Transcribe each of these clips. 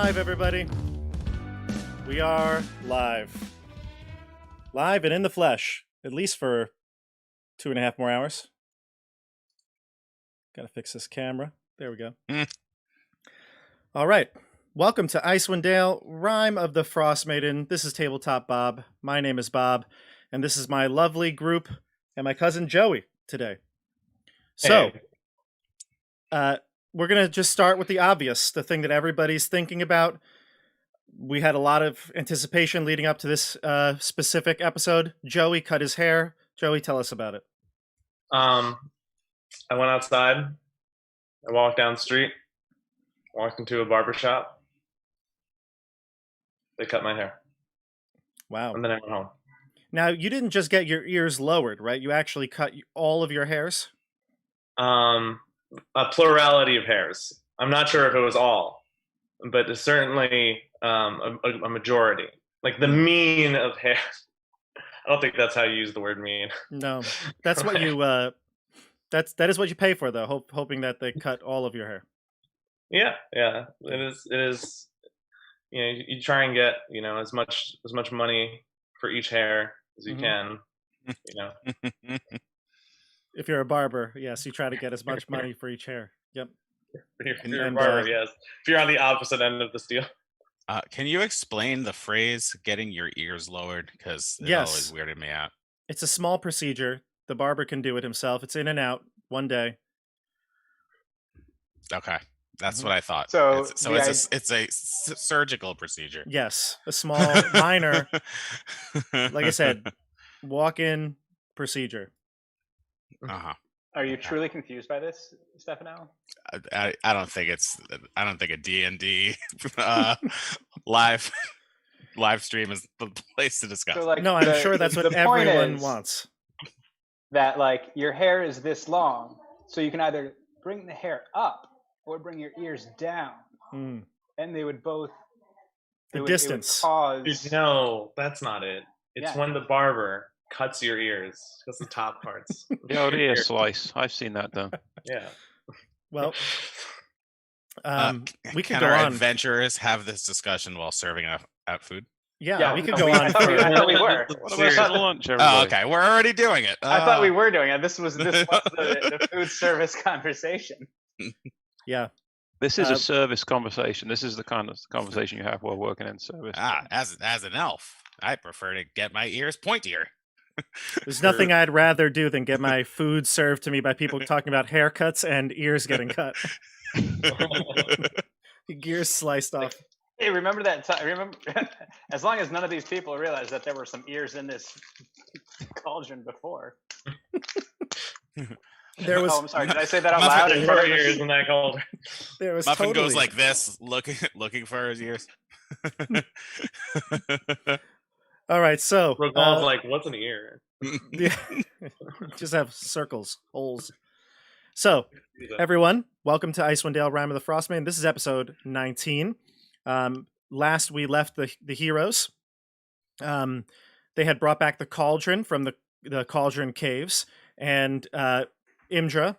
live, everybody. We are live. Live and in the flesh, at least for 2.5 more hours. Gotta fix this camera. There we go. All right. Welcome to Icewind, Rime of the Frostmaiden. This is Tabletop Bob. My name is Bob, and this is my lovely group and my cousin Joey today. So, we're going to just start with the obvious, the thing that everybody's thinking about. We had a lot of anticipation leading up to this specific episode. Joey cut his hair. Joey, tell us about it. I went outside. I walked down the street. Walked into a barber shop. They cut my hair. Wow. And then I went home. Now, you didn't just get your ears lowered, right? You actually cut all of your hairs? A plurality of hairs. I'm not sure if it was all, but it's certainly a majority. Like the mean of hair. I don't think that's how you use the word mean. No, that's what you. That is what you pay for, though. Hoping that they cut all of your hair. Yeah. It is. You know, you try and get as much money for each hair as you can. You know. If you're a barber, yes, you try to get as much money for each hair. Yep. If you're a barber, yes. If you're on the opposite end of the steel. Can you explain the phrase "getting your ears lowered"? Because it always weirded me out. It's a small procedure. The barber can do it himself. It's in and out one day. Okay, that's what I thought. It's a surgical procedure. Yes, a small, minor, like I said, walk-in procedure. Are you truly confused by this, Stefano? I don't think a D&D live stream is the place to discuss. So, no, I'm sure that's what everyone wants. That your hair is this long, so you can either bring the hair up or bring your ears down, and they would both. Distance. No, that's not it. It's when the barber cuts your ears. That's the top parts. The old ear slice. I've seen that done. Yeah. Well, we could can go our on. Adventurers have this discussion while serving out food? Yeah, we could go on. I thought we were. What about lunch, everybody? Oh, okay. We're already doing it. I thought we were doing it. This was the food service conversation. Yeah. This is a service conversation. This is the kind of conversation you have while working in service. As an elf, I prefer to get my ears pointier. There's nothing I'd rather do than get my food served to me by people talking about haircuts and ears getting cut. Ears sliced off. Hey, remember that time? Remember, as long as none of these people realize that there were some ears in this cauldron before. There was. Oh, I'm sorry. Did I say that out loud? There were ears in that cauldron. There was Muffin totally... goes like this, looking for his ears. All right, so Rogal's like, what's an ear? Yeah, just have circles, holes. So, everyone, welcome to Icewind, Rime of the Frostmaiden. This is episode 19. Last we left the heroes. They had brought back the Cauldron from the Cauldron caves, and Imdra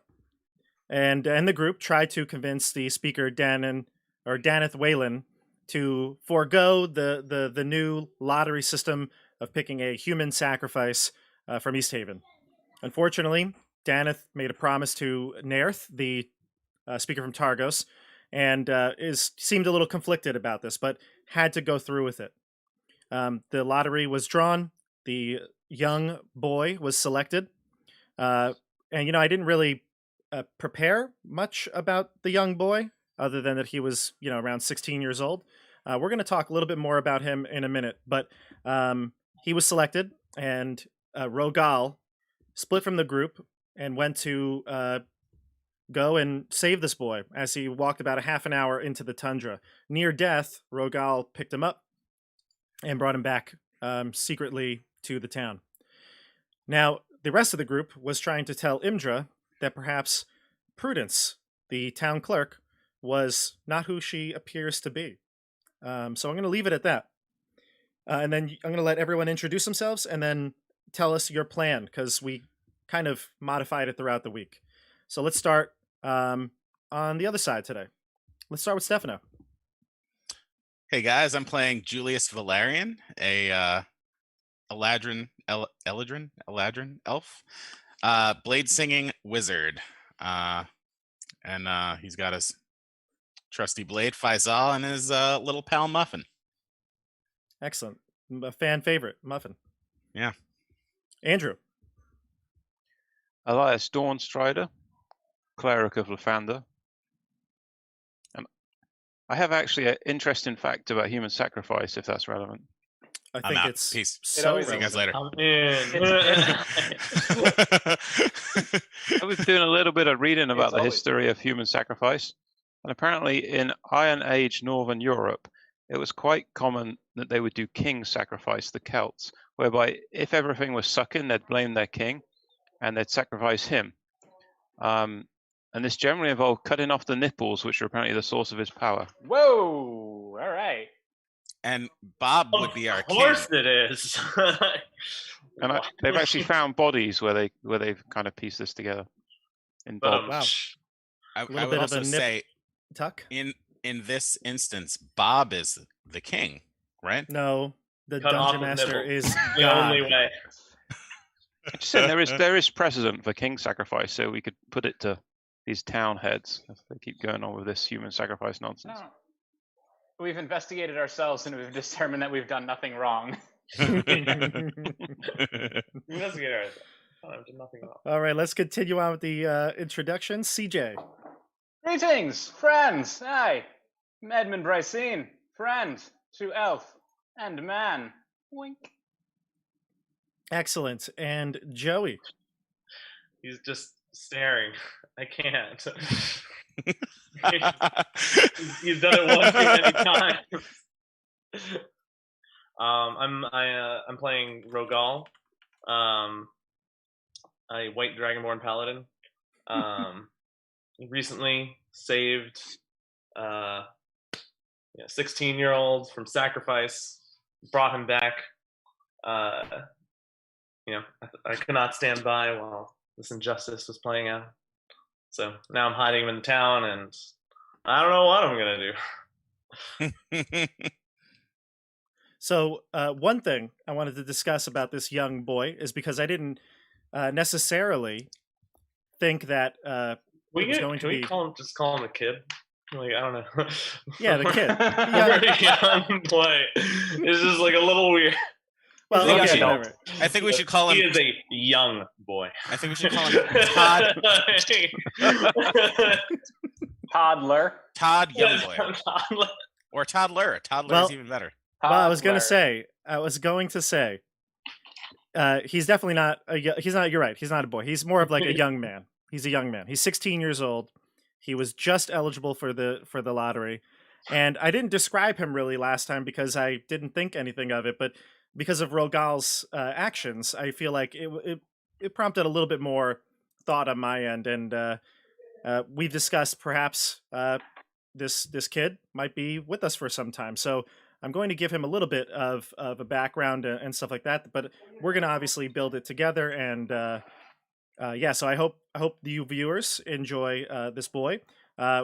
and the group tried to convince the speaker Daneth Waylan to forego the new lottery system of picking a human sacrifice from East Haven. Unfortunately, Daneth made a promise to Naerth, the speaker from Targos, and seemed a little conflicted about this, but had to go through with it. The lottery was drawn. The young boy was selected. And, I didn't really prepare much about the young boy, other than that he was, around 16 years old. We're going to talk a little bit more about him in a minute, but he was selected, and Rogal split from the group and went to go and save this boy as he walked about a half an hour into the tundra. Near death, Rogal picked him up and brought him back secretly to the town. Now, the rest of the group was trying to tell Imdra that perhaps Prudence, the town clerk, was not who she appears to be. So I'm going to leave it at that. And then I'm going to let everyone introduce themselves and then tell us your plan, because we kind of modified it throughout the week. So let's start on the other side today. Let's start with Stefano. Hey guys, I'm playing Julius Valerian, a Eladrin elf, blade singing wizard, and he's got his trusty blade Faisal and his little pal Muffin. Excellent. A fan favorite, Muffin. Yeah. Andrew. Elias Dawnstrider, cleric of Lathander. And I have actually an interesting fact about human sacrifice, if that's relevant. I I'm think out. it's Peace. so always See you guys relevant. later. I was doing a little bit of reading about It's the always- history of human sacrifice, and apparently in Iron Age Northern Europe, it was quite common that they would do king sacrifice, the Celts, whereby if everything was sucking, they'd blame their king, and they'd sacrifice him. And this generally involved cutting off the nipples, which are apparently the source of his power. Whoa! All right. And Bob would be our Of king. course it is. And they've actually found bodies where they've kind of pieced this together. In bold. Wow. I little would bit of also a nip- say Tuck? in this instance, Bob is the king, right? No, the Cut off dungeon the master nipple. is the God. only way. Just saying there is precedent for king sacrifice, so we could put it to these town heads if they keep going on with this human sacrifice nonsense. No. We've investigated ourselves and we've determined that we've done nothing wrong. Investigate ourselves. Oh, I did nothing wrong. All right, let's continue on with the introduction. CJ. Greetings, friends. Hi, I'm Edmund Brycene, friend to elf and man. Wink. Excellent. And Joey. He's just staring. I can't. He's done it one too many times. I'm playing Rogal, a white dragonborn paladin. Recently saved 16-year-old from sacrifice. Brought him back. I could not stand by while this injustice was playing out. So now I'm hiding him in town, and I don't know what I'm gonna do. So one thing I wanted to discuss about this young boy is because I didn't necessarily think that it was going to Can we be... call him a kid? Like, I don't know. Yeah, the kid. Pretty young boy. It's just like a little weird. Well, He's a young okay, adult. whatever. I think we should call He him. is a young boy. I think we should call him Todd. Toddler. Todd Youngboy Toddler. or Toddler. Toddler Well, is even better. Well, I was going Toddler. to say, he's definitely not, he's not, you're right, he's not a boy. He's more of like a young man. He's a young man. He's 16 years old. He was just eligible for the lottery. And I didn't describe him really last time because I didn't think anything of it, but because of Rogal's actions, I feel like it prompted a little bit more thought on my end. And we've discussed perhaps this kid might be with us for some time. So I'm going to give him a little bit of a background and stuff like that, but we're going to obviously build it together. And so I hope you viewers enjoy this boy.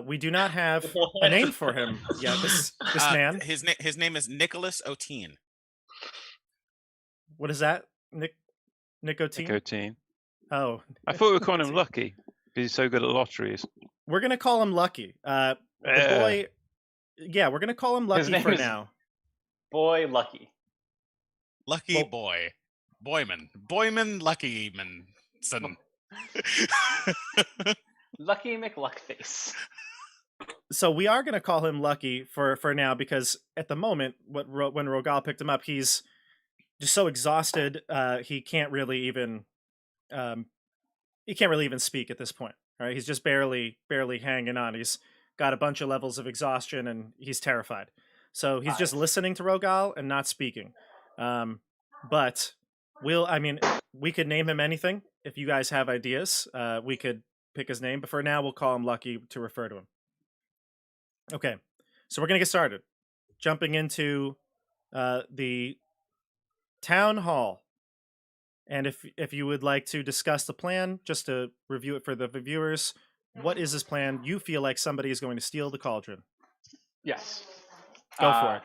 We do not have a name for him yet. This man. His name is Nicholas O'Teen. What is that? Nicotine? Nicotine. Oh, I thought we were calling him Lucky because he's so good at lotteries. we're gonna call him Lucky. The boy. Yeah, we're gonna call him His Lucky name for is- now. Boy Lucky. Lucky Well- boy. Boyman Luckyman. Son. Lucky McLuckface. So we are gonna call him Lucky for now because at the moment, when Rogal picked him up, he's just so exhausted. He can't really even speak at this point. All right, he's just barely hanging on. He's got a bunch of levels of exhaustion and he's terrified. So he's just listening to Rogal and not speaking. But we could name him anything. If you guys have ideas, we could pick his name. But for now, we'll call him Lucky to refer to him. Okay, so we're going to get started. Jumping into the town hall. And if you would like to discuss the plan, just to review it for the viewers, what is this plan? You feel like somebody is going to steal the cauldron. Yes. Go for it.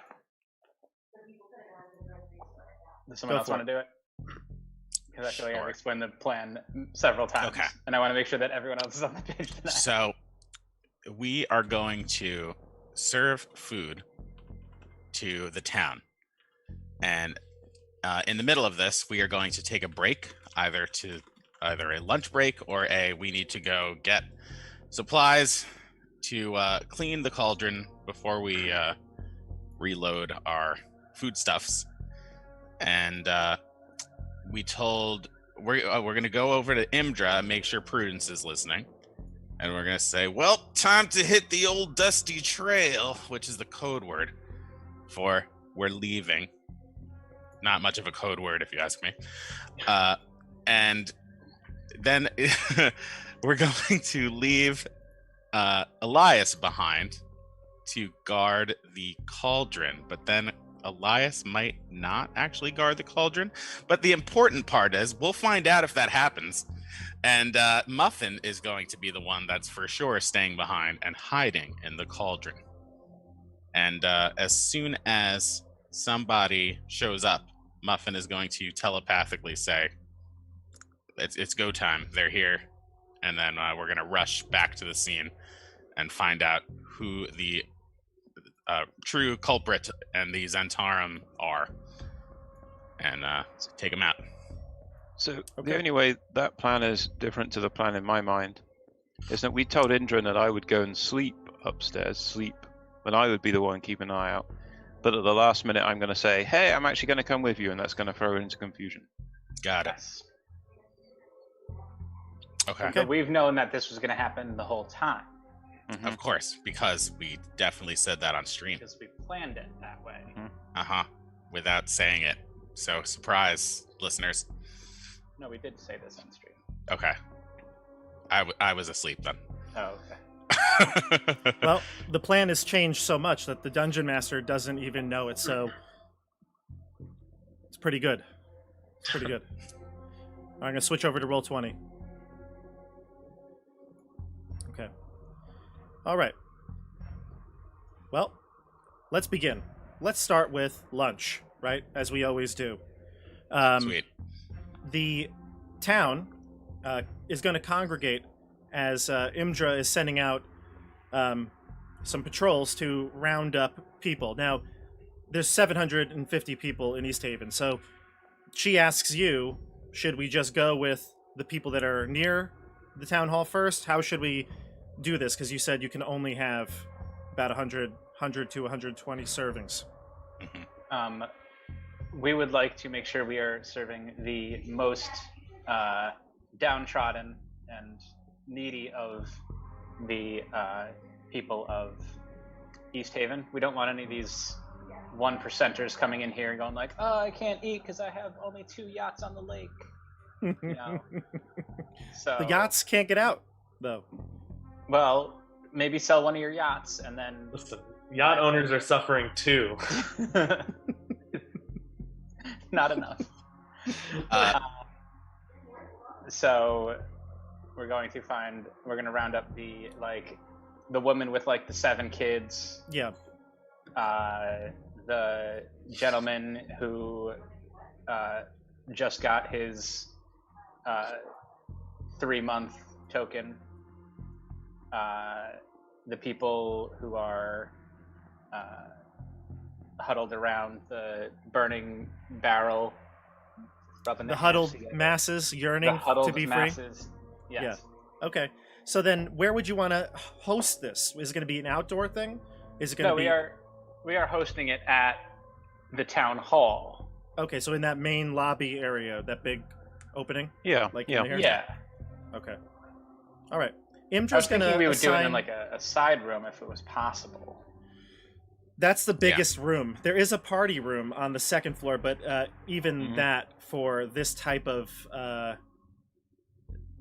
Does someone Go else for want to do it? Because I feel like Sure. I've explained the plan several times, Okay. and I want to make sure that everyone else is on the page tonight. So we are going to serve food to the town, and in the middle of this, we are going to take a break, either a lunch break or we need to go get supplies to clean the cauldron before we reload our foodstuffs. And we're going to go over to Imdra and make sure Prudence is listening. And we're going to say, well, time to hit the old dusty trail, which is the code word for we're leaving. Not much of a code word, if you ask me. And then we're going to leave Elias behind to guard the cauldron. But then Elias might not actually guard the cauldron. But the important part is we'll find out if that happens. And Muffin is going to be the one that's for sure staying behind and hiding in the cauldron. And as soon as somebody shows up, Muffin is going to telepathically say, it's go time, they're here. And then we're going to rush back to the scene and find out who the true culprit and the Zentarum are. And take them out. So Okay. the only way that plan is different to the plan in my mind is that we told Indra that I would go and sleep upstairs, and I would be the one keeping an eye out. But at the last minute, I'm going to say, hey, I'm actually going to come with you, and that's going to throw it into confusion. Got it. Yes. Okay. But we've known that this was going to happen the whole time Of course, because we definitely said that on stream. because we planned it that way. Without saying it. So, surprise, listeners. No, we did say this on stream. Okay. I was asleep then. Oh, okay. Well, the plan has changed so much that the dungeon master doesn't even know it, so it's pretty good. It's pretty good. I'm going to switch over to roll 20. Okay. All right. Well, let's begin. Let's start with lunch, right? As we always do. Sweet. The town is going to congregate as Imdra is sending out some patrols to round up people. Now, there's 750 people in East Haven, so she asks you, should we just go with the people that are near the town hall first? How should we do this? Because you said you can only have about 100 to 120 servings. We would like to make sure we are serving the most downtrodden and needy of the people of East Haven. We don't want any of these 1%ers coming in here and going like, oh, I can't eat because I have only 2 yachts on the lake. You know? So The yachts can't get out, though. well, maybe sell one of your yachts and then Listen, yacht owners are suffering too. not enough. So we're going to round up the woman with like the 7 kids, Yeah. the gentleman who just got his 3-month token, the people who are huddled around the burning barrel, rubbing The their huddled hands together. masses yearning The huddled to be free. masses. Yes. Yeah. Okay. So then, where would you want to host this? Is it going to be an outdoor thing? Is it going No, to be? we are hosting it at the town hall. Okay, so in that main lobby area, that big opening, Yeah, like yeah. in here. Yeah. Okay. All right. I was Imdra's going thinking to we would do it assign. in like a side room if it was possible. That's the biggest room. There is a party room on the 2nd floor, but even Mhm. that for this type of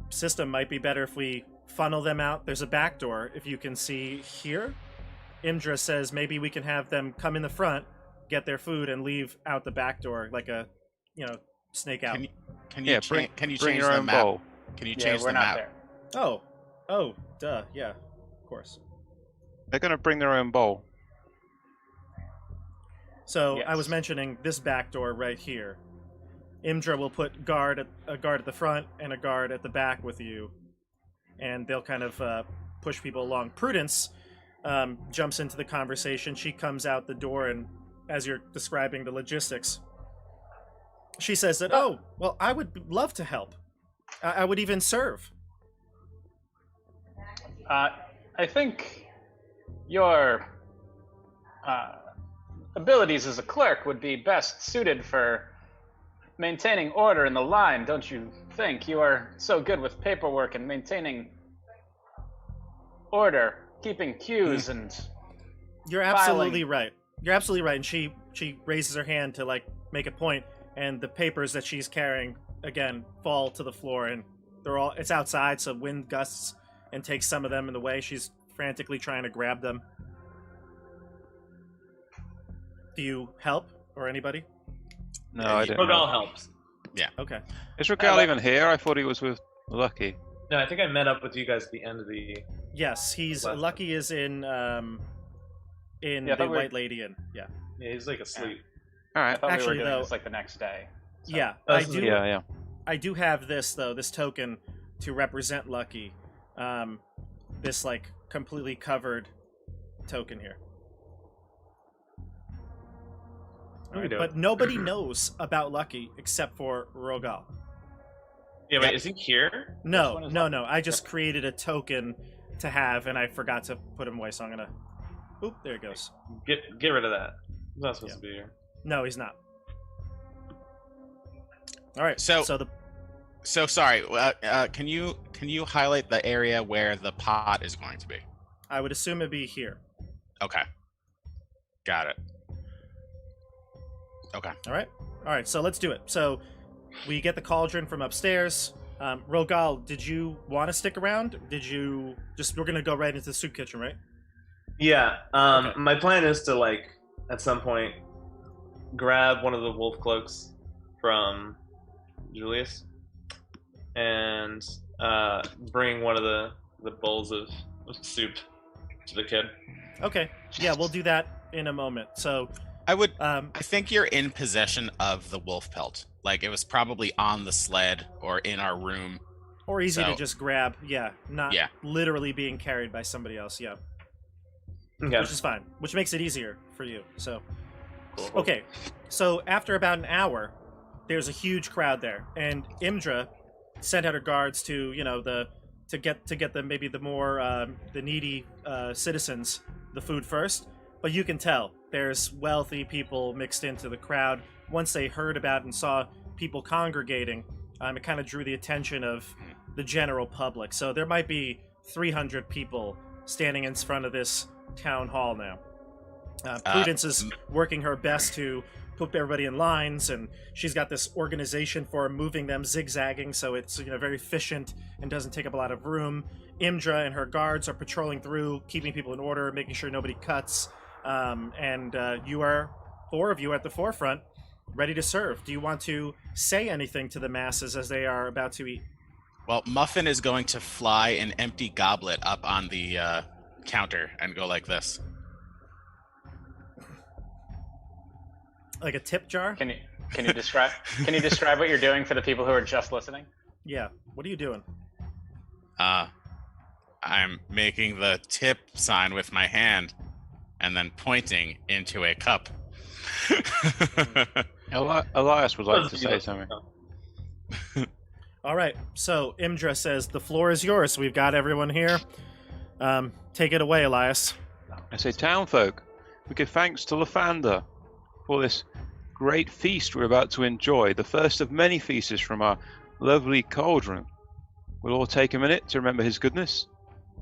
system might be better if we funnel them out. There's a back door, if you can see here. Imdra says maybe we can have them come in the front, get their food, and leave out the back door like a, snake out. Can you Yeah, change bring the your own map? bowl. Can you Yeah, change we're the not map? there. Oh, duh, yeah, of course. They're going to bring their own bowl. So I was Yes. mentioning this back door right here. Imdra will put a guard at the front and a guard at the back with you, and they'll kind of push people along. Prudence jumps into the conversation. She comes out the door, and as you're describing the logistics, she says that, oh, well, I would love to help. I would even serve. I think your abilities as a clerk would be best suited for maintaining order in the line, don't you think? You are so good with paperwork and maintaining order, keeping queues and You're absolutely right. You're absolutely right. And she raises her hand to like make a point, and the papers that she's carrying again fall to the floor, and it's outside, so wind gusts and takes some of them in the way. She's frantically trying to grab them. Do you help or anybody? No, I didn't. Rogal helps. Okay. Is Rogal even here? I thought he was with Lucky. No, I think I met up with you guys at the end of the. Yes, he's Left. Lucky is in I the thought White Lady Inn. Yeah. Yeah, he's like asleep. All I right. thought Actually, we were doing though- this like the next day. So. Yeah. That's- Yeah. I do have this though, this token to represent Lucky. This like completely covered token here. Alright, Okey-doke. but nobody knows about Lucky except for Rogal. Yeah, wait, is he here? No, one is no, Lucky? no. I just created a token to have, and I forgot to put him away, so I'm gonna. Oop, there it goes. Get rid of that. He's not supposed to be here. No, he's not. All right. So- the So sorry. Can you highlight the area where the pot is going to be? I would assume it'd be here. Okay. Got it. Okay. All right. So let's do it. So we get the cauldron from upstairs. Rogal, did you want to stick around? Did you we're gonna go right into the soup kitchen, right? Yeah. Okay. My plan is to like at some point grab one of the wolf cloaks from Julius and bring one of the bowls of soup to the kid. Okay. Yeah, we'll do that in a moment. So I think you're in possession of the wolf pelt. Like it was probably on the sled or in our room. or easy to So- just grab. Yeah, not Yeah. literally being carried by somebody else. Yeah, Okay. which is fine. Which makes it easier for you. So Cool. okay. So after about an hour, there's a huge crowd there, and Imdra sent out her guards to to get the more the needy citizens the food first. But you can tell there's wealthy people mixed into the crowd. Once they heard about it and saw people congregating, it kind of drew the attention of the general public. So there might be 300 people standing in front of this town hall now. Prudence is working her best to put everybody in lines, and she's got this organization for moving them zigzagging, so it's very efficient and doesn't take up a lot of room. Imdra and her guards are patrolling through, keeping people in order, making sure nobody cuts. And you are, 4 of you, at the forefront, ready to serve. Do you want to say anything to the masses as they are about to eat? Well, Muffin is going to fly an empty goblet up on the counter and go like this. Like a tip jar? Can you describe what you're doing for the people who are just listening? Yeah. What are you doing? I'm making the tip sign with my hand and then pointing into a cup. Elias would like to say something. All right. So Imdra says, the floor is yours. We've got everyone here. Take it away, Elias. I say, townfolk, we give thanks to Lathander for this great feast we're about to enjoy, the first of many feasts from our lovely Cauldron. We'll all take a minute to remember his goodness,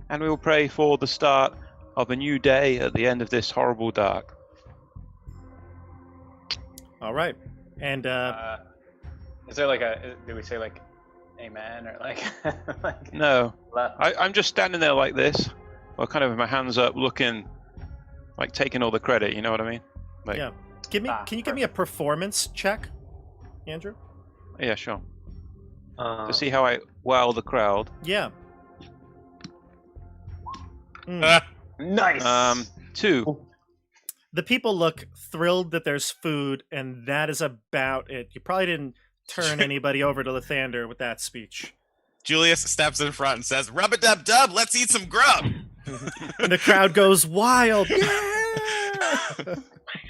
and we will pray for the start of a new day at the end of this horrible dark. All right. And Is there do we say like amen or like like No, left? I'm just standing there like this, well, kind of with my hands up, looking, like taking all the credit, you know what I mean? Like, yeah. Can you give me a performance check, Andrew? yeah, sure. Uh, To see how I wow the crowd. Yeah. Mm. Nice. 2. The people look thrilled that there's food, and that is about it. You probably didn't turn anybody over to Lathander with that speech. Julius steps in front and says, "Rub-a-dub-dub, let's eat some grub." And the crowd goes wild. Yeah!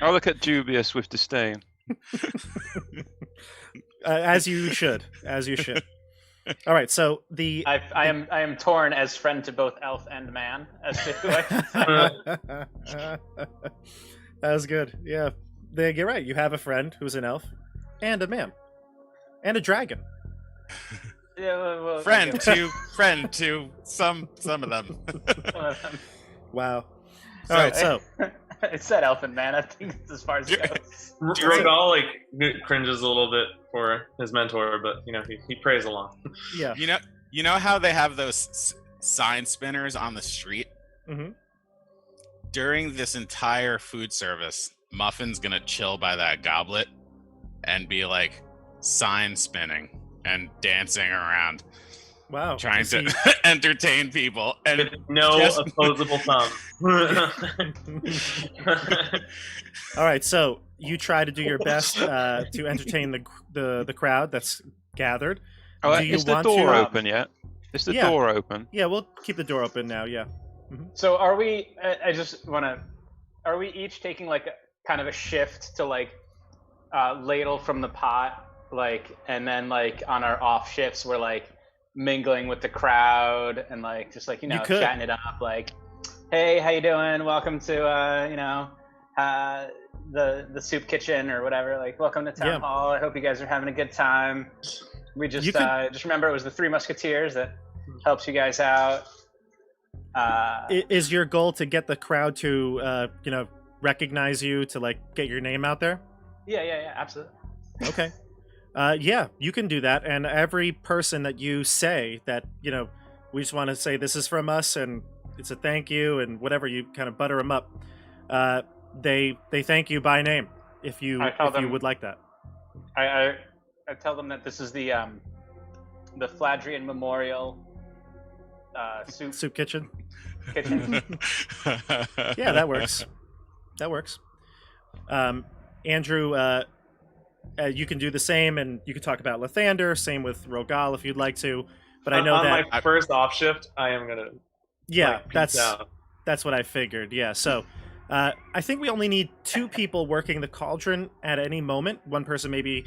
I look at Dubious with disdain. As you should. As you should. All right, so I am torn as friend to both elf and man as to who I that was good. Yeah, you're right. You have a friend who's an elf and a man and a dragon. Yeah, well, friend okay. to some of them. Wow. All right, so it said elf and man. I think it's as far as it goes. Rogal like cringes a little bit for his mentor, but he prays along. yeah. You know how they have those sign spinners on the street? Mm-hmm. During this entire food service, Muffin's gonna chill by that goblet and be like sign spinning and dancing around, Wow. trying to entertain people, and With no opposable thumb. All right, so you try to do your best to entertain the crowd that's gathered. Oh, Do you is the want door to- open yet? Is the Yeah. door open? Yeah, we'll keep the door open now. Yeah. So are we? I just want to. Are we each taking like kind of a shift to like ladle from the pot, like, and then like on our off shifts we're like mingling with the crowd and like just like You could. chatting it up, like, hey, how you doing? Welcome to the soup kitchen or whatever. Like, welcome to town Yeah. hall. I hope you guys are having a good time. We just You could- just remember it was the Three Musketeers that helps you guys out. Is your goal to get the crowd to recognize you, to like get your name out there? Yeah, absolutely. Okay. Yeah, you can do that. And every person that you say that, we just want to say this is from us and it's a thank you and whatever, you kind of butter them up. They thank you by name if you them- would like that. I tell them that this is the Fladrian Memorial soup Kitchen. kitchen. Yeah, that works. That works. Andrew, you can do the same, and you can talk about Lathander. Same with Rogal if you'd like to. But I know on that. my first off shift, I am gonna. Yeah, peace out. that's what I figured. Yeah, so I think we only need 2 people working the cauldron at any moment. One person maybe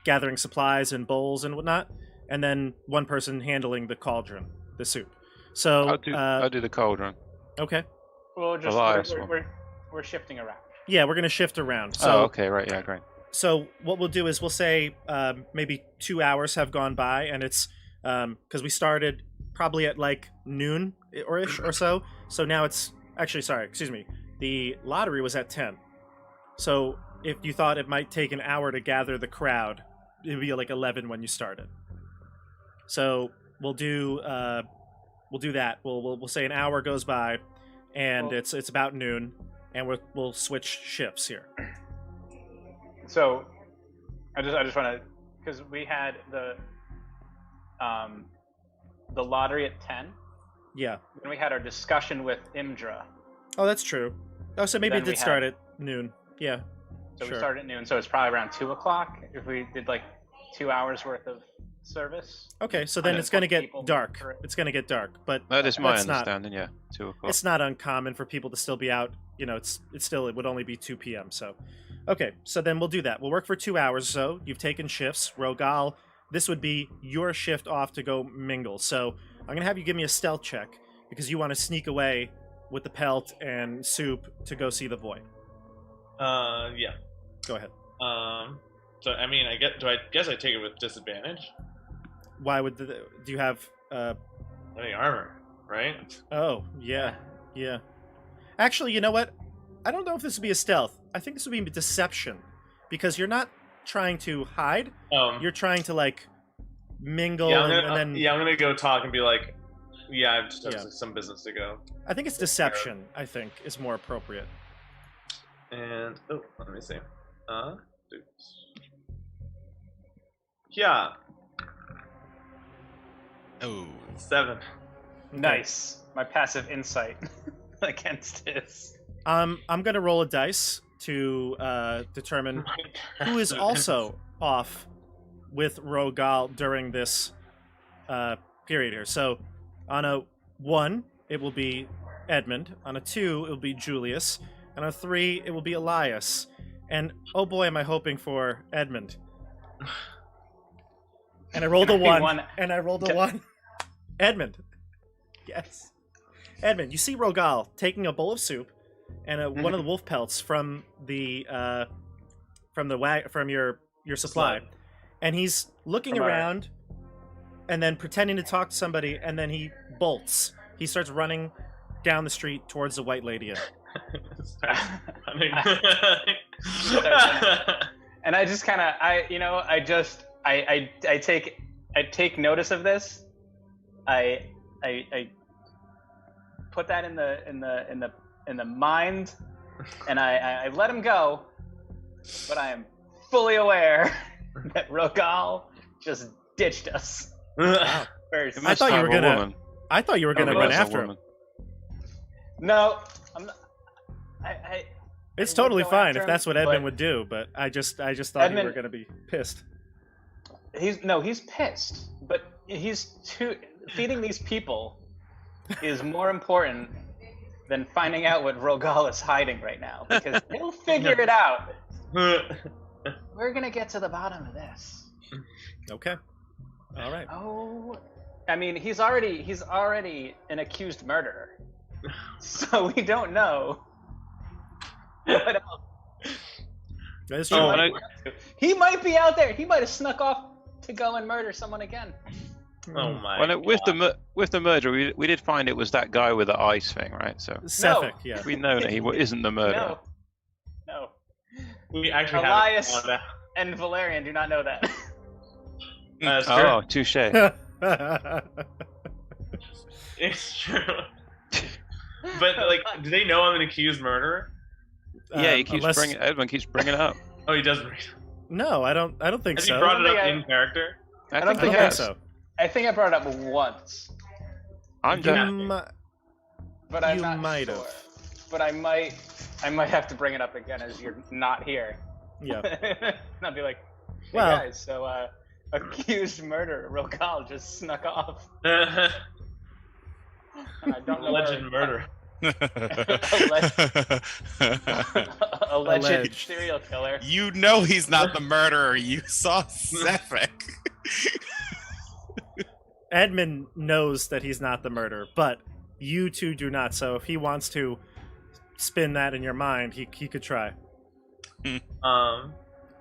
gathering supplies and bowls and whatnot, and then one person handling the cauldron, the soup. So I'll do the cauldron. okay. We'll just Elias we're shifting around. Yeah, we're gonna shift around. So Oh, okay, right, yeah, great. So what we'll do is we'll say maybe 2 hours have gone by, and it's because we started probably at like noon or so. So now it's actually, sorry, excuse me. The lottery was at 10. So if you thought it might take an hour to gather the crowd, it'd be like 11 when you started. So we'll do that. We'll say an hour goes by, and Well- it's about noon, and we'll switch shifts here. So I just want to, because we had the lottery at 10, Yeah. and we had our discussion with Imdra. Oh, that's true. Oh, so maybe Then it we did had- start at noon. Yeah. So Sure. we started at noon, so it's probably around 2:00 if we did like 2 hours worth of service. Okay, so then And it's going to then get people dark. for it. It's going to get dark, but That is my that's not- understanding, yeah. 2:00. It's not uncommon for people to still be out. It would only be 2 p.m. So, okay, so then we'll do that. We'll work for 2 hours. So you've taken shifts. Rogal, this would be your shift off to go mingle. So I'm going to have you give me a stealth check because you want to sneak away with the pelt and soup to go see the void. Yeah. Go ahead. So I mean, I guess I take it with disadvantage. Why would do you have? Any armor, right? Oh yeah. Actually, you know what? I don't know if this would be a stealth. I think this would be a deception because you're not trying to hide. You're trying to like mingle Yeah, and then. I'm gonna go talk and be like, yeah, I just have Yeah. some business to go. I think it's deception. I think is more appropriate. And let me see. Dude. Yeah, Oh, 7. Nice. My passive insight against his. I'm gonna roll a dice to determine who is also off with Rogal during this period here. So on a 1, it will be Edmund. On a 2, it will be Julius. And on a 3, it will be Elias. And oh boy, am I hoping for Edmund. And I rolled a 1. And I rolled a 1. Edmund. Yes. Edmund, you see Rogal taking a bowl of soup and one of the wolf pelts from your supply, and he's looking around and then pretending to talk to somebody, and then he bolts. He starts running down the street towards the White Lady Inn. And I just kind of I take notice of this. I put that in the mind, and I let him go, but I am fully aware that Rogal just ditched us. Wow. First. I thought you were gonna run after him. No, I'm not. It's totally fine if that's what Edmund would do, but I just thought you were gonna be pissed. He's pissed, but feeding these people is more important than finding out what Rogal is hiding right now, because he'll figure it out. We're gonna get to the bottom of this. Okay. All right. Oh, I mean, he's already an accused murderer, so we don't know what else. That's true. He might be out there. He might have snuck off to go and murder someone again. Oh my! God. With the murder, we did find it was that guy with the ice thing, right? So Sefik, yeah. we know that he isn't the murderer. No. We actually Elias have that. and Valerian do not know that. That's true. Oh, touche. It's true. But like, do they know I'm an accused murderer? Yeah, Edmund keeps bringing it up. Oh, he does bring it up. No, I don't think Has so. he brought it up in character? I don't think I he think has. so. I think I brought it up once, I'm You done. but I'm You not might sure. have. But I might have to bring it up again as you're not here. Yeah. And I'll be like, hey Well- guys, so accused murderer Rogal just snuck off. Alleged And I don't know where- murder. Alleged serial killer. You know he's not the murderer. You saw Sefik. Edmund knows that he's not the murderer, but you two do not. So if he wants to spin that in your mind, he could try.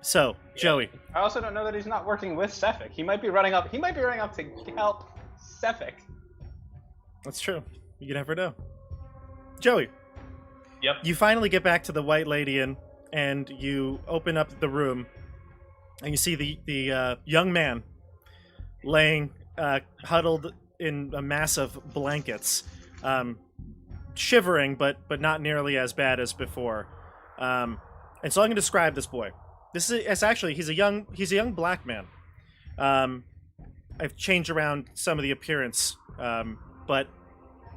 So, Joey. I also don't know that he's not working with Sefik. He might be running up. He might be running up to help Sefik. That's true. You never know. Joey. Yep. You finally get back to the White Lady Inn, and you open up the room, and you see the young man laying huddled in a mass of blankets, shivering, but not nearly as bad as before. And so I'm going to describe this boy. He's a young black man. I've changed around some of the appearance, but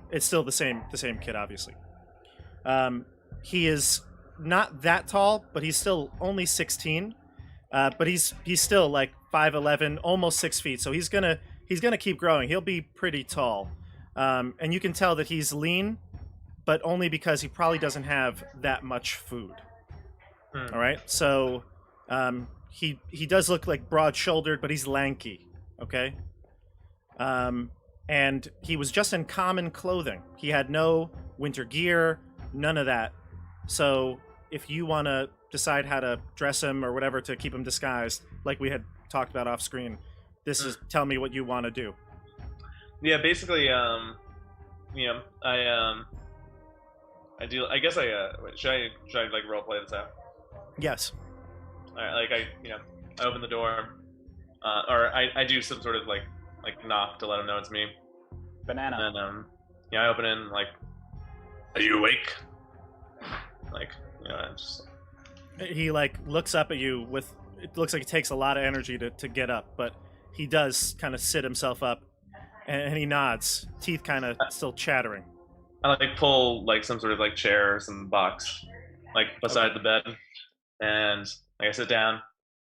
it's still the same kid, obviously. He is not that tall, but he's still only 16. But he's still like 5'11", almost 6 feet. So he's gonna keep growing. He'll be pretty tall, and you can tell that he's lean, but only because he probably doesn't have that much food. All right, so he does look like broad-shouldered, but he's lanky. Okay, and he was just in common clothing. He had no winter gear, none of that. So if you want to decide how to dress him or whatever to keep him disguised, like we had talked about off screen, this is tell me what you want to do. Yeah, basically, I do. I guess should I like role play this out? Yes. All right, like I open the door, or I do some sort of like knock to let him know it's me. Banana. And then I open in like, are you awake? Like, just. He like looks up at you with. It looks like it takes a lot of energy to get up, but he does kind of sit himself up, and he nods, teeth kind of still chattering. I like pull like some sort of like chair or some box, like beside the bed, and like I sit down,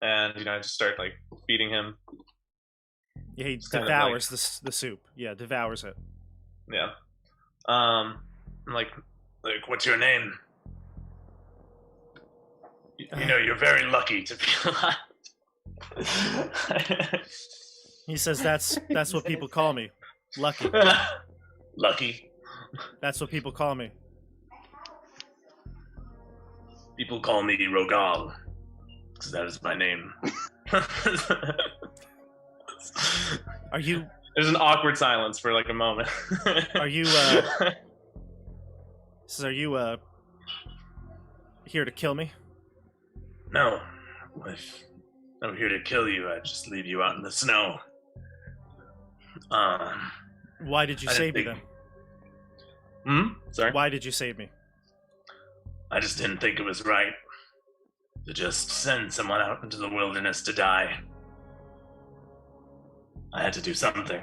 and I just start like feeding him. Yeah, he It's kind of devours the soup. Yeah, devours it. Yeah. I'm like, what's your name? You're very lucky to be alive. He says that's what people call me. Lucky. Lucky. That's what people call me. People call me Rogal, because that is my name. Are you There's an awkward silence for like a moment. Are you says, are you here to kill me? No. If I'm here to kill you, I'd just leave you out in the snow. Why did you I save me didn't then? Sorry? Why did you save me? I just didn't think it was right to just send someone out into the wilderness to die. I had to do something.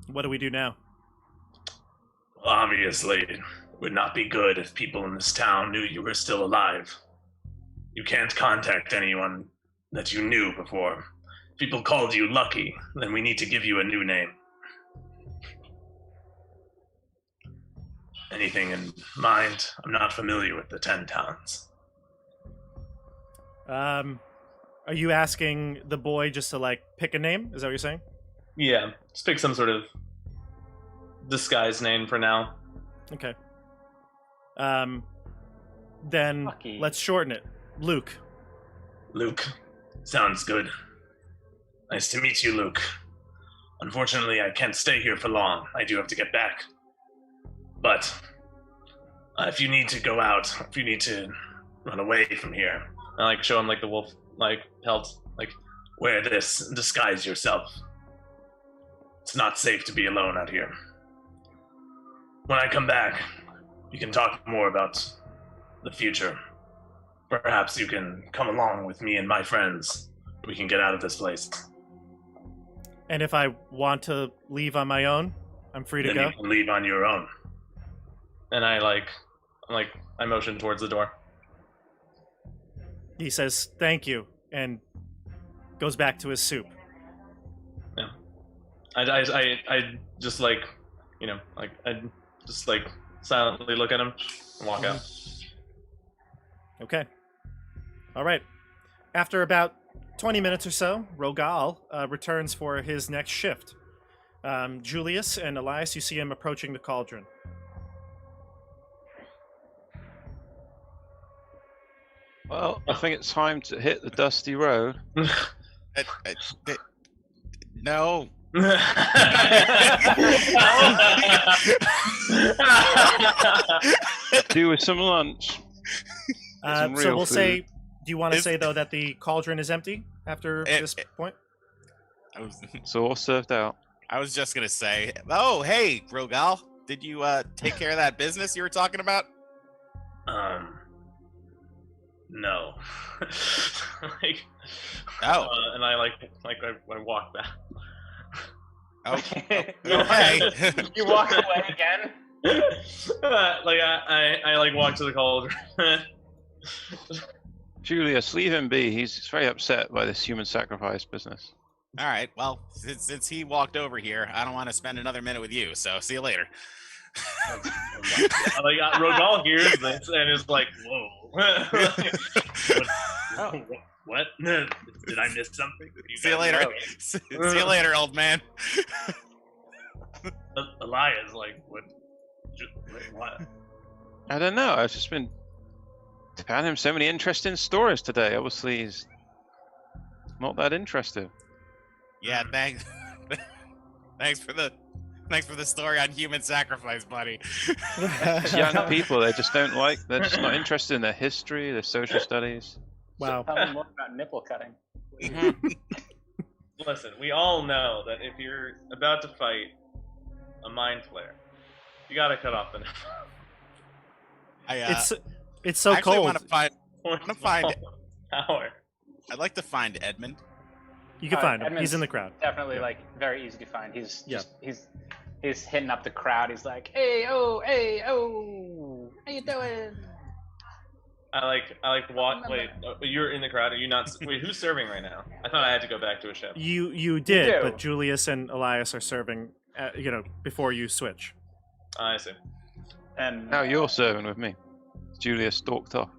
What do we do now? Obviously, it would not be good if people in this town knew you were still alive. You can't contact anyone that you knew before. If people called you Lucky, then we need to give you a new name. Anything in mind? I'm not familiar with the 10 towns. Are you asking the boy just to like pick a name? Is that what you're saying? Yeah, just pick some sort of disguise name for now. Okay. Then Lucky. let's shorten it. Luke. Luke. Sounds good. Nice to meet you, Luke. Unfortunately, I can't stay here for long. I do have to get back. But if you need to go out, if you need to run away from here, I like show him like the wolf like pelt, like wear this, disguise yourself. It's not safe to be alone out here. When I come back, you can talk more about the future. Perhaps you can come along with me and my friends. We can get out of this place. And if I want to leave on my own, I'm free to Then go. you can leave on your own. And I motion towards the door. He says thank you and goes back to his soup. Yeah. I just like, I just like silently look at him and walk out. Okay. All right. After about 20 minutes or so, Rogal returns for his next shift. Julius and Elias, you see him approaching the cauldron. Well, I think it's time to hit the dusty road. No. Do with some lunch. Some So real we'll food. say, do you want to Is- say, though, that the cauldron is empty after this point? It's all served out. I was just gonna say, oh hey, Rogal, did you take care of that business you were talking about? No. Like, Oh. and I walk back. Oh, okay. You walk away again? I walk to the cauldron. Julius, leave him be. He's very upset by this human sacrifice business. All right. Well, since he walked over here, I don't want to spend another minute with you. So see you later. Rogal hears this and is like, "Whoa! What? Did I miss something? See you later. See you later, old man. Elias, like, what? What? I don't know. I've just been telling him so many interesting stories today. Obviously, he's not that interested. Yeah. Thanks. Thanks for the story on human sacrifice, buddy. These young people, they just don't like. They're just not interested in their history, their social studies. Wow. Tell me more about nipple cutting. Listen, we all know that if you're about to fight a mind flayer, you gotta cut off the nipple. It's so actually cold. Wanna find- power. I'd like to find Edmund. You can find him. Edmund's He's in the crowd. Definitely, Yeah. like, very easy to find. He's Yeah. just, he's hitting up the crowd. He's like, hey, oh, how you doing? I like walk. Wait, you're in the crowd. Are you not? Wait, who's serving right now? I thought I had to go back to a ship. You did, do. but Julius and Elias are serving. Before you switch. I see. And Now you're serving with me. Julius stalked off.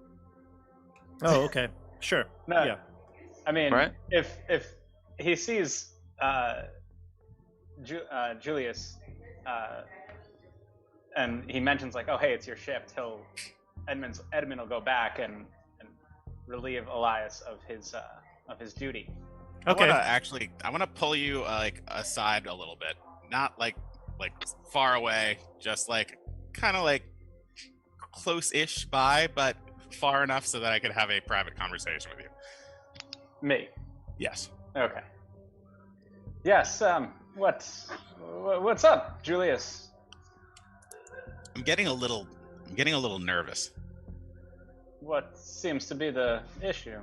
Oh, okay, sure. no, Yeah. I mean, Right? if he sees Julius, and he mentions like, "Oh, hey, it's your ship," Edmund will go back and relieve Elias of his duty. Okay. I want to pull you aside a little bit, not like far away, just like kind of like close-ish by, but far enough so that I could have a private conversation with you. Me. Yes. Okay. Yes. What's up, Julius? I'm getting a little nervous. What seems to be the issue?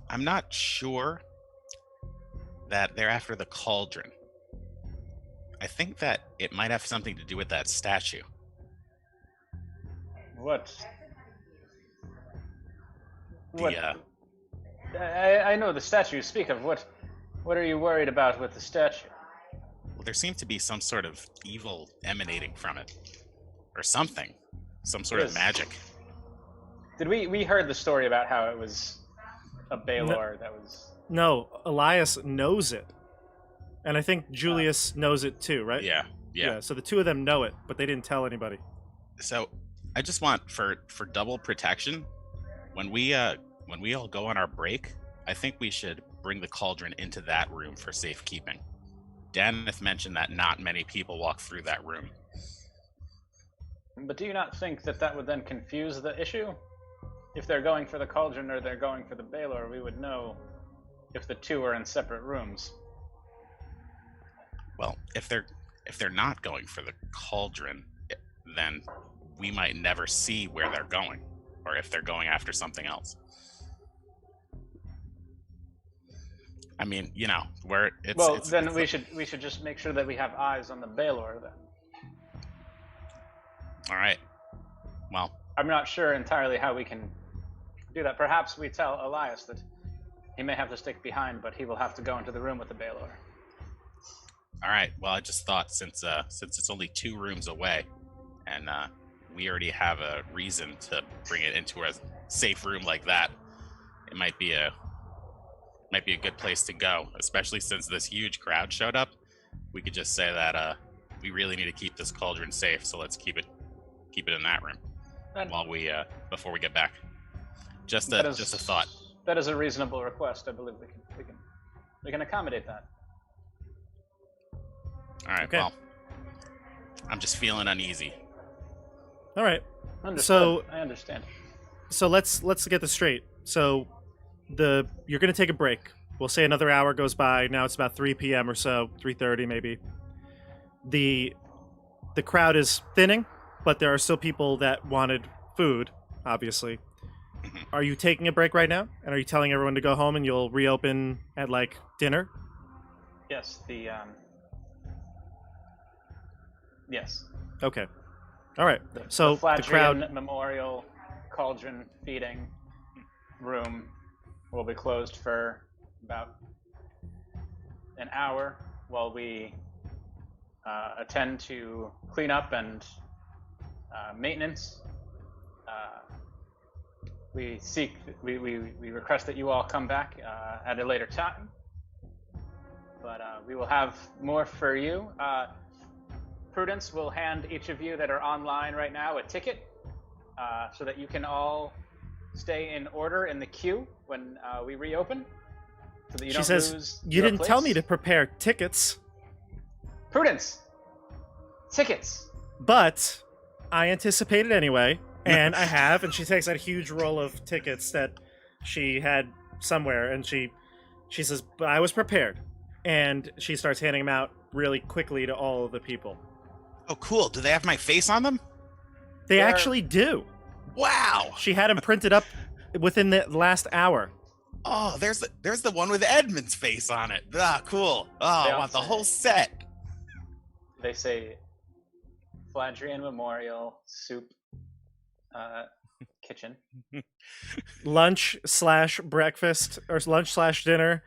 I'm not sure that they're after the Cauldron. I think that it might have something to do with that statue. What? The, I know the statue you speak of. What are you worried about with the statue? well, there seemed to be some sort of evil emanating from it, or something, some sort of Yes. magic. Did we heard the story about how it was a Baelor that was? No, Elias knows it, and I think Julius knows it too, right? Yeah. So the two of them know it, but they didn't tell anybody. So I just want for double protection, when we all go on our break, I think we should bring the Cauldron into that room for safekeeping. Daneth mentioned that not many people walk through that room. But do you not think that would then confuse the issue? If they're going for the Cauldron or they're going for the Baelor, we would know if the two are in separate rooms. Well, if they're not going for the Cauldron, then we might never see where they're going, or if they're going after something else. I mean, where it's. Well, it's, then it's we should just make sure that we have eyes on the Baelor then. all right. Well, I'm not sure entirely how we can do that. Perhaps we tell Elias that he may have to stick behind, but he will have to go into the room with the Baelor. all right. Well, I just thought since it's only 2 rooms away, and we already have a reason to bring it into a safe room like that, it might be a good place to go, especially since this huge crowd showed up. We could just say that we really need to keep this Cauldron safe, so let's keep it in that room And while we before we get back. Just that a is- thought. That is a reasonable request. I believe we can accommodate that. All right. Okay. Well, I'm just feeling uneasy. All right. Understood. I understand. So let's get this straight. So you're going to take a break. We'll say another hour goes by. Now it's about 3 p.m. or so, 3:30 maybe. The crowd is thinning, but there are still people that wanted food, obviously. Are you taking a break right now? And are you telling everyone to go home and you'll reopen at like dinner? Yes. Yes. Okay. All right. The So the crowd. Fladrian Memorial Cauldron feeding room will be closed for about an hour while we attend to cleanup and maintenance. We request that you all come back at a later time, but we will have more for you. Prudence will hand each of you that are online right now a ticket so that you can all stay in order in the queue when we reopen. So that you She don't says, lose "You your didn't tell me place." to prepare tickets, Prudence! Tickets! but I anticipated anyway, and I have." And she takes that huge roll of tickets that she had somewhere, and she says, "But I was prepared." And she starts handing them out really quickly to all of the people. Oh, cool. Do they have my face on them? They They're- actually do. Wow. She had them printed up within the last hour. Oh, there's the one with Edmund's face on it. Ah, cool. Oh, They I want the also- whole set. They say Fladrian Memorial Soup kitchen. Lunch slash breakfast or lunch slash dinner.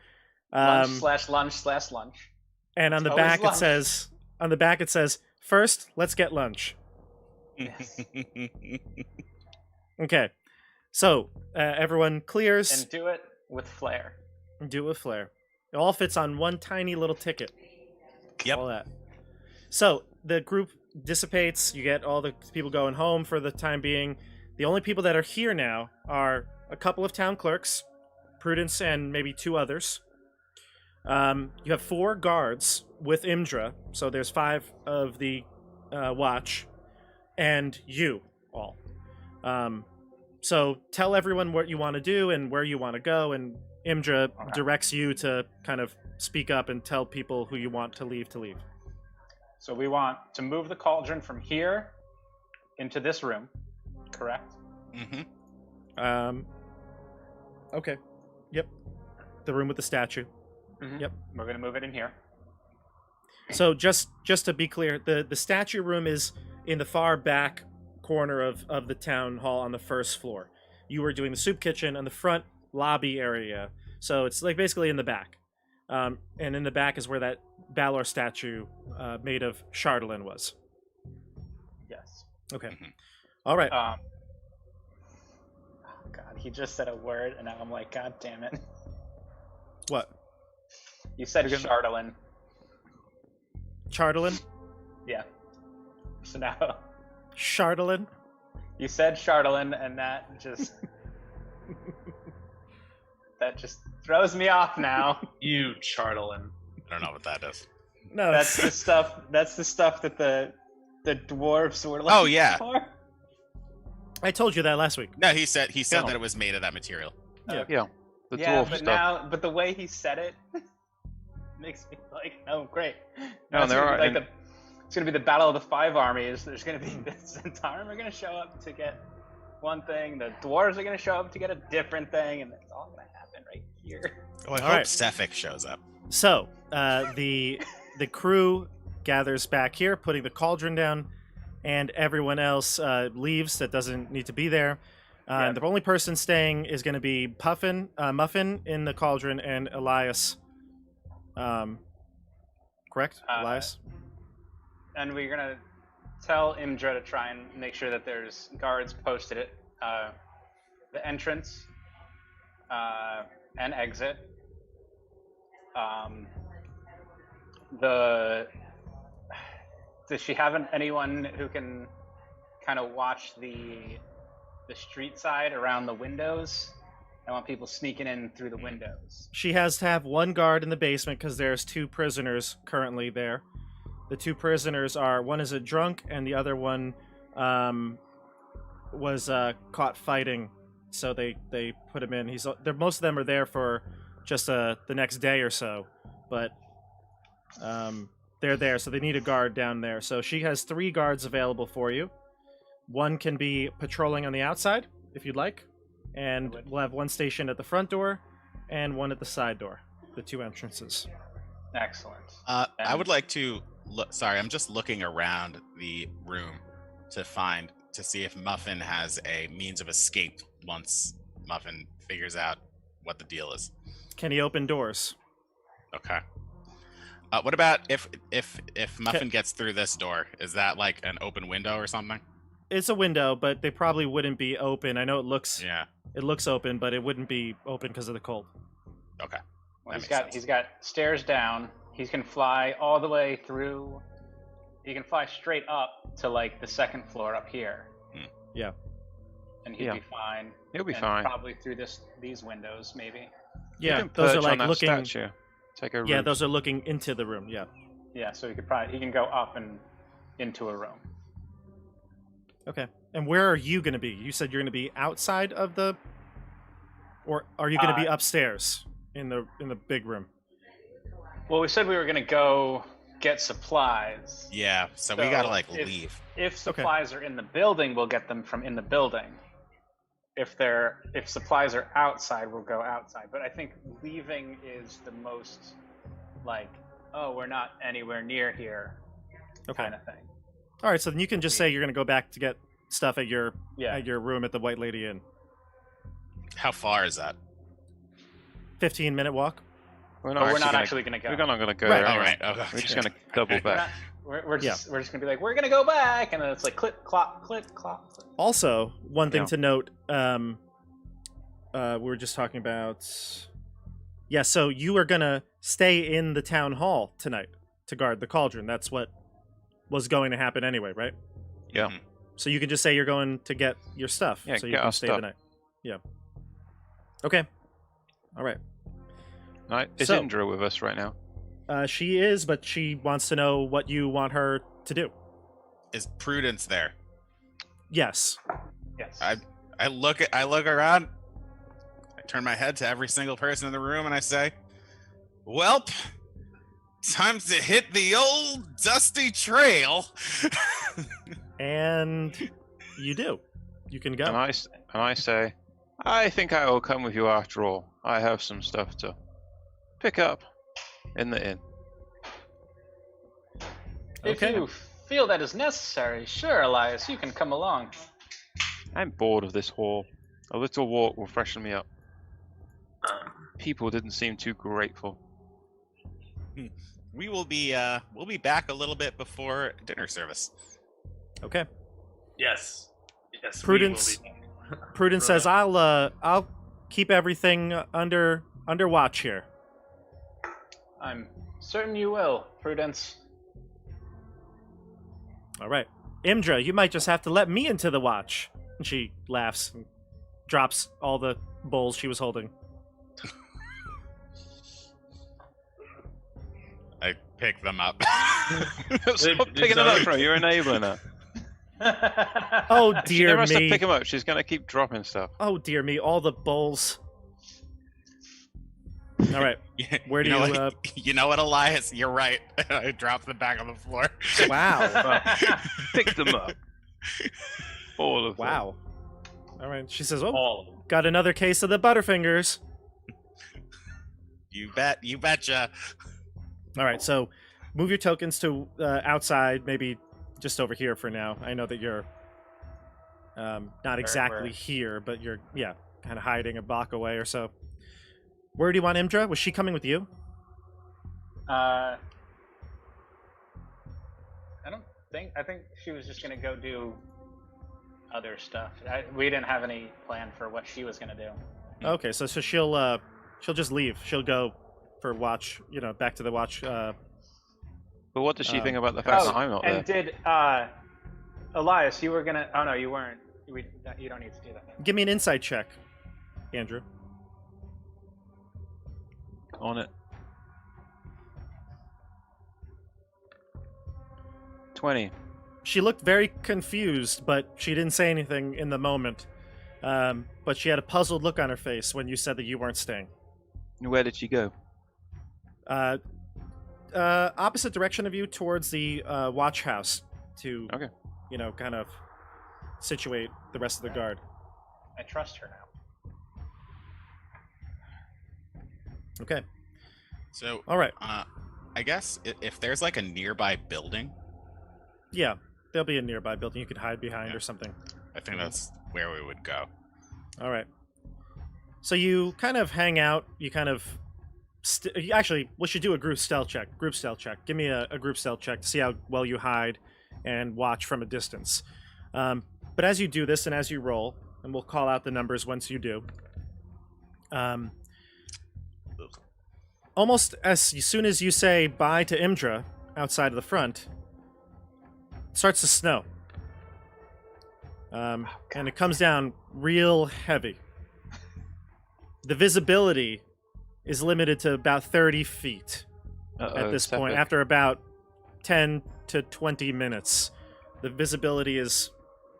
Lunch/lunch/lunch. And on It's the always back lunch. it says first, let's get lunch. Yes. Okay. So everyone clears. And do it with flair. Do it with flair. It all fits on one tiny little ticket. Yep. All that. So the group dissipates. You get all the people going home for the time being. The only people that are here now are a couple of town clerks, Prudence, and maybe 2 others. You have 4 guards with Imdra, so there's 5 of the watch, and you all. So tell everyone what you want to do and where you want to go, and Imdra directs you to kind of speak up and tell people who you want to leave. So we want to move the cauldron from here into this room, correct? Mm-hmm. Okay. Yep. The room with the statue. Mm-hmm. Yep. We're going to move it in here. So just to be clear, the statue room is in the far back corner of the town hall on the first floor. You were doing the soup kitchen on the front lobby area, so it's like basically in the back. And in the back is where that Balor statue made of Chardolin was. Yes. Okay. Mm-hmm. All right. Oh God, he just said a word, and now I'm like, God damn it. What? You said Chardolin. Chardolin? Yeah. So now Chardolin? you said Chardolin, and that just throws me off now. You Chardolin. I don't know what that is. No, That's the stuff. That's the stuff that the dwarves were looking Oh, yeah. for. I told you that last week. No, he said Yeah. that it was made of that material. Yeah. The Yeah, dwarf but stuff. but the way he said it makes me like, oh great. No, it's there gonna are. be like it's gonna be the battle of the 5 armies. There's gonna be the Centaurs are gonna show up to get one thing. The dwarves are gonna show up to get a different thing, and it's all gonna happen right here. Oh, I All hope right. Sefik shows up. So, the crew gathers back here, putting the cauldron down, and everyone else leaves that doesn't need to be there. Yeah. The only person staying is going to be Muffin in the cauldron, and Elias. Correct? Elias? And we're gonna tell Imdra to try and make sure that there's guards posted at the entrance and exit. Does she have anyone who can kind of watch the street side around the windows? I want people sneaking in through the windows. She has to have 1 guard in the basement because there's 2 prisoners currently there. The 2 prisoners are, one is a drunk and the other one was caught fighting, so they put him in. Most of them are there for just the next day or so, but they're there, so they need a guard down there. So she has 3 guards available for you. 1 can be patrolling on the outside, if you'd like, and we'll have 1 stationed at the front door and 1 at the side door, the 2 entrances. Excellent. I would like to look. Sorry, I'm just looking around the room to see if Muffin has a means of escape once Muffin figures out what the deal is. Can he open doors? Okay. What about if Muffin gets through this door? Is that like an open window or something? It's a window, but they probably wouldn't be open. I know it looks open, but it wouldn't be open because of the cold. Okay. Well, That makes he's got stairs down. He can fly all the way through. He can fly straight up to like the 2nd floor up here. Yeah. And he'd be fine. He'll be And fine. Probably through these windows, maybe. Yeah, You can those are perch like on that looking. statue. Take a Yeah, route. those are looking into the room. Yeah. Yeah, so he can go up and into a room. Okay. And where are you going to be? You said you're going to be outside of the, or are you going to be upstairs in the big room? Well, we said we were going to go get supplies. Yeah, so we gotta like if- leave. If supplies are in the building, we'll get them from in the building. If supplies are outside, we'll go outside. But I think leaving is the most like, oh, we're not anywhere near here Okay. kind of thing. All right, so then you can just say you're going to go back to get stuff at your Yeah. room at the White Lady Inn. How far is that? 15-minute walk. We're But we're not gonna, actually going to go. We're not going to go Right. there. All anyway. right. Oh, We're just okay. going to double We're, back. not, we're just going to be like, we're going to go back, and then it's like click, clop, click, clop. Click. Also, one thing Yeah. to note, we were just talking about. Yeah, so you are gonna stay in the town hall tonight to guard the cauldron. That's what was going to happen anyway, right? Yeah. Mhm. So you can just say you're going to get your stuff, Yeah, so you get can our stay stuff. the night. Yeah. Okay. All right. Right. Is So- Indra with us right now? She is, but she wants to know what you want her to do. Is Prudence there? Yes. Yes. I look around. I turn my head to every single person in the room and I say, "Welp, time to hit the old dusty trail." And you do. You can go. And I say, I think I will come with you after all. I have some stuff to pick up in the inn. If Okay. you feel that is necessary, sure, Elias, you can come along. I'm bored of this hall. A little walk will freshen me up. People didn't seem too grateful. We'll be back a little bit before dinner service. Okay. Yes. Yes. Prudence. We will be back. Prudence says, "I'll keep everything under watch here." I'm certain you will, Prudence. All right. Imdra, you might just have to let me into the watch. And she laughs and drops all the bowls she was holding. I pick them up. Stop picking it up, bro. You're enabling her. Oh If she dear never has to me. pick him up, she's going to keep dropping stuff. Oh dear me, all the bowls. All right. Where do know you, what? You know what, Elias? You're right. I dropped them back on the floor. Wow. Pick them up. All of them. Wow. All right. She says, "Oh, All of them. got another case of the Butterfingers." You bet. You betcha. All right. So move your tokens to outside, maybe just over here for now. I know that you're not exactly where? here, but you're, kind of hiding a block away or so. Where do you want Imdra? Was she coming with you? I think she was just gonna go do other stuff. We didn't have any plan for what she was gonna do. Okay, so she'll just leave. She'll go for watch, back to the watch. But what does she think about the fact that I'm not there? And did Elias, you were gonna? Oh no, you weren't. You don't need to do that. Give me an insight check, Andrew. On it. 20. She looked very confused, but she didn't say anything in the moment. But she had a puzzled look on her face when you said that you weren't staying. Where did she go? Opposite direction of you, towards the watch house, to Okay. kind of situate the rest of the guard. I trust her now. Okay. So, All right. I guess if there's like a nearby building, Yeah, there'll be a nearby building you could hide behind or something. I think that's where we would go. All right. So you kind of hang out. You kind of actually, we should do a group stealth check. Group stealth check. Give me a group stealth check to see how well you hide and watch from a distance. But as you do this and as you roll, and we'll call out the numbers once you do. Almost as soon as you say bye to Imdra outside of the front, it starts to snow. And it comes down real heavy. The visibility is limited to about 30 feet at this point. After about 10 to 20 minutes, the visibility is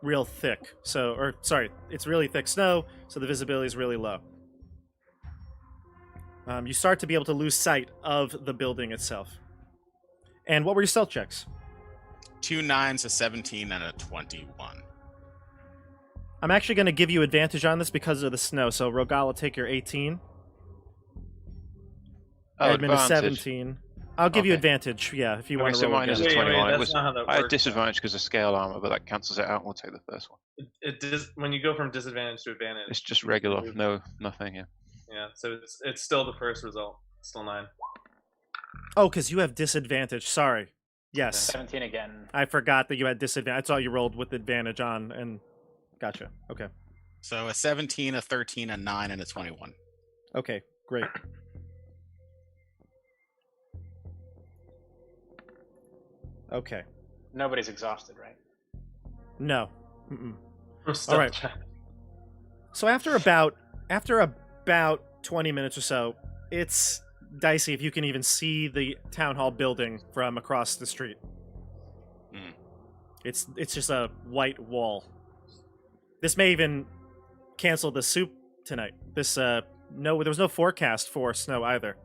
real thick. It's really thick snow, so the visibility is really low. You start to be able to lose sight of the building itself. And what were your stealth checks? 2 9s, a 17, and a 21. I'm actually going to give you advantage on this because of the snow. So Rogal will take your 18. Oh, Edmund is advantage. 17. I'll give you Okay. advantage. Yeah, if you Okay, want to so roll mine is again. a 21. It that's was- not how that I had works. disadvantage because of scale armor, but that cancels it out. We'll take the first one. When you go from disadvantage to advantage. It's just regular, nothing. Yeah. Yeah, so it's still the first result. Still 9. Oh, because you have disadvantage. Sorry. Yes, 17 again. I forgot that you had disadvantage. I saw you rolled with advantage on, and gotcha. Okay. So a 17, a 13, a 9, and a 21. Okay. Great. Okay. Nobody's exhausted, right? No. Mm-mm. All right. So after about 20 minutes or so, it's dicey if you can even see the town hall building from across the street. Mm. It's just a white wall. This may even cancel the soup tonight. There was no forecast for snow either.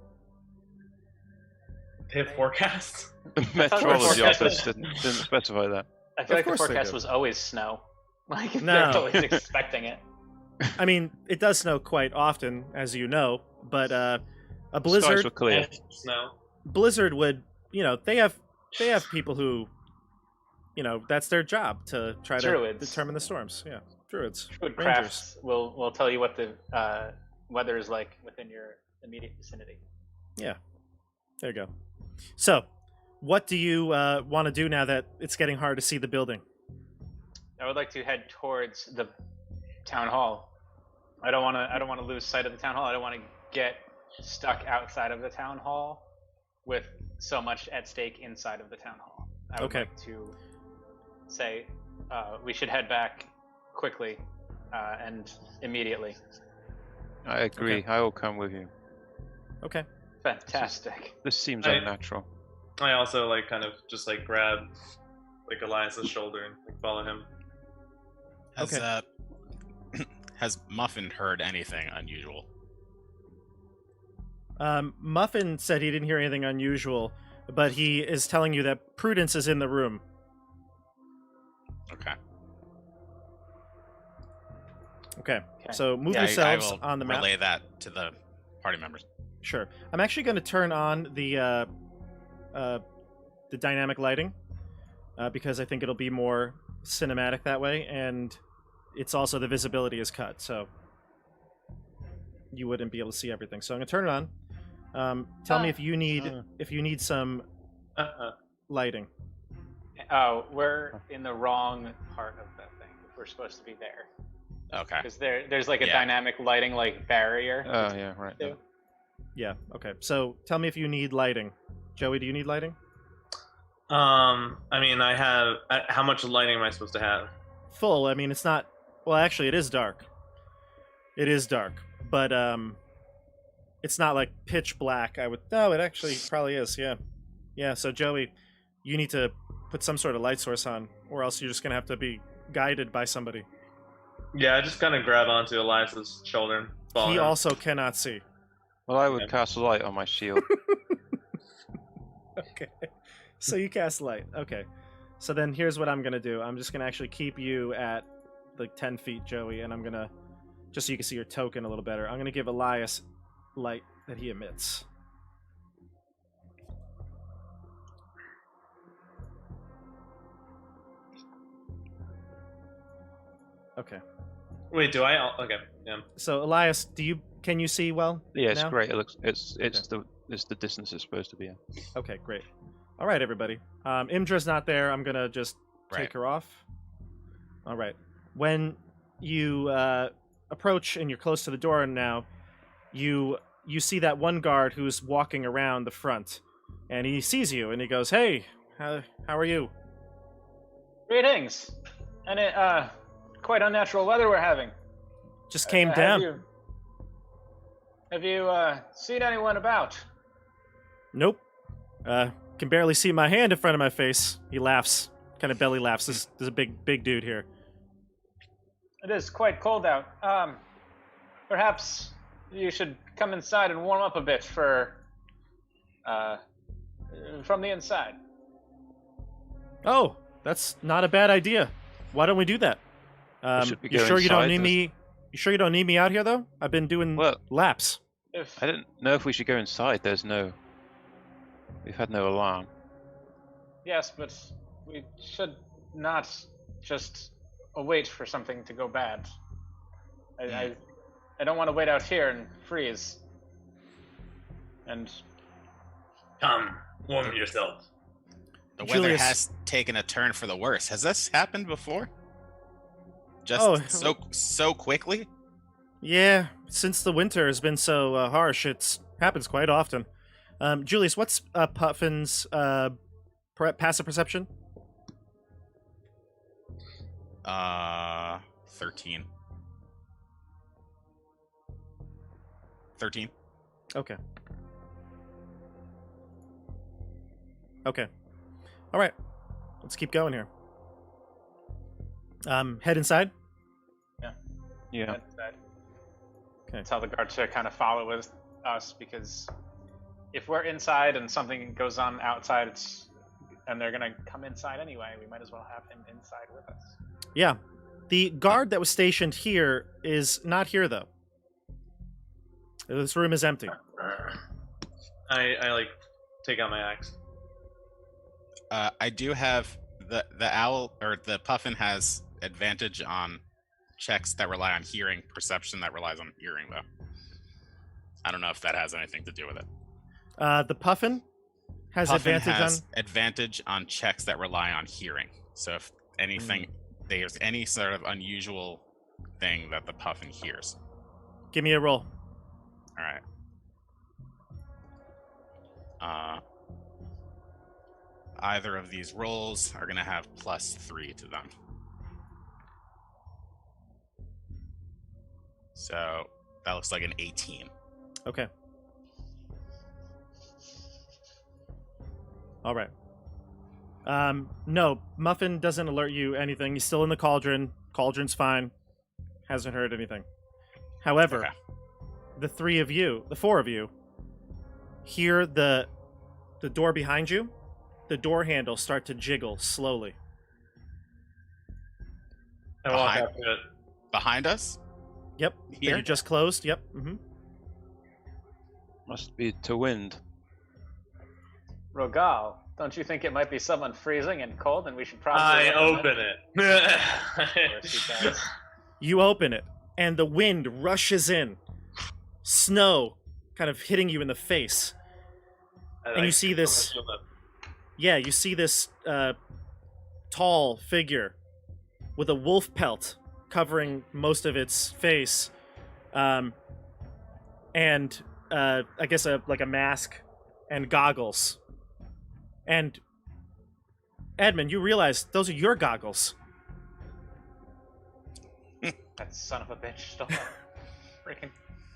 They have forecasts. The thought meteorology the office didn't specify that. I feel like Of the course they forecast do. was always snow. Like No. they're always expecting it. I mean, it does snow quite often, as you know, but a Skies blizzard were clear. And snow. Blizzard would, they have people who, that's their job to try to Druids. determine the storms. Yeah, druids. Druid Rangers. crafts will tell you what the weather is like within your immediate vicinity. Yeah, there you go. So, what do you want to do now that it's getting hard to see the building? I would like to head towards the town hall. I don't want to lose sight of the town hall. I don't want to get stuck outside of the town hall with so much at stake inside of the town hall. I would Okay. like to say we should head back quickly and immediately. I agree. Okay. I will come with you. Okay. Fantastic. This seems I- unnatural. I also kind of just grab Elias's shoulder and follow him. Has, Okay. has Muffin heard anything unusual? Muffin said he didn't hear anything unusual, but he is telling you that Prudence is in the room. Okay. Okay. Okay. So move Yeah, yourselves I will on the map. relay that to the party members. Sure. I'm actually going to turn on the dynamic lighting because I think it'll be more cinematic that way, and it's also the visibility is cut, so you wouldn't be able to see everything. So I'm going to turn it on. Tell me if you need some lighting. Oh, we're in the wrong part of that thing. We're supposed to be there Okay. because there's a Yeah. dynamic lighting barrier. Oh, yeah, right. Yeah. Yeah. Okay. So tell me if you need lighting. Joey, do you need lighting? I mean, I have. How much lighting am I supposed to have? Full. I mean, it's not. Well, actually, it is dark. It is dark, but it's not like pitch black. No, it actually probably is. Yeah. Yeah. So Joey, you need to put some sort of light source on, or else you're just gonna have to be guided by somebody. Yeah, I just kind of grab onto Elias's shoulder and follow He him. also cannot see. Well, I would Okay. cast light on my shield. Okay. So you cast light. Okay. So then here's what I'm gonna do. I'm just gonna actually keep you at 10 feet, Joey, and I'm gonna, just so you can see your token a little better, I'm gonna give Elias light that he emits. Okay. Wait, do I? Okay, yeah. So Elias, can you see well? Yeah, it's now? great. It looks. It's the distance it's supposed to be in. Okay, great. All right, everybody. Imdra's not there. I'm gonna just take Right. her off. All right. When you approach and you're close to the door now, you see that one guard who's walking around the front, and he sees you and he goes, "Hey, how are you?" Greetings, and quite unnatural weather we're having. Just came down. Have you seen anyone about? Nope. Can barely see my hand in front of my face. He laughs, kind of belly laughs. There's a big dude here. It is quite cold out. Perhaps you should come inside and warm up a bit from the inside. Oh, that's not a bad idea. Why don't we do that? should we You go sure you don't inside? need me? You sure you don't need me out here though? I've been doing Well, laps. If I didn't know if we should go inside. There's no. We've had no alarm. Yes, but we should not just wait for something to go bad. I don't want to wait out here and freeze. And Come, warm yourself. The weather Julius- has taken a turn for the worse. Has this happened before? Just so quickly? Yeah, since the winter has been so harsh, it happens quite often. Julius, what's Puffin's passive perception? 13. 13. Okay. Okay. All right. Let's keep going here. Head inside. Yeah. Okay. tell the guard to kind of follow with us, because if we're inside and something goes on outside, and they're gonna come inside anyway, we might as well have him inside with us. Yeah. The guard that was stationed here is not here, though. This room is empty. I like take out my axe. I do have the owl, or the puffin has advantage on checks that rely on hearing, perception that relies on hearing, though. I don't know if that has anything to do with it. The Puffin has advantage on checks that rely on hearing. So if anything, there's any sort of unusual thing that the puffin hears. Give me a roll. All right. Either of these rolls are going to have +3 to them. So that looks like an 18. Okay. All right. No, Muffin doesn't alert you anything. He's still in the cauldron. Cauldron's fine. Hasn't heard anything. However, Okay. the four of you, hear the door behind you, the door handle start to jiggle slowly. I walk Behind- up to it. Behind us? Yep. Here? That you just closed. Yep. Mm-hmm. Must be to wind. Rogal, don't you think it might be someone freezing and cold, and we should probably I let them in? open Of course he it. does. You open it, and the wind rushes in. Snow kind of hitting you in the face. And you see this- Yeah, you see this tall figure with a wolf pelt covering most of its face, and I guess a mask and goggles. And Edmund, you realize those are your goggles. That son of a bitch stole our freaking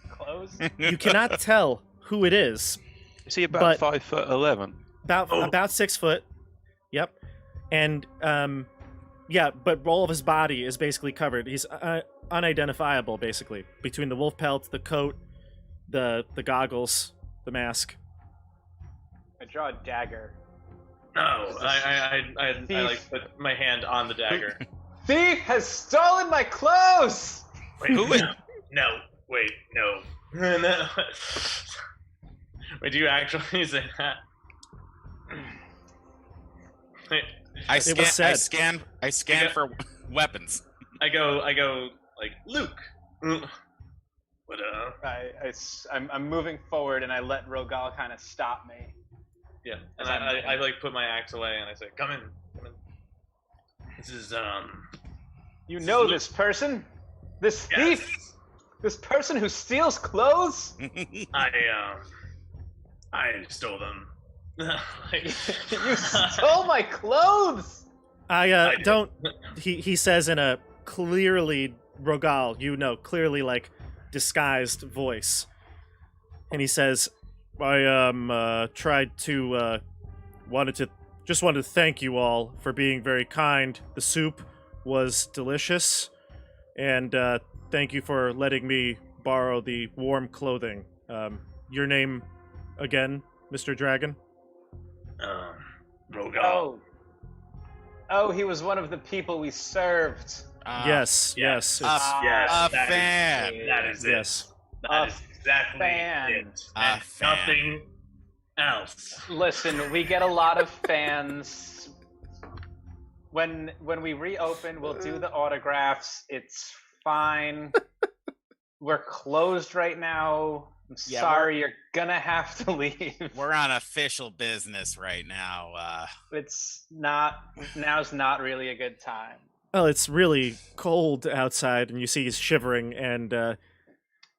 clothes. You cannot tell who it is. Is he about But- 5'11"? About 6 foot. Yep. And yeah, but all of his body is basically covered. He's unidentifiable, basically, between the wolf pelt, the coat, the goggles, the mask. I draw a dagger. No, I like put my hand on the dagger. Thief has stolen my clothes! Wait, Who is- no, wait, no. No. Wait, do you actually say that? Wait, I It was said. scan Yeah. for weapons. I go like Luke. What I'm moving forward, and I let Rogal kind of stop me. Yeah, and I like put my axe away and I say, come in. This is You This know is this person? This yes. thief? This person who steals clothes? I stole them. Like, You stole my clothes! I did. Don't. He says in a clearly Rogal, clearly like disguised voice, and he says, "I wanted to thank you all for being very kind. The soup was delicious, and thank you for letting me borrow the warm clothing. Your name again, Mr. Dragon?" Rogal. Oh, he was one of the people we served. Yes. yes. It's, Yes, A that is- fan. That is it. yes. That is exactly fan. it. A And fan. nothing else. Listen, we get a lot of fans. When we reopen, we'll do the autographs. It's fine. We're closed right now. I'm Yeah, sorry, you're gonna have to leave. We're on official business right now. It's not. Now's not really a good time. Well, it's really cold outside, and you see he's shivering, and he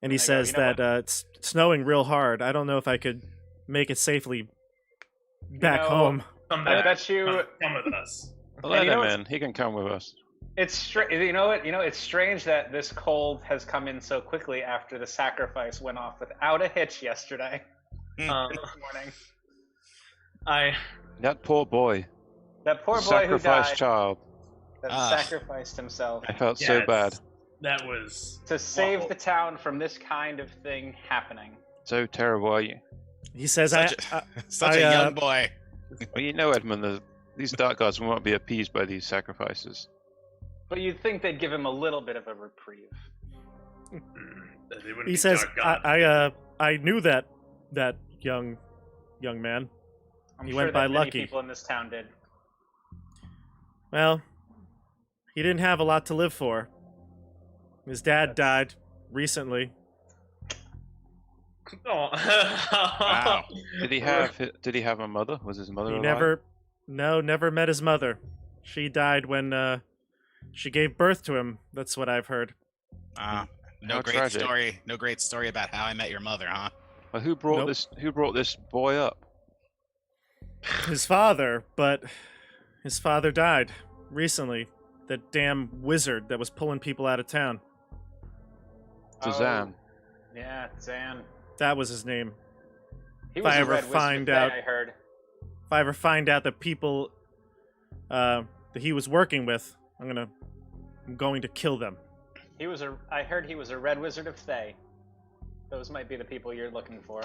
I go, says "You know that it's snowing real hard. I don't know if I could make it safely back know, home. Come I back. bet you. Come with us. Let you know him what's- in. He can come with us. It's strange. You know what? It's strange that this cold has come in so quickly after the sacrifice went off without a hitch yesterday. Um, This morning. That poor boy. That poor boy who Sacrificed died. child. That Ah. sacrificed himself I felt so yes, bad. That was to save awful. the town from this kind of thing happening. So terrible. He says, such I, a uh, young boy. Well, you know, Edmund, these dark gods won't be appeased by these sacrifices. But you'd think they'd give him a little bit of a reprieve. They wouldn't he be says, dark gods. I knew that young man. I'm He sure went that by many lucky. people in this town did. Well, he didn't have a lot to live for. His dad died recently. Oh. Wow. Did he have a mother? Was his mother He alive? never met his mother. She died when she gave birth to him. That's what I've heard. How No great tragic. story. No great story about how I met your mother, huh? Well, who brought Nope. this? Who brought this boy up? His father, but his father died recently. That damn wizard that was pulling people out of town. Zazan. Yeah, Zan. That was his name. He If was I a ever red find wizard out- I heard. If I ever find out that people that he was working with, I'm going to kill them. I heard he was a red wizard of Thay. Those might be the people you're looking for.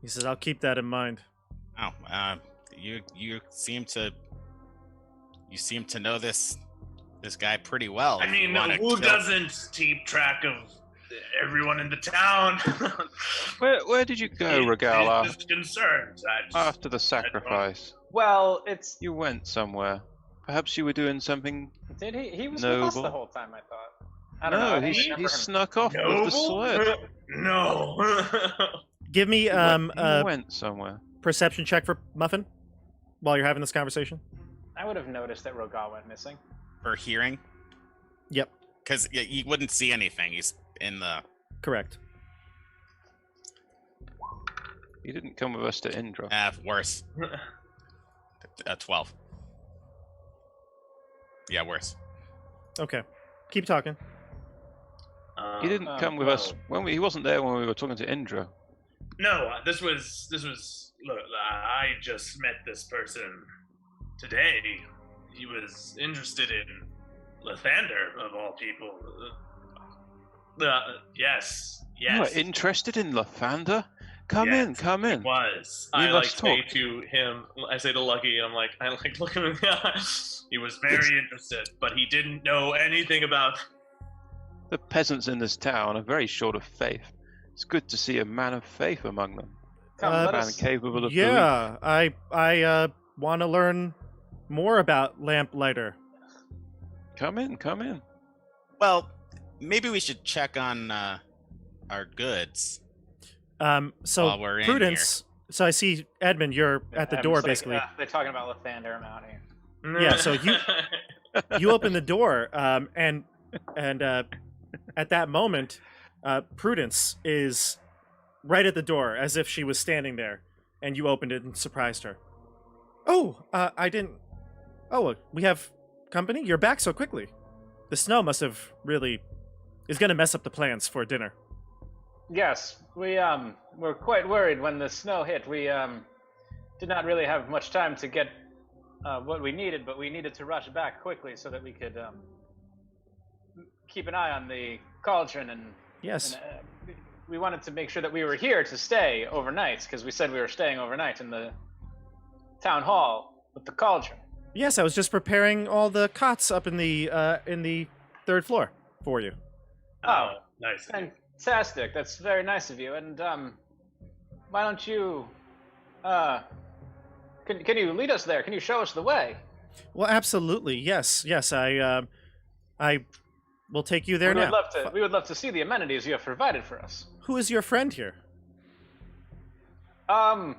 He says, I'll keep that in mind. Oh, you seem to know this guy pretty well. I if you mean, wanna who kill- doesn't keep track of everyone in the town? Where did you go, Regala, Just concerned. after the sacrifice? Well, it's. You went somewhere. Perhaps you were doing something. Did he? He was with us the Noble. whole time, I thought. I don't know. I No, don't he remember him. snuck off with the Noble? sled. No. Give me You a went somewhere. perception check for Muffin while you're having this conversation. I would have noticed that Rogal went missing. for hearing? Yep, Because you wouldn't see anything. He's in the. correct. You didn't come with us to Indra. Worse. 12. Yeah, worse. Okay, keep talking. He didn't come with us well, when he wasn't there when we were talking to Indra. No, this was. Look, I just met this person today. He was interested in Lathander, of all people. Yes. You are interested in Lathander? Come Yes, in, come in. Was. We I must say talk. to him, I say to Lucky, I look him in the eye. He was very interested, but he didn't know anything about. The peasants in this town are very short of faith. It's good to see a man of faith among them. Come, Uh, let A man us. capable of Yeah, I want to learn more about Lamplighter. Come in, come in. Well, maybe we should check on our goods So while we're in Prudence. So I see Edmund. You're at the I'm door, just like, basically. they're talking about Lathander. I'm out here. Yeah, so You open the door, and at that moment, Prudence is right at the door, as if she was standing there, and you opened it and surprised her. Oh, I didn't. Oh, we have company. You're back so quickly. The snow must have really is going to mess up the plans for dinner. Yes, we were quite worried when the snow hit. We did not really have much time to get what we needed, but we needed to rush back quickly so that we could keep an eye on the cauldron and Yes. we wanted to make sure that we were here to stay overnight because we said we were staying overnight in the town hall with the cauldron. Yes, I was just preparing all the cots up in the third floor for you. Oh, nice. Fantastic! That's very nice of you. And why don't you, can you lead us there? Can you show us the way? Well, absolutely. Yes. I will take you there we now. Would love to see the amenities you have provided for us. Who is your friend here? I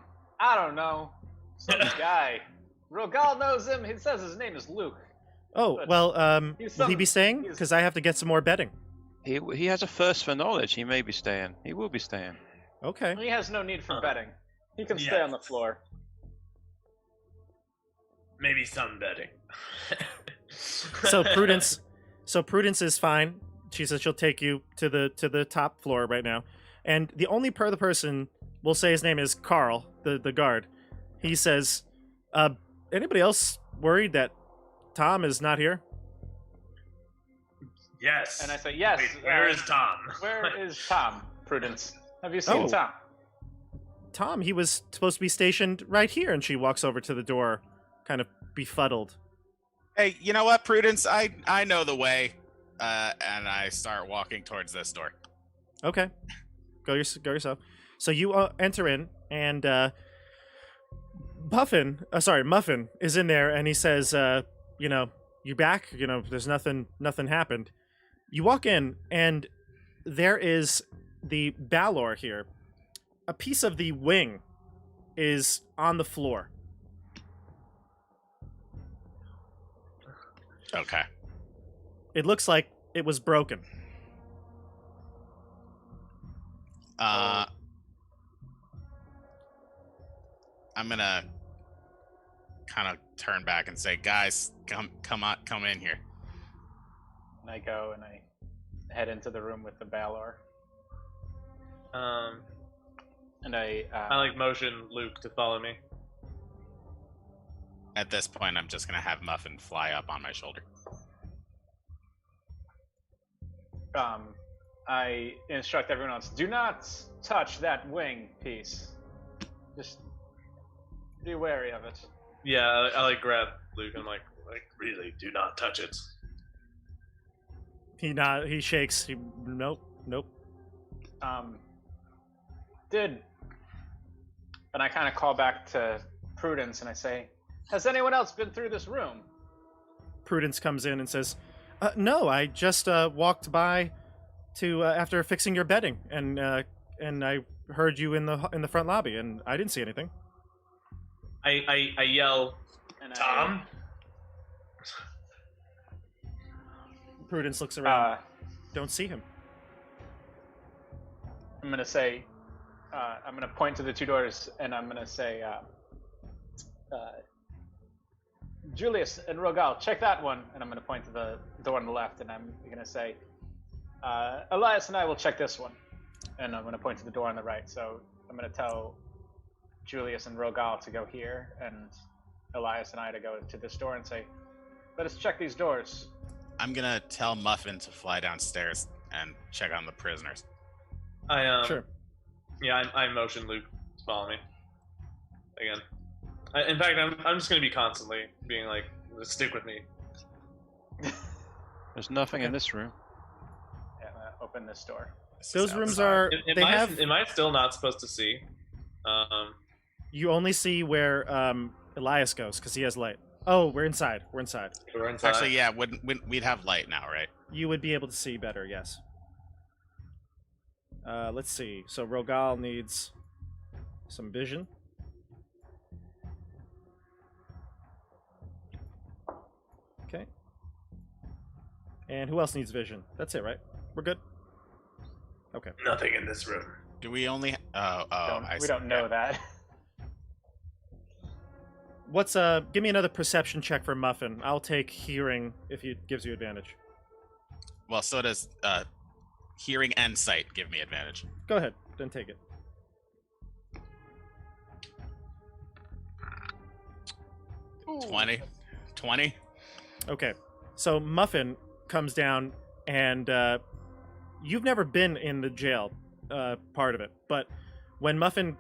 don't know. Some guy. Rogal knows him. He says his name is Luke. Oh, But well, he's will he some- be staying? he's- Because I have to get some more bedding. He has a thirst for knowledge. He may be staying. He will be staying. Okay. He has no need for betting. He can stay Yeah. on the floor. Maybe some betting. So Prudence is fine. She says she'll take you to the top floor right now. And the only other person, we'll say his name is Carl, the guard. He says, anybody else worried that Tom is not here? Yes. And I say, yes. Wait, where is Tom? Where is Tom, Prudence? Have you seen Oh. Tom? Tom, he was supposed to be stationed right here. And she walks over to the door, kind of befuddled. Hey, you know what, Prudence? I know the way, and I start walking towards this door. Okay, go yourself. So you enter in, and Muffin is in there, and he says, you back? There's nothing happened. You walk in, and there is the Balor here. A piece of the wing is on the floor. Okay. It looks like it was broken. I'm gonna kind of turn back and say, guys, come in here. And I go and I head into the room with the Balor. And I motion Luke to follow me. At this point, I'm just gonna have Muffin fly up on my shoulder. I instruct everyone else, do not touch that wing piece. Just be wary of it. Yeah, I grab Luke and I'm like, really, do not touch it. He shakes. Nope. And I kind of call back to Prudence and I say, has anyone else been through this room? Prudence comes in and says, no, I just walked by to after fixing your bedding, and I heard you in the front lobby, and I didn't see anything. I yell, And Tom? Prudence looks around. Don't see him. I'm gonna say, I'm gonna point to the two doors, and I'm gonna say, Julius and Rogal, check that one. And I'm gonna point to the door on the left, and I'm gonna say, Elias and I will check this one. And I'm gonna point to the door on the right. So I'm gonna tell Julius and Rogal to go here, and Elias and I to go to this door and say, let us check these doors. I'm gonna tell Muffin to fly downstairs and check on the prisoners. Sure. Yeah, I motion Luke to follow me. Again. In fact, I'm just going to be constantly being like, stick with me. There's nothing in this room. Yeah, I'm gonna open this door. Those rooms are. Am I still not supposed to see? You only see where Elias goes because he has light. Oh, we're inside. We're inside. We're inside. Actually, yeah, we'd have light now, right? You would be able to see better. Yes. Let's see. So Rogal needs some vision. Okay. And who else needs vision? That's it, right? We're good. Okay. Nothing in this room. Do we only? I We see. don't know that. What's give me another perception check for Muffin. I'll take hearing if it gives you advantage. Well, so does hearing and sight give me advantage. Go ahead, then take it. Ooh. 20. Okay. So Muffin comes down and you've never been in the jail part of it, but when Muffin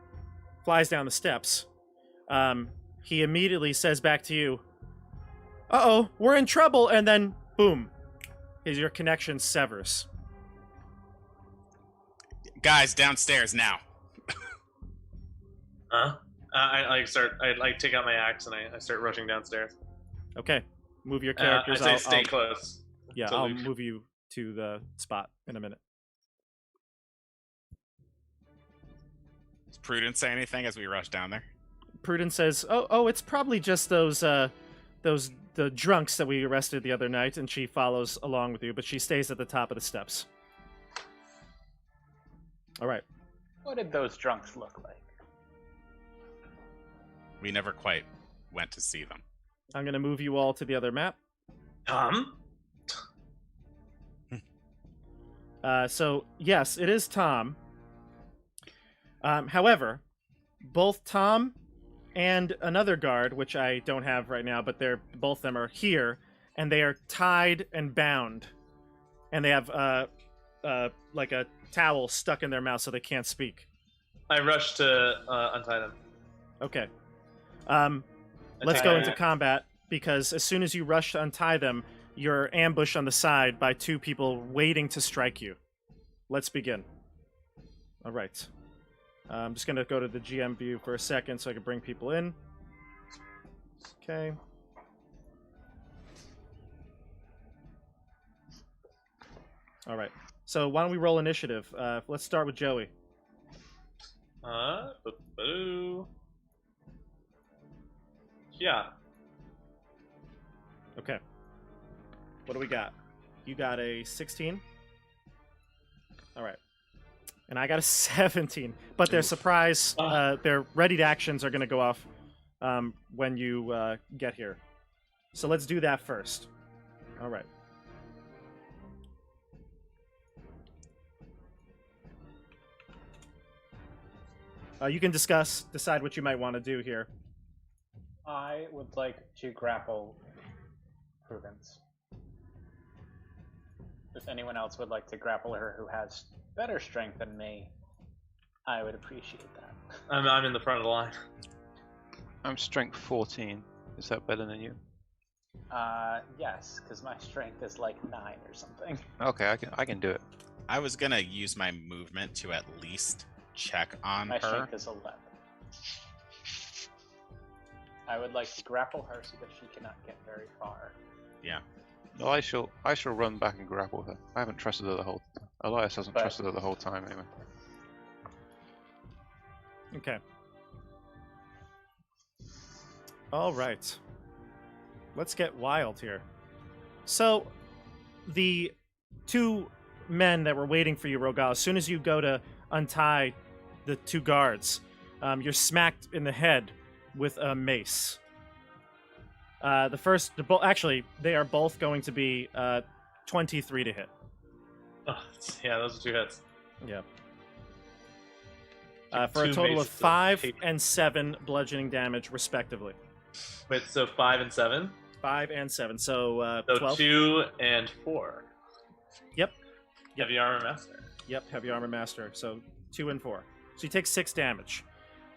flies down the steps, he immediately says back to you, "Uh-oh, we're in trouble," and then boom, your connection severs. Guys, downstairs now. I take out my axe and I start rushing downstairs. Okay, move your characters. I say stay close. Yeah, to I'll Luke. move you to the spot in a minute. Does Prudence say anything as we rush down there? Prudence says, "Oh, it's probably just the drunks that we arrested the other night," and she follows along with you, but she stays at the top of the steps. All right. What did those drunks look like? We never quite went to see them. I'm going to move you all to the other map. Tom? So, yes, it is Tom. However, both Tom and another guard, which I don't have right now, but both of them are here, and they are tied and bound. And they have like a towel stuck in their mouth so they can't speak. I rush to untie them. Okay. Let's go into combat, because as soon as you rush to untie them, you're ambushed on the side by two people waiting to strike you. Let's begin. All right. I'm just going to go to the GM view for a second so I can bring people in. Okay. All right. So why don't we roll initiative? Let's start with Joey. Yeah. Okay. What do we got? You got a 16? All right. And I got a 17. But their surprise, their readied actions are going to go off when you get here. So let's do that first. All right. You can decide what you might want to do here. I would like to grapple Prudence. If anyone else would like to grapple her who has better strength than me, I would appreciate that. I'm in the front of the line. I'm strength 14. Is that better than you? Yes, because my strength is like 9 or something. Okay, I can do it. I was gonna use my movement to at least check on My her. strength is 11. I would like to grapple her so that she cannot get very far. Yeah. No, I shall run back and grapple her. I haven't trusted her the whole. Elias hasn't trusted her the whole time anyway. Okay. All right. Let's get wild here. So, the two men that were waiting for you, Rogal, as soon as you go to untie the two guards, you're smacked in the head with a mace. Actually, they are both going to be 23 to hit. Oh, yeah, those are 2 hits. Yeah. For a total of 5 and 7 bludgeoning damage, respectively. Wait, so 5 and 7? 5 and 7, so So 12. 2 and 4. Yep. Heavy Armor Master. Yep, Heavy Armor Master, so 2 and 4. So you take 6 damage.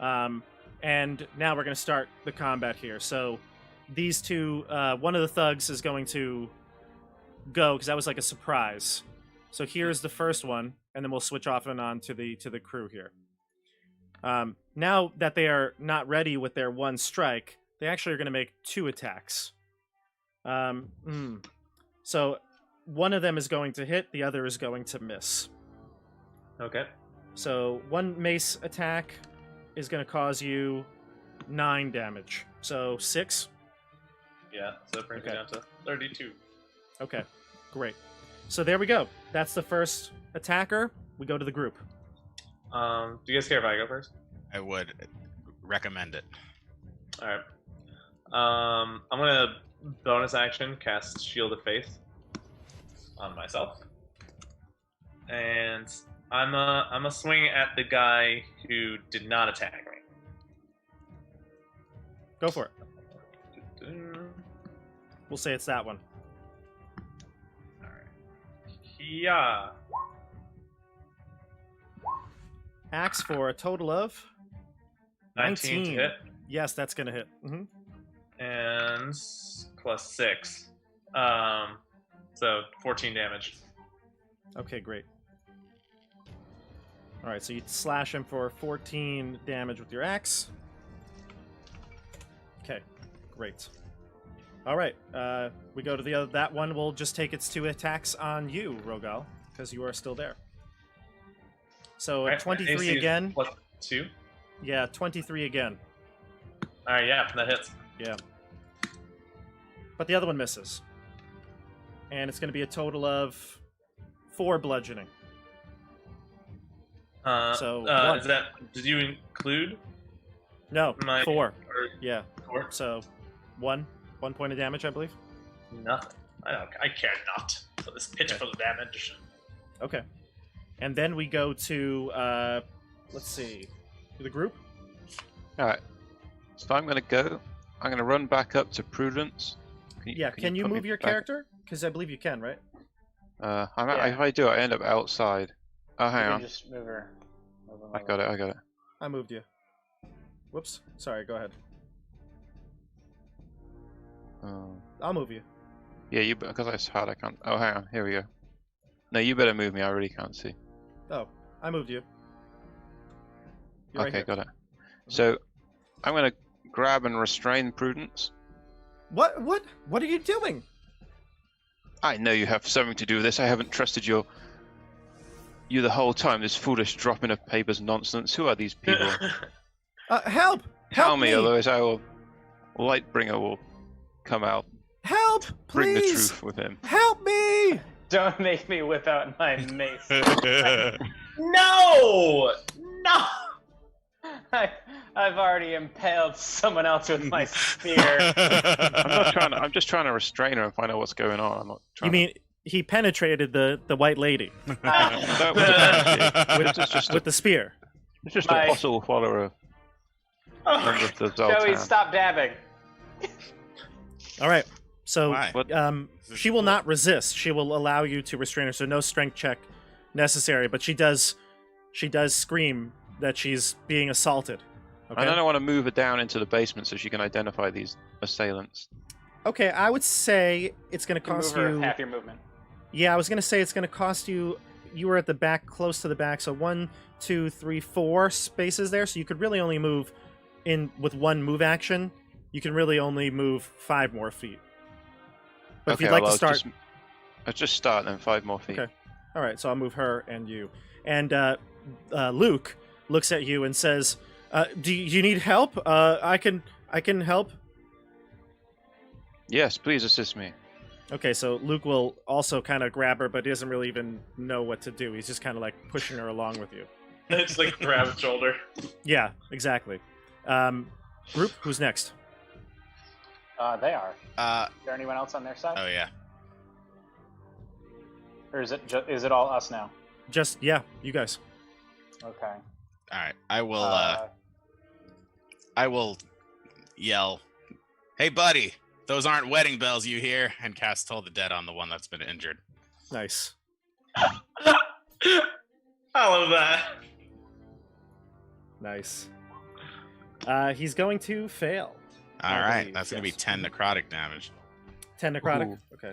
And now we're going to start the combat here. So these two, one of the thugs is going to go, because that was like a surprise. So here's the first one, and then we'll switch off and on to the crew here. Now that they are not ready with their one strike, they actually are going to make 2 attacks. So one of them is going to hit, the other is going to miss. Okay. So one mace attack is going to cause you 9 damage. So 6? Yeah, so it brings me down to 32. Okay, great. So there we go. That's the first attacker. We go to the group. Do you guys care if I go first? I would recommend it. Alright. I'm gonna bonus action cast Shield of Faith on myself. And I'm a swing at the guy who did not attack me. Go for it. We'll say it's that one. Yeah. Axe for a total of 19 to hit. Yes, that's going to hit. Mm-hmm. And plus 6. So 14 damage. Okay, great. All right, so you slash him for 14 damage with your axe. Okay, great. All right, we go to the other. That one will just take its 2 attacks on you, Rogal, because you are still there. So Right, 23 AC is again. +2. Yeah, 23 again. All right, yeah, that hits. Yeah. But the other one misses. And it's going to be a total of 4 bludgeoning. So, 1. Is that? Did you include No, my 4. Or Yeah. 4? So 1 point of damage, I believe. Nothing. I care not for this pitiful damage. Okay. And then we go to, let's see, to the group. All right. So I'm going to go. I'm going to run back up to Prudence. Can you put me move your back- character? Because I believe you can, right? If I do, I end up outside. Oh, hang You on. can just move her. I got it. I moved you. Whoops. Sorry, go ahead. Oh. I'll move you. Yeah, you because it's hard. I can't. Oh, hang on. Here we go. No, you better move me. I really can't see. Oh, I moved you. You're right Okay, here. got it. So I'm going to grab and restrain Prudence. What are you doing? I know you have something to do with this. I haven't trusted you the whole time. This foolish dropping of papers nonsense. Who are these people? Help! Tell Help me, otherwise Lightbringer will come out, Help! bring the Please! truth with him. Help me! Don't make me whip out my mace. No! No! I've already impaled someone else with my spear. I'm just trying to restrain her and find out what's going on. I'm not trying. You mean he penetrated the white lady that was a with, This is just with the spear? it's just my- a possible follower Oh, member of the Joey, Zoltan. stop dabbing. All right. So Why? What? she will not resist. She will allow you to restrain her. So no strength check necessary. But she does scream that she's being assaulted. Okay. And I don't want to move her down into the basement so she can identify these assailants. Okay. I would say it's going to You move cost her you. half your movement. Yeah, I was going to say it's going to cost you. You were at the back, close to the back. So 1, 2, 3, 4 spaces there. So you could really only move in with one move action. You can really only move 5 more feet. But if you'd like to start. I'll just start then 5 more feet. Okay. All right, so I'll move her and you. And Luke looks at you and says, "Do you need help? I can help." Yes, please assist me. Okay, so Luke will also kind of grab her, but he doesn't really even know what to do. He's just kind of like pushing her along with you. Just like grab his shoulder. Yeah, exactly. Group, who's next? They are. oh Is there anyone else on their side? yeah. Or is it all us now? Just you guys. Okay. All right. I will yell, "Hey, buddy! Those aren't wedding bells, you hear?" And cast Toll the Dead on the one that's been injured. Nice. I love that. Nice. He's going to fail. All I right, believe, that's gonna be yes. 10 necrotic damage. 10 necrotic. Ooh. Okay.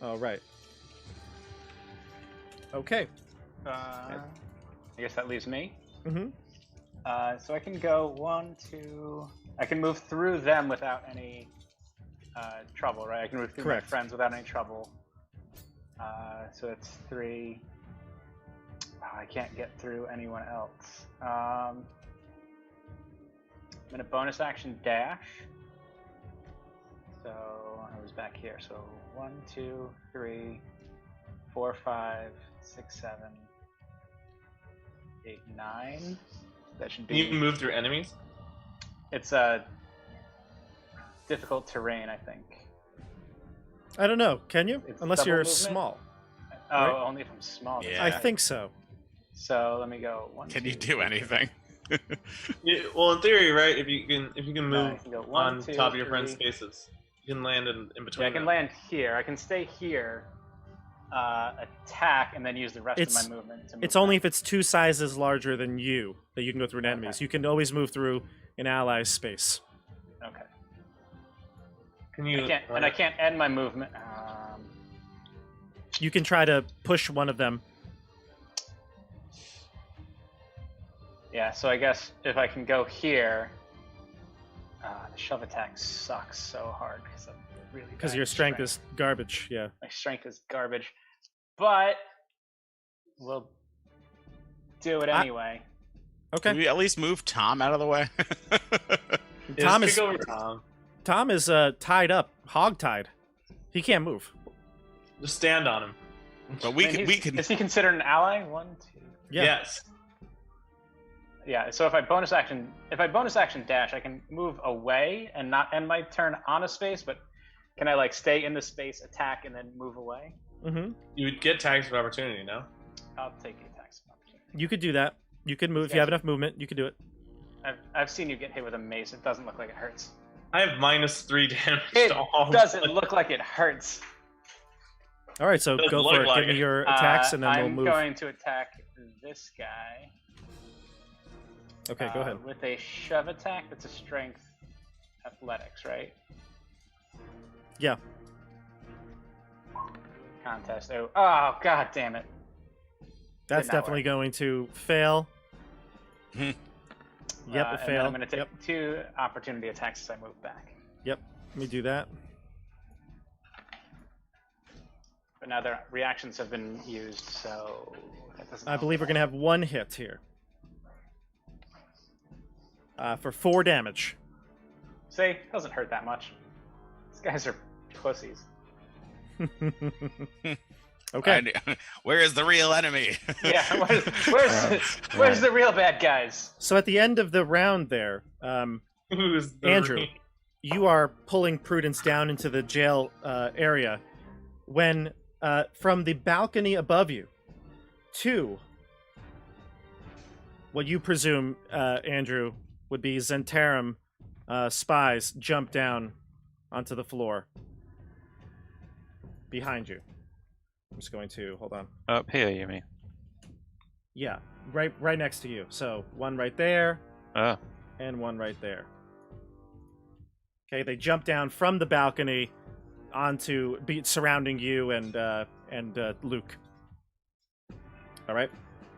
All right. Okay. I guess that leaves me. Mm-hmm. So I can go 1, 2. I can move through them without any trouble, right? I can move through Correct. my friends without any trouble. So it's 3. I can't get through anyone else. I'm gonna bonus action dash. So I was back here. So 1, 2, 3, 4, 5, 6, 7, 8, 9. That should Can be. you move through enemies? It's difficult terrain, I think. I don't know. Can you? It's Unless double you're movement? small. Oh, Right. only if I'm small. Yeah. I think so. So let me go. 1, Can 2, you do anything? Yeah, well, in theory, right? If you can No, move I can go 1, on 2, top of your friend's 3. spaces, you can land in between. Yeah, I can them. land here. I can stay here, attack, and then use the rest It's- of my movement to move. It's only back. if it's 2 sizes larger than you that you can go through an enemy. Okay. So you can always move through an ally's space. Okay. Can you? I can't end my movement. You can try to push one of them Yeah, so I guess if I can go here, the shove attack sucks so hard because I'm really Because bad your at strength is garbage. Yeah. my strength is garbage, but we'll do it anyway. Okay. Can we at least move Tom out of the way? Tom Just is kick over Tom. Tom is tied up, hog-tied. He can't move. Just stand on him. But I we mean, can. Is he considered an ally? 1, 2. Yeah. Yes. Yeah. So if I bonus action dash, I can move away and not end my turn on a space. But can I like stay in the space, attack, and then move away? Mm-hmm. You would get tags of opportunity, no? I'll take the attacks of opportunity. You could do that. You could move if you have enough movement. You could do it. I've seen you get hit with a mace. It doesn't look like it hurts. I have -3 damage It to all. doesn't look like it hurts. All right, so Doesn't go look for it. like Give me it. your attacks, and then we'll I'm move. going to attack this guy. Okay, go ahead. With a shove attack. That's a strength athletics, right? Yeah. Contest. Oh, god damn it. That's Did not definitely work. going to fail. Yep, And it then failed. I'm going to take Yep. 2 opportunity attacks as I move back. Yep. Let me do that. But now their reactions have been used, so that doesn't I help. believe we're going to have 1 hit here. For 4 damage. See, doesn't hurt that much. These guys are pussies. Okay. Where is the real enemy? Yeah, where's the real bad guys? So at the end of the round there, Who's the Andrew, you are pulling Prudence down into the jail area when from the balcony above you, 2, what you presume, Andrew, would be Zentarum spies jump down onto the floor behind you. I'm just going to hold on. Up here, you mean? Yeah, right next to you. So 1 right there Ah, and 1 right there. Okay, they jump down from the balcony onto surrounding you and Luke. All right,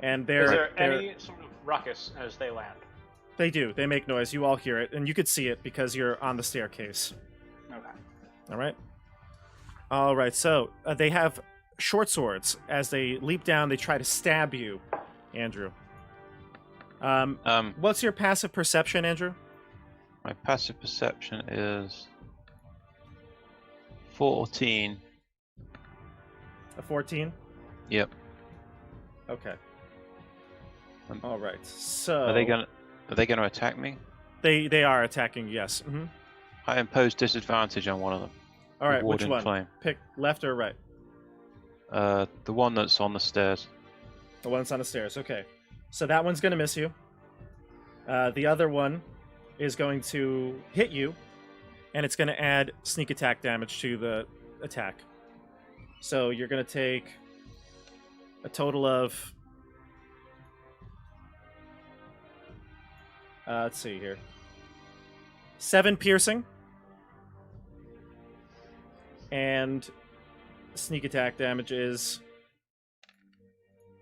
and Is there any sort of ruckus as they land? They do. They make noise. You all hear it, and you could see it because you're on the staircase. Okay. All right. All right. So they have short swords. As they leap down, they try to stab you, Andrew. What's your passive perception, Andrew? my passive perception is 14. A 14. Yep. Okay. Um, All right. So Are they gonna attack me? They are attacking. Yes. Mm-hmm. I impose disadvantage on one of them. All right. Which Warding one? Flame. Pick left or right. The one that's on the stairs. The one that's on the stairs. Okay. So that one's going to miss you. The other one is going to hit you, and it's going to add sneak attack damage to the attack. So you're going to take a total of... let's see here. 7 piercing. And sneak attack damage is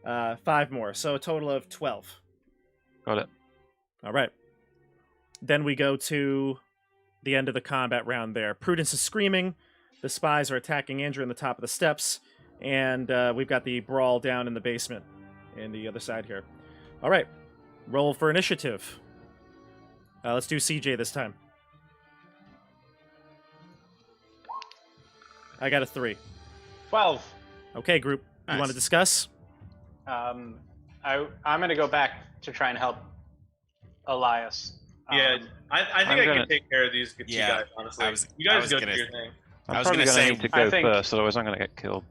5 more. So a total of 12. Got it. All right. Then we go to the end of the combat round there. Prudence is screaming. The spies are attacking Andrew on the top of the steps. And we've got the brawl down in the basement in the other side here. All right. Roll for initiative. Let's do CJ this time. I got a 3. 12. Okay, group. You Nice. want to discuss? I'm going to go back to try and help Elias. Yeah, I think I'm I gonna- can take care of these 2 Yeah, guys, honestly. I was- You I guys was go gonna- do your thing. I'm I was probably gonna gonna say- need to I go think- first, otherwise I'm gonna get killed.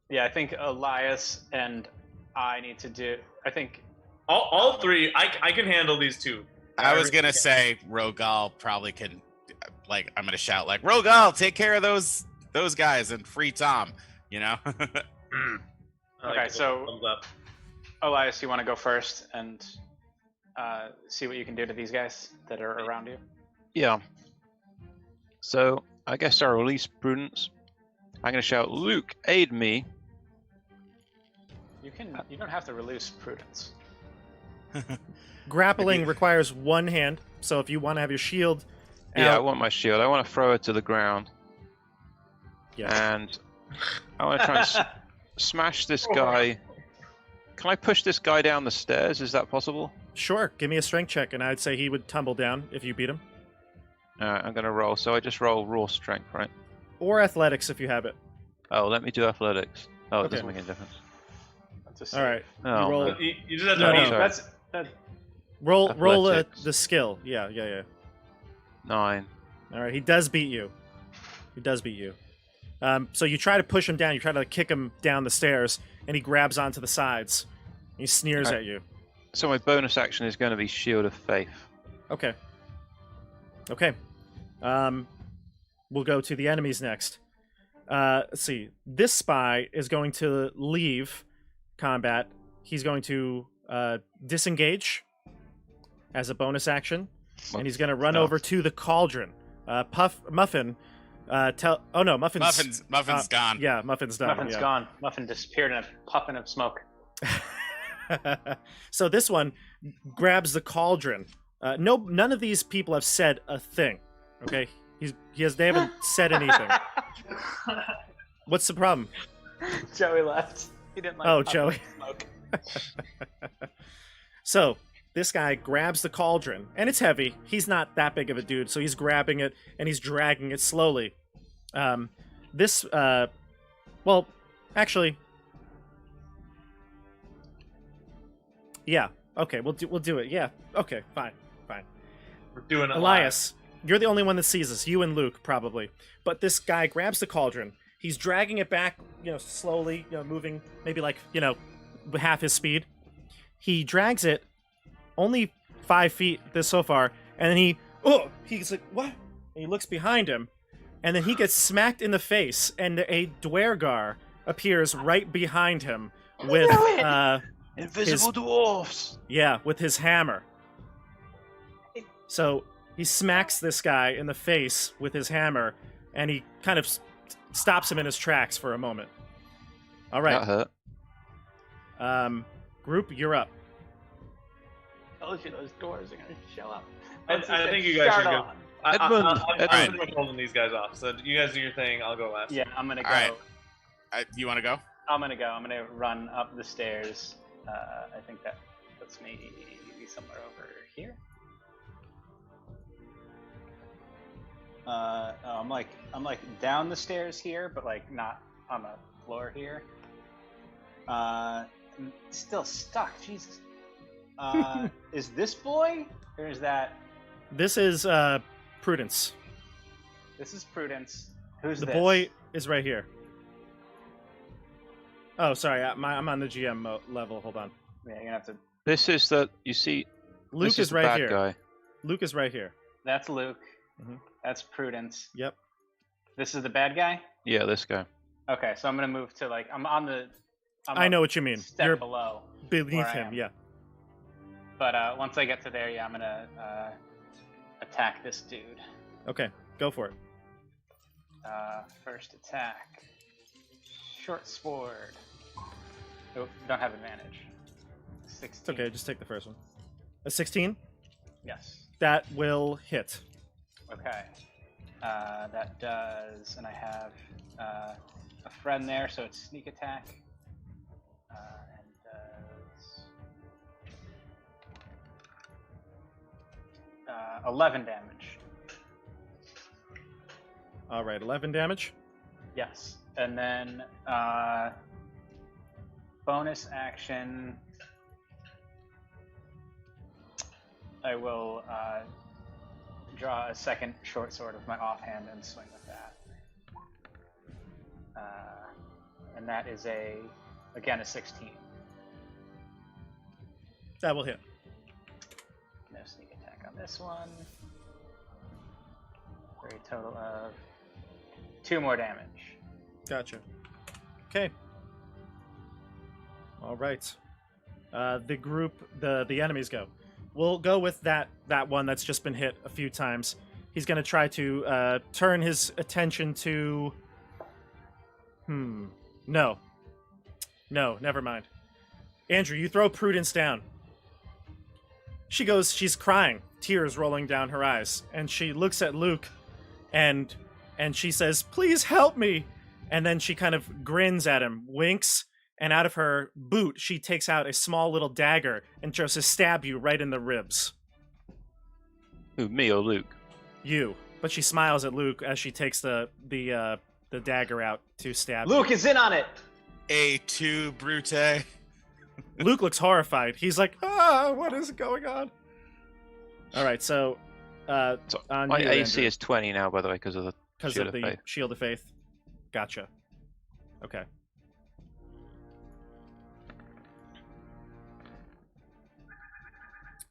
Yeah, I think Elias and I need to do. I think. All 3, I can handle these 2. I was gonna say Rogal probably can, like, I'm gonna shout like, Rogal, take care of those guys and free Tom. You know. I like Okay, the so- thumbs up. Elias, you want to go first and see what you can do to these guys that are around you? Yeah. So I guess I'll release Prudence. I'm gonna shout, Luke, aid me. You can. You don't have to release Prudence. Grappling requires one hand, so if you want to have your shield Yeah, I out, want my shield. I want to throw it to the ground, yeah. and I want to try and smash this guy. Can I push this guy down the stairs? Is that possible? Sure, give me a strength check, and I'd say he would tumble down if you beat him. Alright, I'm gonna roll. So I just roll raw strength, right? Or athletics if you have it. Oh, let me do athletics. Oh, it Okay. doesn't make any difference. That's a All right. Oh, you roll, no. You just have to No, beat- no. That's that. roll Athletics. the skill. Yeah. 9. All right, he does beat you. So you try to push him down. You try to kick him down the stairs, and he grabs onto the sides. He sneers Okay. at you. So my bonus action is going to be Shield of Faith. Okay. We'll go to the enemies next. Let's see. This spy is going to leave combat. He's going to disengage as a bonus action, and he's going to run Oh. over to the cauldron. Muffin. Muffin's Muffin's gone. Yeah, Muffin's done. Muffin's yeah. gone. Muffin disappeared in a puffin of smoke. So this one grabs the cauldron. None of these people have said a thing. Okay, they haven't said anything. What's the problem? Joey left. He didn't like. Oh, puffin Joey. of Smoke. So this guy grabs the cauldron, and it's heavy. He's not that big of a dude, so he's grabbing it and he's dragging it slowly. Yeah. Okay, we'll do it. Yeah. Okay, fine. We're doing it. Elias, you're the only one that sees this. You and Luke, probably. But this guy grabs the cauldron. He's dragging it back, slowly, moving maybe half his speed. He drags it only 5 feet so far, and then he's like, what? And he looks behind him, and then he gets smacked in the face, and a Dwergar appears right behind him with Invisible dwarfs! Yeah, with his hammer. So he smacks this guy in the face with his hammer, and he kind of stops him in his tracks for a moment. All right, That hurt. group, you're up. Told you those doors are gonna show up. I think you guys should go. Edmund, I'm Edmund. pretty much holding these guys off. So you guys do your thing. I'll go last. Yeah, I'm gonna go. All right. You want to go? I'm gonna run up the stairs. I think that puts me somewhere over here. I'm like down the stairs here, but like not on the floor here. I'm still stuck. Jesus. Is this boy or is that? This is Prudence. This is Prudence. Who's The this? boy is right here. Oh, sorry, I'm on the GM level. Hold on. Yeah, you're gonna have to. This is you see, Luke this is the right bad here. guy. Luke is right here. That's Luke. Mhm. That's Prudence. Yep. This is the bad guy. Yeah, this guy. Okay, so I'm gonna move to I'm on the. I know what you mean. Step You're below. beneath where I him. am. Yeah. But once I get to there, I'm gonna attack this dude. Okay, go for it. First attack. Short sword. Oh, don't have advantage. 16. It's okay. Just take the first one. A 16. Yes. That will hit. Okay. That does, and I have a friend there, so it's sneak attack. And does 11 damage. All right, 11 damage. Yes. And then bonus action, I will draw a second short sword with my offhand and swing with that. And that is again a 16. That will hit. No sneak attack on this one. For a total of 2 more damage. Gotcha. Okay. All right. The group, the enemies go. We'll go with that one that's just been hit a few times. He's going to try to turn his attention to... No, never mind. Andrew, you throw Prudence down. she's crying, tears rolling down her eyes, and she looks at Luke, and she says, "Please help me." And then she kind of grins at him, winks, and out of her boot, she takes out a small little dagger and tries to stab you right in the ribs. Who, me or Luke? You. But she smiles at Luke as she takes the dagger out to stab Luke is in on it. A2 Brute. you. Luke looks horrified. He's like, what is going on? All right, so So on my you, AC Andrew, is 20 now, by the way, because of the because Shield of of the Faith. Shield of Faith. Gotcha. Okay.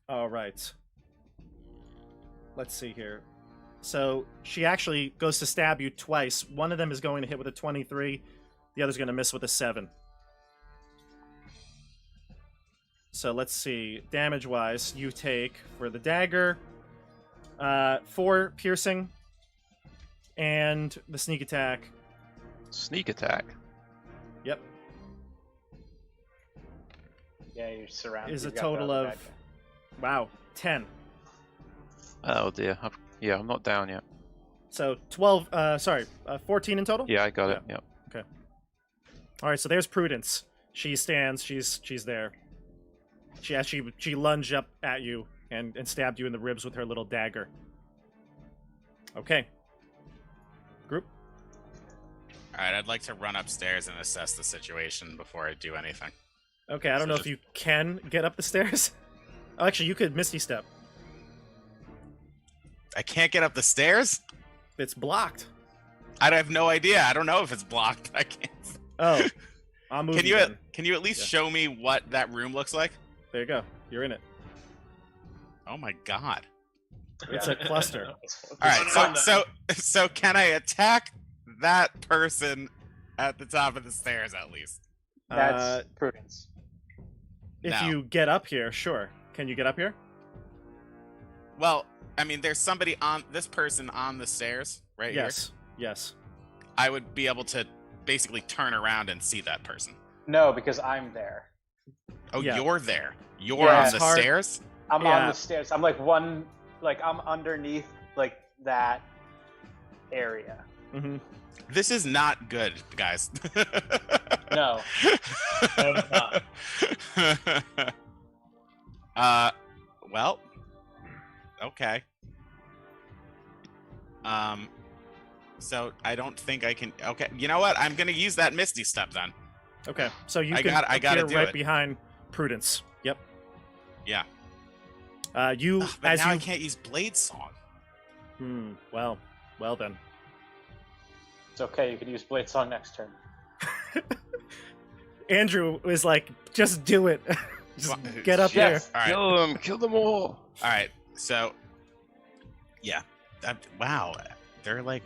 All right. Let's see here. So she actually goes to stab you twice. One of them is going to hit with a 23. The other's going to miss with a 7. So let's see. Damage-wise, you take, for the dagger, 4 piercing, and the sneak attack. Sneak attack. Yep. Yeah, you're surrounded. Is a You've got the total other of- bad guy. Wow, 10. Oh dear. I'm not down yet. So 14 in total? Yeah, I got it. Yep. All right, so there's Prudence. She stands, she's there. She lunged up at you and stabbed you in the ribs with her little dagger. Okay. Group? All right, I'd like to run upstairs and assess the situation before I do anything. Okay, I don't So know just- if you can get up the stairs. Oh, actually, you could Misty Step. I can't get up the stairs? It's blocked. I have no idea. I don't know if it's blocked. I can't. Oh, I'll move Can you you then. can you at least Yeah. show me what that room looks like? There you go. You're in it. Oh my god. It's a cluster. All right, so can I attack that person at the top of the stairs at least? That's Prudence. If No. you get up here, sure. Can you get up here? Well, I mean, there's this person on the stairs right Yes. Yes. here. I would be able to basically turn around and see that person. No, because I'm there. Oh, Yeah. you're there. You're Yeah, on it's the hard. stairs? I'm Yeah. on the stairs. I'm I'm underneath like that area. Mm-hmm. This is not good, guys. No. No, it's not. Well, okay. So I don't think I can. Okay, you know what? I'm gonna use that Misty Step then. Okay. So you I can gotta appear do right it. behind Prudence. Yep. Yeah. You Ugh, but as now you I can't use Blade Song. well then. It's okay. You can use Blade Song next turn. Andrew is like, just do it. Just Well, get up yes. All right. Kill them! Kill them all! All right. So, yeah. Wow. They're like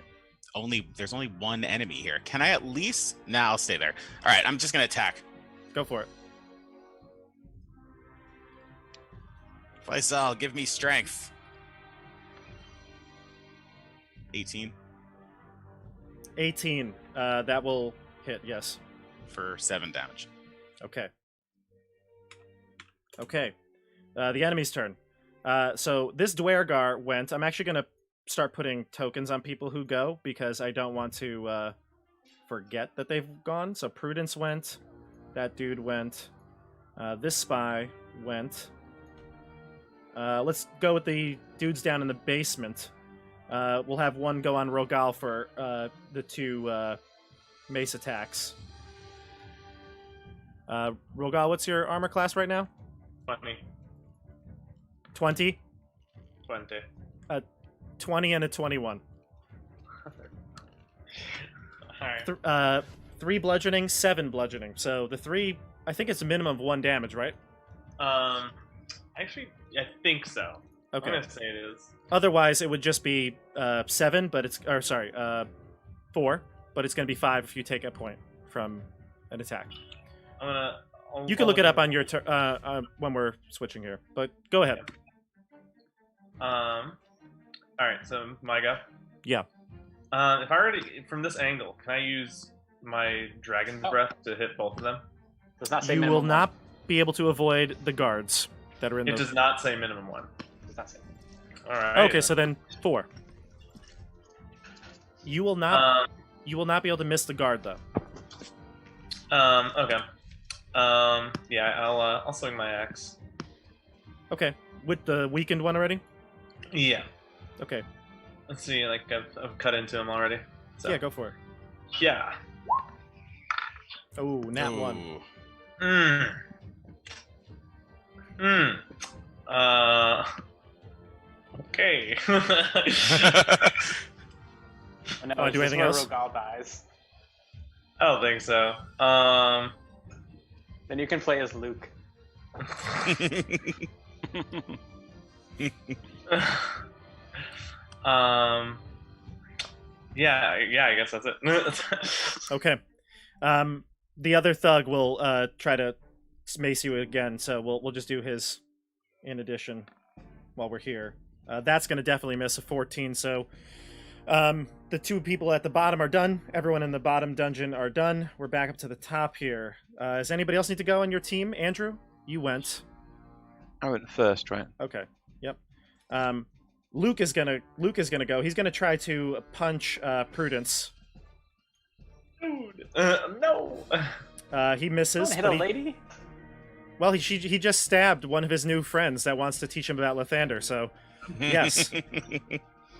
there's only one enemy here. Can I at least? Nah, I'll stay there. All right. I'm just gonna attack. there. Go for it. Faisal, give me strength. 18 18. That will hit. Yes. for 7 damage. Okay. Okay. The enemy's turn. So this Dwergar went. I'm actually gonna start putting tokens on people who go because I don't want to forget that they've gone. So Prudence went. That dude went. This spy went. Let's go with the dudes down in the basement. We'll have one go on Rogal for the 2 mace attacks. Rogal, what's your armor class right now? 20. 20? 20. 20 and a 21. Alright. 3 bludgeoning, 7 bludgeoning. So the 3, I think it's a minimum of 1 damage, right? Actually, I think so. Okay. I'm gonna say it is. Otherwise, it would just be 7, but it's 4, but it's going to be 5 if you take a point from an attack. You can look it up on your when we're switching here, but go ahead. All right, so my go. Yeah. If I were to from this angle, can I use my dragon's Oh. breath to hit both of them? Does not say You will minimum. not be able to avoid the guards. that are in It the. does not say minimum 1. Does not say. All right. Okay, so then 4. You will not. You will not be able to miss the guard though. Okay. Yeah, I'll swing my axe. Okay, with the weakened one already. Yeah. Okay. Let's see. Like I've cut into him already. So. Yeah, go for it. Yeah. Oh, nat 1. Ooh. Okay. Oh, no, Oh, it's do just anything where else? Rogal dies. I don't think so. Then you can play as Luke. Yeah, I guess that's it. Okay. The other thug will try to mace you again, so we'll just do his in addition while we're here. That's going to definitely miss a 14. So the 2 people at the bottom are done. Everyone in the bottom dungeon are done. We're back up to the top here. Does anybody else need to go on your team? Andrew, you went. I went first, right? Okay. Yep. Luke is gonna go. He's gonna try to punch Prudence. Dude, no. He misses. Don't hit but a lady? Well, he just stabbed one of his new friends that wants to teach him about Lathander. So yes.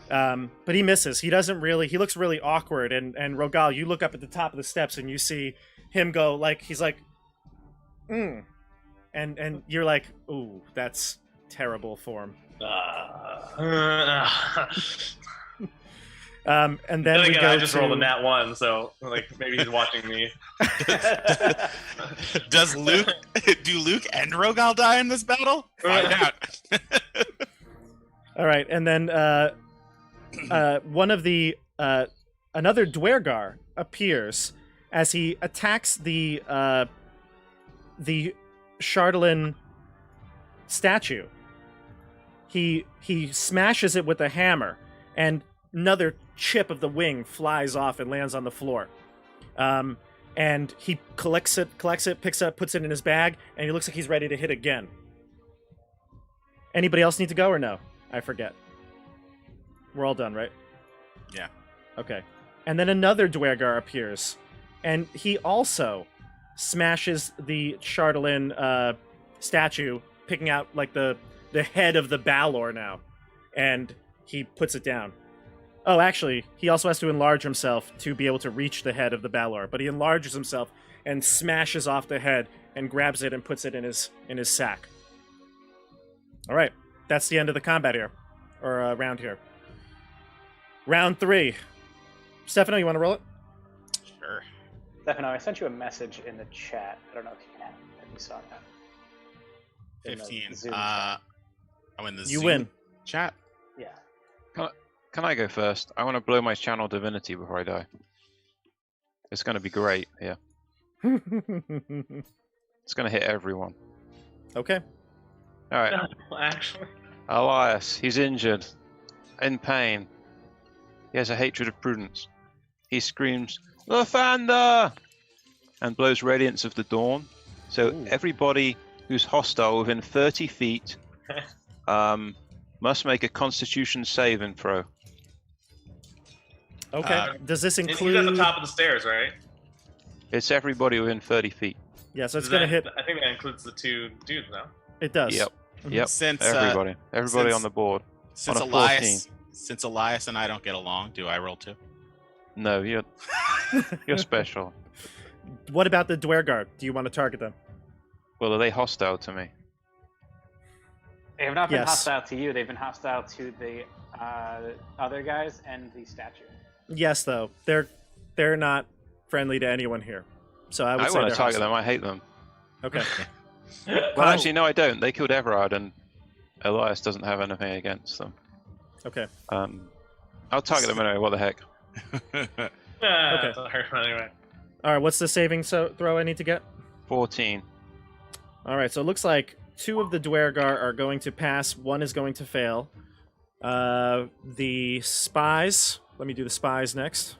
But he misses. He doesn't really. He looks really awkward. And Rogal, you look up at the top of the steps and you see him go like he's like, and you're like, ooh, that's terrible form. And then Then we again, go I just to... rolled a nat 1, so like maybe he's watching me. Does Luke? Do Luke and Rogal die in this battle? Find out. All right, and then one of the another Dwergar appears as he attacks the Chardalyn statue. He smashes it with a hammer, and another chip of the wing flies off and lands on the floor. And he collects it, picks it up, puts it in his bag, and he looks like he's ready to hit again. Anybody else need to go or no? I forget. We're all done, right? Yeah. Okay. And then another Dwergar appears, and he also smashes the Chardalyn statue, picking out like the head of the Balor now, and he puts it down. Oh, actually, he also has to enlarge himself to be able to reach the head of the Balor, but he enlarges himself and smashes off the head and grabs it and puts it in his sack. All right, that's the end of the combat here, or round here. Round 3. Stefano, you want to roll it? Sure. Stefano, I sent you a message in the chat. I don't know if you saw that. In the 15. Zoom chat. Oh, in the You Zoom win. chat. Yeah. Can I go first? I want to blow my channel divinity before I die. It's going to be great. Yeah, it's going to hit everyone. Okay. All right. No, actually. Elias, he's injured, in pain. He has a hatred of Prudence. He screams, "Lathander!" and blows radiance of the dawn. So Ooh. everybody who's hostile within 30 feet must make a Constitution saving throw. Okay. Does this And include? he's at the top of the stairs, right? It's everybody within 30 feet. Yeah, so it's Does gonna that- hit. I think that includes the 2 dudes now. It does. Yep. Mhm. Yep. Since Everybody since- on the board. since on a Since Elias and I don't get along, do I roll 2? No, you're special. What about the Dwergar? Do you want to target them? Well, are they hostile to me? They have not been Yes. hostile to you. They've been hostile to the other guys and the statue. Yes, though they're not friendly to anyone here. So I would I say want they're to target hostile. them. I hate them. Okay. Well, actually, no, I don't. They killed Everard, and Elias doesn't have anything against them. Okay. I'll target them anyway. What the heck? Okay. Anyway. All right. What's the saving throw I need to get? 14. All right. So it looks like 2 of the Dwergar are going to pass. 1 is going to fail. The spies. Let me do the spies next.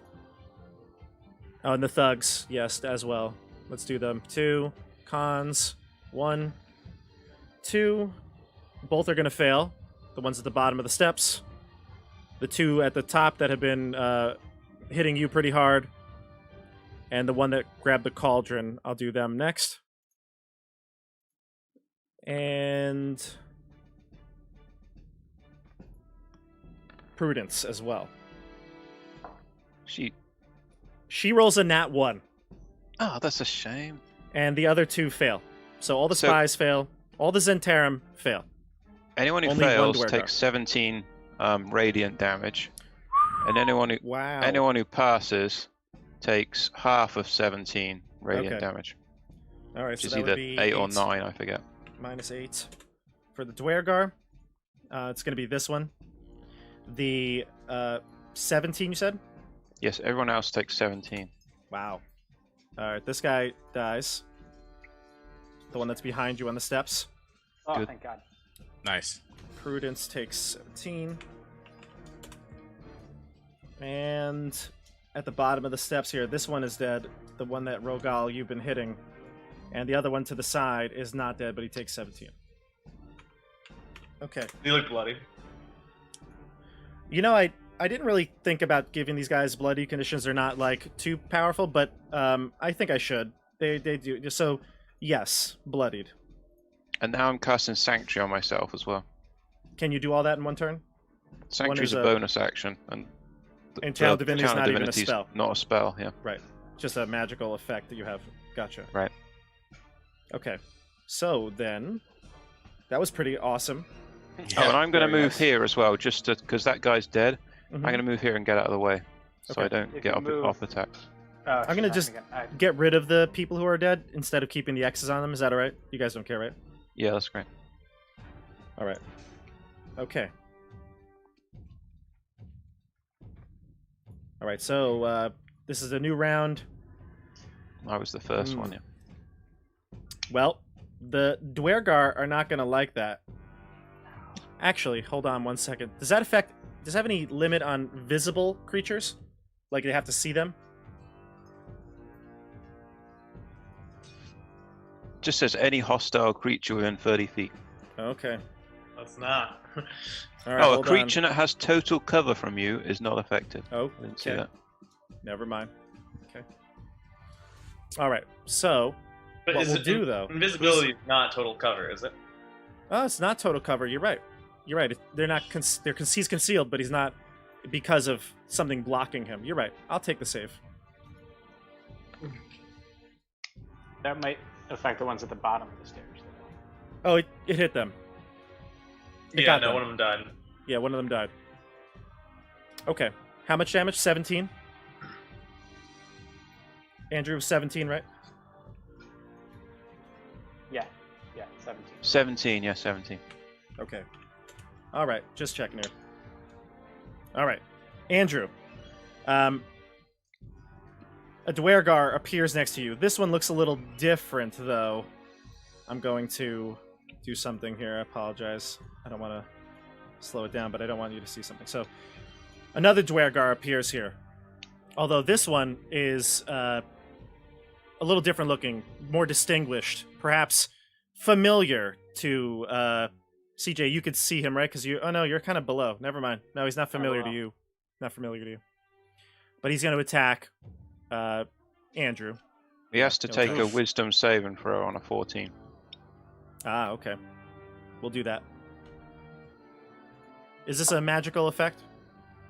Oh, and the thugs. Yes, as well. Let's do them. 2 cons. 1, 2. both are going to fail. The ones at the bottom of the steps. The two at the top that have been hitting you pretty hard. And the one that grabbed the cauldron, I'll do them next. And Prudence as well. She rolls a nat 1. Oh, that's a shame. And the other two fail. So all the So- spies fail. All the Zentarum fail. Anyone who Only one fails Dwergar. takes 17 radiant damage, and Wow. anyone who passes takes half of 17 radiant Okay. damage. All right, Which so is that either would be 8 or 9, I forget. Minus 8 for the Dwergar. It's going to be this one. The 17, you said? Yes, everyone else takes 17. Wow. All right, this guy dies. The one that's behind you on the steps. Oh, Good. thank God. Nice. Prudence takes 17. And at the bottom of the steps here, this one is dead. The one that Rogal you've been hitting. And the other one to the side is not dead, but he takes 17. Okay. You look bloody. You know, I didn't really think about giving these guys bloody conditions. They're not, like, too powerful, but I think I should. They do. So, yes, bloodied. And now I'm casting Sanctuary on myself as well. Can you do all that in one turn? Sanctuary's is a a- bonus action, and And Channel Divinity is Channel not even a Divinity's spell. Not a spell, yeah. Right. Just a magical effect that you have. Gotcha. Right. Okay. So then, that was pretty awesome. Oh, and I'm going to very move nice. here as well, just because that guy's dead. Mhm. I'm going to move here and get out of the way, so Okay. I don't If get you off, move- off attack. Oh, I'm gonna shit, just- forgot. Get rid of the people who are dead instead of keeping the X's on them. Is that all right? You guys don't care, right? Yeah, that's great. All right. Okay. All right. So this is a new round. I was the first one, yeah. Well, the Dwergar are not going to like that. Actually, hold on one second. Does that affect... Does it have any limit on visible creatures? Like, they have to see them? Just says any hostile creature within 30 feet. Okay. That's not. All right, Oh, a hold creature that has total cover from you is not affected. on. Oh, I didn't see okay. that. Never mind. Okay. All right. So, But what is we'll it, do, though... invisibility is not total cover, is it? Oh, it's not total cover. You're right. You're right. They're not. He's concealed, but he's not because of something blocking him. You're right. I'll take the save. That might affect the ones at the bottom of the stairs. Oh, it hit them. It Yeah, got no, them. one of them died. Yeah, one of them died. Okay. How much damage? 17. Andrew was 17, right? Yeah, 17. 17, yeah, 17. Okay. All right. Just checking here. All right. Andrew. A Dwergar appears next to you. This one looks a little different, though. I'm going to do something here. I apologize. I don't want to slow it down, but I don't want you to see something. So, another Dwergar appears here. Although this one is a little different looking, more distinguished, perhaps familiar to CJ. You could see him, right? Because you... Oh, no, you're kind of below. Never mind. No, he's not familiar to below. you. Not familiar to you. But he's going to attack Andrew. He has to take a Oof. wisdom saving throw on a 14. Ah, okay. We'll do that. Is this a magical effect?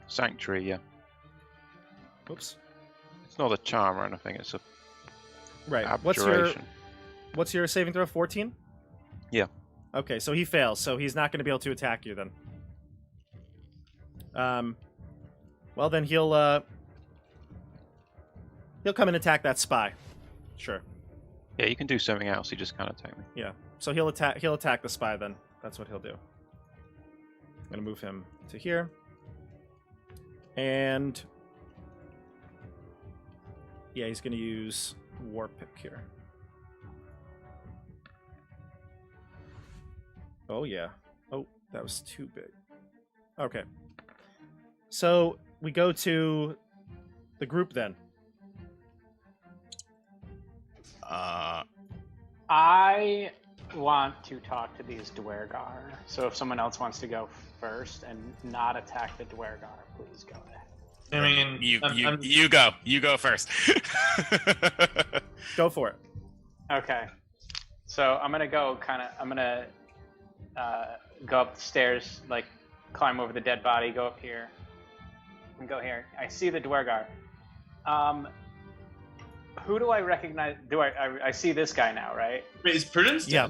Sanctuary, yeah. Oops. It's not a charm or anything, it's a Right. abjuration. What's your saving throw? 14? Yeah. Okay, so he fails, so he's not going to be able to attack you then. Well then he'll come and attack that spy. Sure. Yeah, you can do something else, he just can't attack me. Yeah. So he'll attack the spy then. That's what he'll do. I'm gonna move him to here. And yeah, he's gonna use War Pick here. Oh yeah. Oh, that was too big. Okay. So we go to the group then. Uh, I want to talk to these Dwergar. So if someone else wants to go first and not attack the Dwergar, please go ahead. I mean, you go first. Go for it. Okay. So I'm gonna go go up the stairs, like climb over the dead body, go up here, and go here. I see the Dwergar. Who do I recognize? I see this guy now, right? Wait, is Prudence dead? Yeah.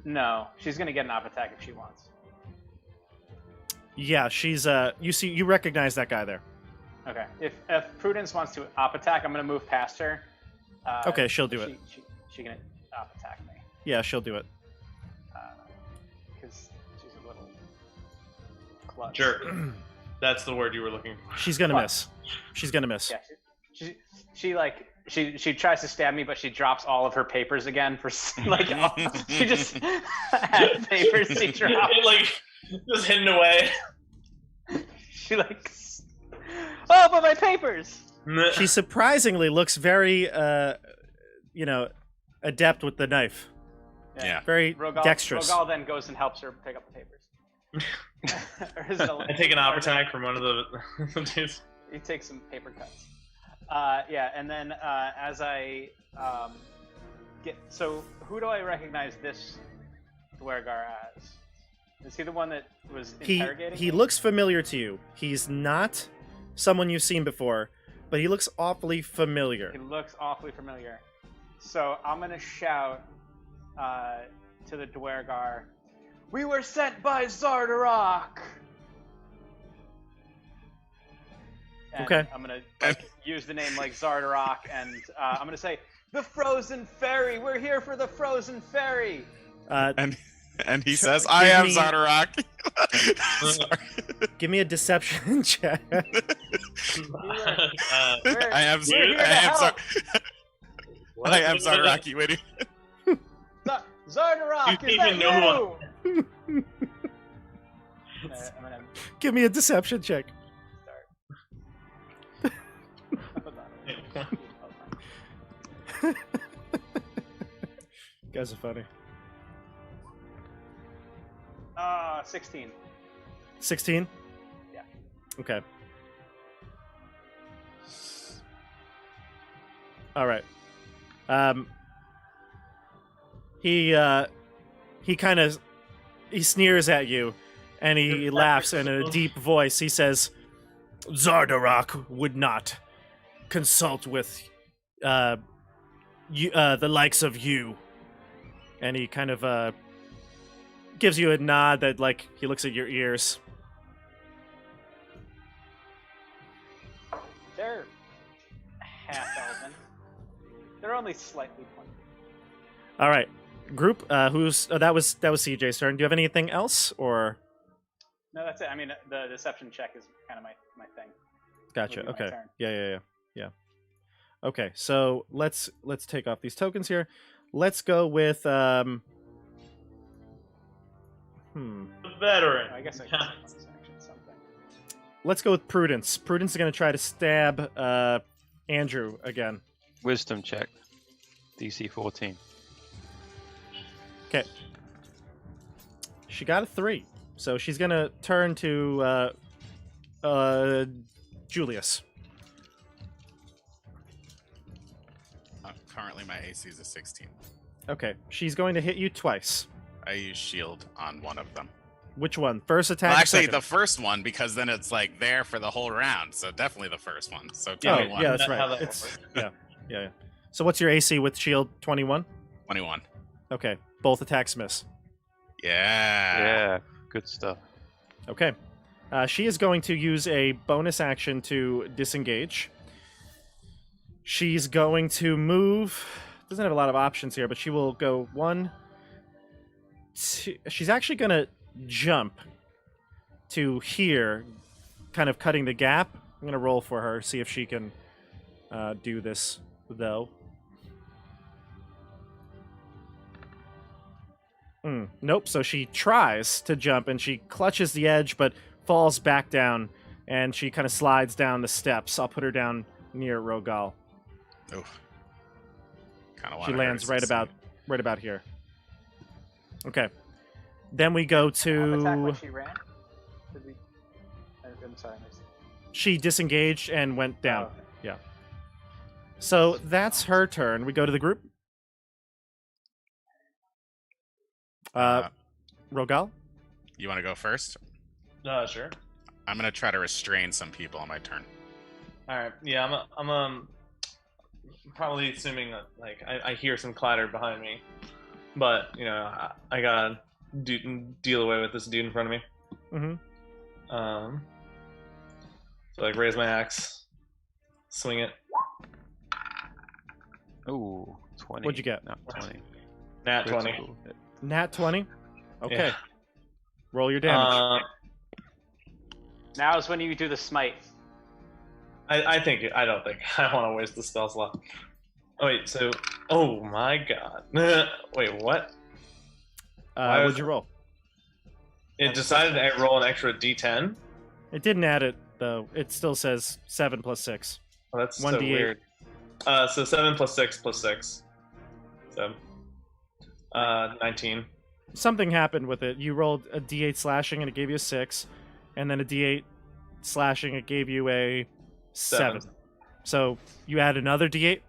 No, she's gonna get an op attack if she wants. Yeah, she's you recognize that guy there. Okay. If Prudence wants to op attack, I'm gonna move past her. Okay, she'll do it. She gonna op attack me Yeah, she'll do it. because she's a little clutch. Jerk. That's the word you were looking for. She's gonna What? miss. She's gonna miss. Yeah. She tries to stab me, but she drops all of her papers again for like she just had papers she dropped. It, like just hidden away. She like, oh, but my papers. She surprisingly looks very, adept with the knife. Yeah. Very Rogal, dexterous. Rogal then goes and helps her pick up the papers. Or is it I take an op attack from one of the dudes. He takes some paper cuts. And then as I so who do I recognize this Dwergar as? Is he the one that was interrogating He me? looks familiar to you. He's not someone you've seen before, but he looks awfully familiar. He looks awfully familiar. So I'm gonna shout to the Dwergar, "We were sent by Zardarok!" And Okay. I'm gonna use the name like Zardarok, and I'm gonna say, "The Frozen Ferry! We're here for the Frozen Ferry!" And he says, Give "I am me- Zardarok." Give me a deception check. I am We're here to help. I am Zardaraki. Wait. Zardarok, You is that even know you? I'm gonna Give me a deception check. start. Hold on. Hold on. You guys are funny. 16. 16? Yeah. Okay. All right. He kind of sneers at you, and he laughs in a deep voice. He says, "Zardarok would not consult with the likes of you." And he kind of gives you a nod that, like, he looks at your ears. They're half elven. They're only slightly pointed. All right, group. That was CJ's turn. Do you have anything else, or? No, that's it. I mean, the deception check is kind of my thing. Gotcha. Would be my Okay. turn. Yeah. Okay, so let's take off these tokens here. Let's go with The veteran. I guess I can bonus action something. Let's go with Prudence. Prudence is going to try to stab Andrew again. Wisdom check. DC 14. Okay. She got a 3, so she's going to turn to Julius. Currently, my AC is a 16. Okay, she's going to hit you twice. I use shield on one of them. Which one? First attack? Well, or actually, second? the first one, because then it's like there for the whole round. So definitely the first one. So Oh, 21. yeah, that's How right. that It's works. yeah. So what's your AC with shield? 21? 21. Okay, both attacks miss. Yeah. Yeah, good stuff. Okay. She is going to use a bonus action to disengage. She's going to move. Doesn't have a lot of options here, but she will go 1, 2. She's actually going to jump to here, kind of cutting the gap. I'm going to roll for her, see if she can do this, though. Nope. So she tries to jump, and she clutches the edge, but falls back down, and she kind of slides down the steps. I'll put her down near Rogal. Oof. Kind of She lands right about here. Okay. Then we go Attack to. when she ran? Did we... I'm sorry, I missed it. She disengaged and went down. Oh, okay. So that's her turn. We go to the group. Rogal? You want to go first? Sure. I'm gonna try to restrain some people on my turn. All right. Yeah, I'm probably assuming that like I hear some clatter behind me, but I gotta deal away with this dude in front of me. Mm-hmm. So like raise my axe, swing it. Ooh, 20. What'd you get? Not 20. Nat 20. Critical hit. Nat 20? Okay. Yeah. Roll your damage. Now is when you do the smite. I don't think I want to waste the spell slot. Oh wait, so oh my god. Wait, what? why What'd was- you roll? It decided to roll an extra D10. It didn't add it, though. It still says 7 plus 6. Oh, that's 1d8. so weird. So 7 plus 6 plus 6. So 19. Something happened with it. You rolled a d8 slashing and it gave you a 6, and then a d8 slashing, it gave you a 7. So you add another d8?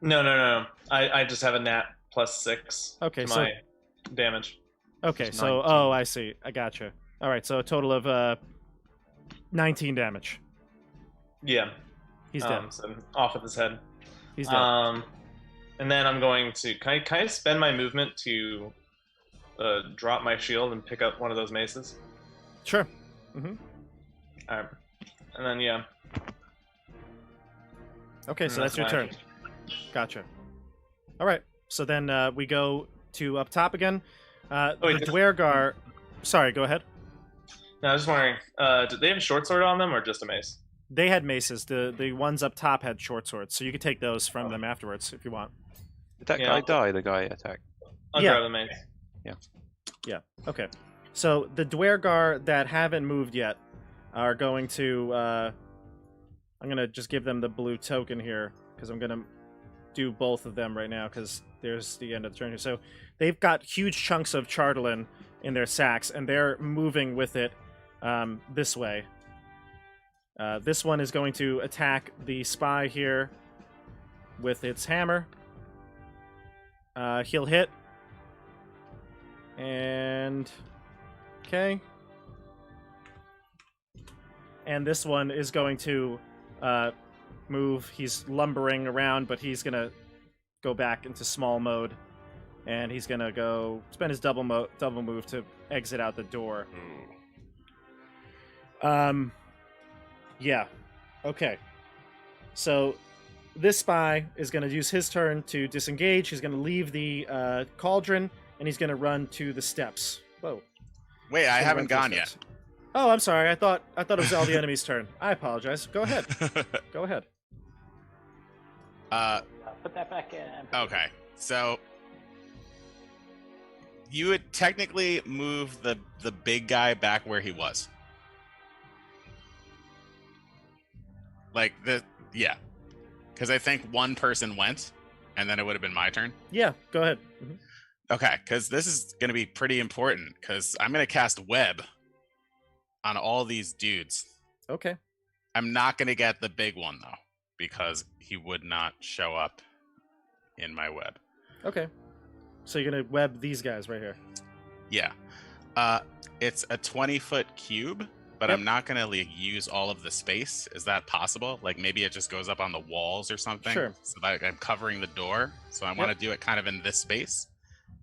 No. I just have a nat plus 6 Okay, to so my damage. okay, It's so 19. I see. I gotcha. All right, so a total of 19 damage. Yeah. He's dead. So off with his head. He's dead. And then I'm going to can I spend my movement to drop my shield and pick up one of those maces? Sure. All right. And then yeah. Okay, so And that's your my turn. action. Gotcha. All right, so then we go to up top again. wait, The just- Dwergar. Sorry, go ahead. No, I was just wondering, did they have a short sword on them or just a mace? They had maces. The ones up top had short swords, so you could take those from them afterwards if you want. Did that Yeah, guy I'll- die? The guy attacked. I'll Yeah. grab the mace. Yeah. Okay. So the Dwergar that haven't moved yet are going to. I'm gonna just give them the blue token here because I'm gonna do both of them right now because there's the end of the turn here. So they've got huge chunks of chardelin in their sacks and they're moving with it this way. This one is going to attack the spy here with its hammer. He'll hit. And okay. And this one is going to move. He's lumbering around, but he's gonna go back into small mode, and he's gonna go spend his double move to exit out the door. Yeah. Okay. So this spy is gonna use his turn to disengage. He's gonna leave the cauldron. And he's gonna run to the steps. Whoa! Wait, I Gonna haven't run to the gone yet. steps. Oh, I'm sorry. I thought it was all the enemy's turn. I apologize. Go ahead. Go ahead. Put that back in. Okay, so you would technically move the big guy back where he was. Like yeah, because I think one person went, and then it would have been my turn. Yeah. Go ahead. Mhm. Okay, because this is going to be pretty important. Because I'm going to cast web on all these dudes. Okay. I'm not going to get the big one though, because he would not show up in my web. Okay. So you're gonna web these guys right here. Yeah. It's a 20-foot cube, but Yep. I'm not going to use all of the space. Is that possible? Like maybe it just goes up on the walls or something? Sure. So that I'm covering the door. So I want to do it kind of in this space.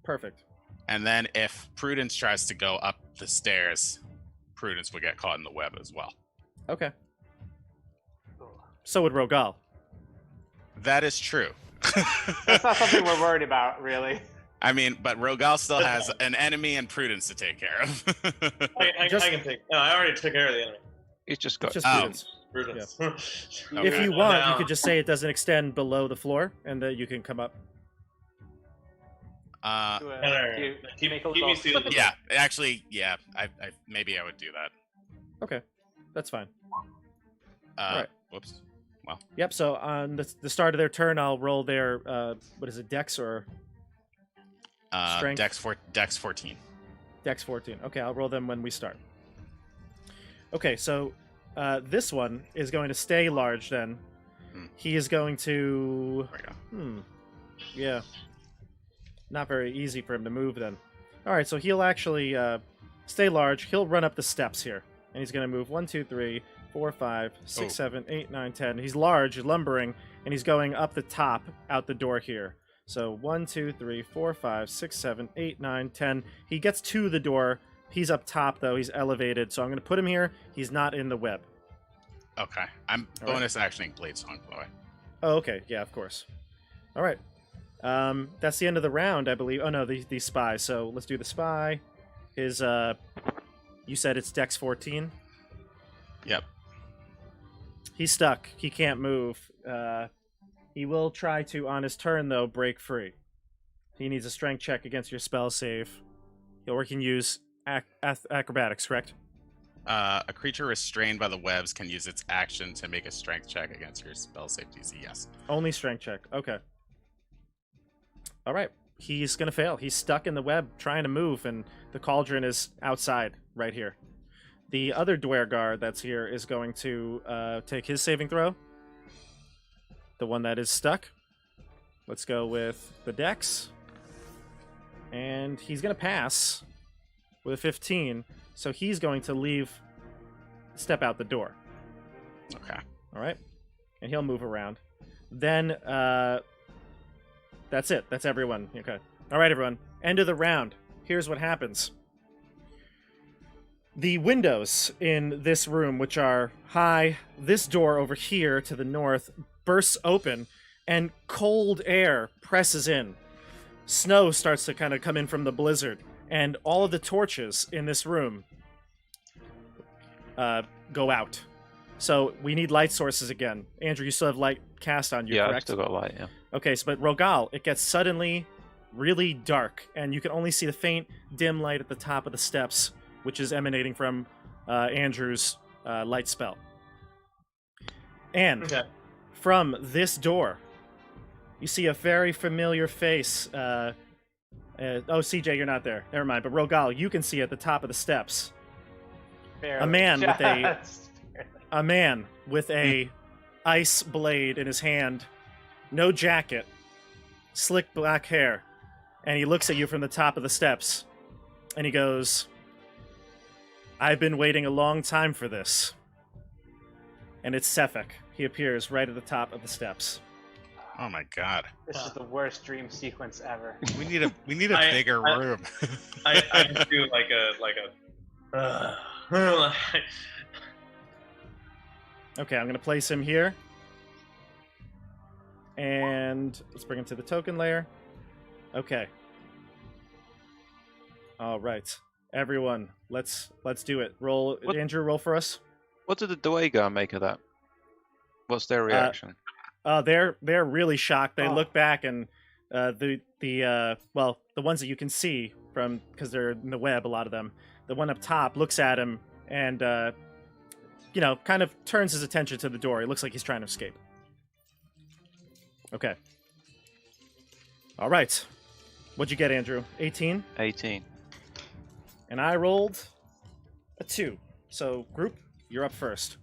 Perfect. And then if Prudence tries to go up the stairs, Prudence would get caught in the web as well. Okay. So would Rogal. That is true. That's not something we're worried about, really. I mean, but Rogal still has an enemy and Prudence to take care of. I can take. No, I already took care of the enemy. He's just got. Just Oh. Prudence. Prudence. If you want, Now- you could just say it doesn't extend below the floor, and that you can come up. Do a- No. do you Keep- make a keep me little seated. flip it? Yeah, actually, yeah. I maybe I would do that. Okay. That's fine. Right. Whoops. Yep. So on the start of their turn, I'll roll their what is it, Dex or Strength? Dex 14. Dex 14. Okay, I'll roll them when we start. Okay, so this one is going to stay large then. He is going to... There we go. Yeah. Not very easy for him to move then. Alright, so he'll actually stay large. He'll run up the steps here. And he's going to move 1, 2, 3, 4, 5, 6, 7, 8, 9, 10. He's large, lumbering, and he's going up the top out the door here. So 1, 2, 3, 4, 5, 6, 7, 8, 9, 10. He gets to the door. He's up top, though. He's elevated. So I'm going to put him here. He's not in the web. Okay. I'm All right. bonus actioning Blade Song, by the way. Oh, okay. Yeah, of course. All right. That's the end of the round, I believe. Oh, no, the spy. So let's do the spy. His, you said it's Dex 14? Yep. He's stuck. He can't move. He will try to, on his turn, though, break free. He needs a strength check against your spell save. Or he can use acrobatics, correct? A creature restrained by the webs can use its action to make a strength check against your spell save DC. Yes. Only strength check. Okay. All right. He's going to fail. He's stuck in the web trying to move, and the cauldron is outside right here. The other Dwergar that's here is going to take his saving throw. The one that is stuck. Let's go with the dex. And he's going to pass with a 15. So he's going to step out the door. Okay. All right. And he'll move around. Then, that's it. That's everyone. Okay. All right, everyone. End of the round. Here's what happens. The windows in this room, which are high, this door over here to the north, bursts open, and cold air presses in. Snow starts to kind of come in from the blizzard, and all of the torches in this room go out. So we need light sources again. Andrew, you still have light cast on you, Yeah, I've correct? still got light, yeah. Okay, so but Rogal, it gets suddenly really dark, and you can only see the faint, dim light at the top of the steps, which is emanating from Andrew's light spell. And from this door, you see a very familiar face. Oh, CJ, you're not there. Never mind. But Rogal, you can see at the top of the steps Barely. a man with a Just barely. a man with a ice blade in his hand, no jacket, slick black hair, and he looks at you from the top of the steps, and he goes, "I've been waiting a long time for this." And it's Sefik. He appears right at the top of the steps. Oh my god. This is the worst dream sequence ever. We need a bigger room. I just do like a Okay, I'm going to place him here. And let's bring him to the token layer. Okay. All right. Everyone, let's do it. Roll, What- Andrew, roll for us. What did the Dwegar make of that? What's their reaction? They're really shocked. They Oh. look back, and the ones that you can see from, because they're in the web, a lot of them. The one up top looks at him and kind of turns his attention to the door. It looks like he's trying to escape. Okay. All right. What'd you get, Andrew? 18? 18. And I rolled a 2. So, group, you're up first.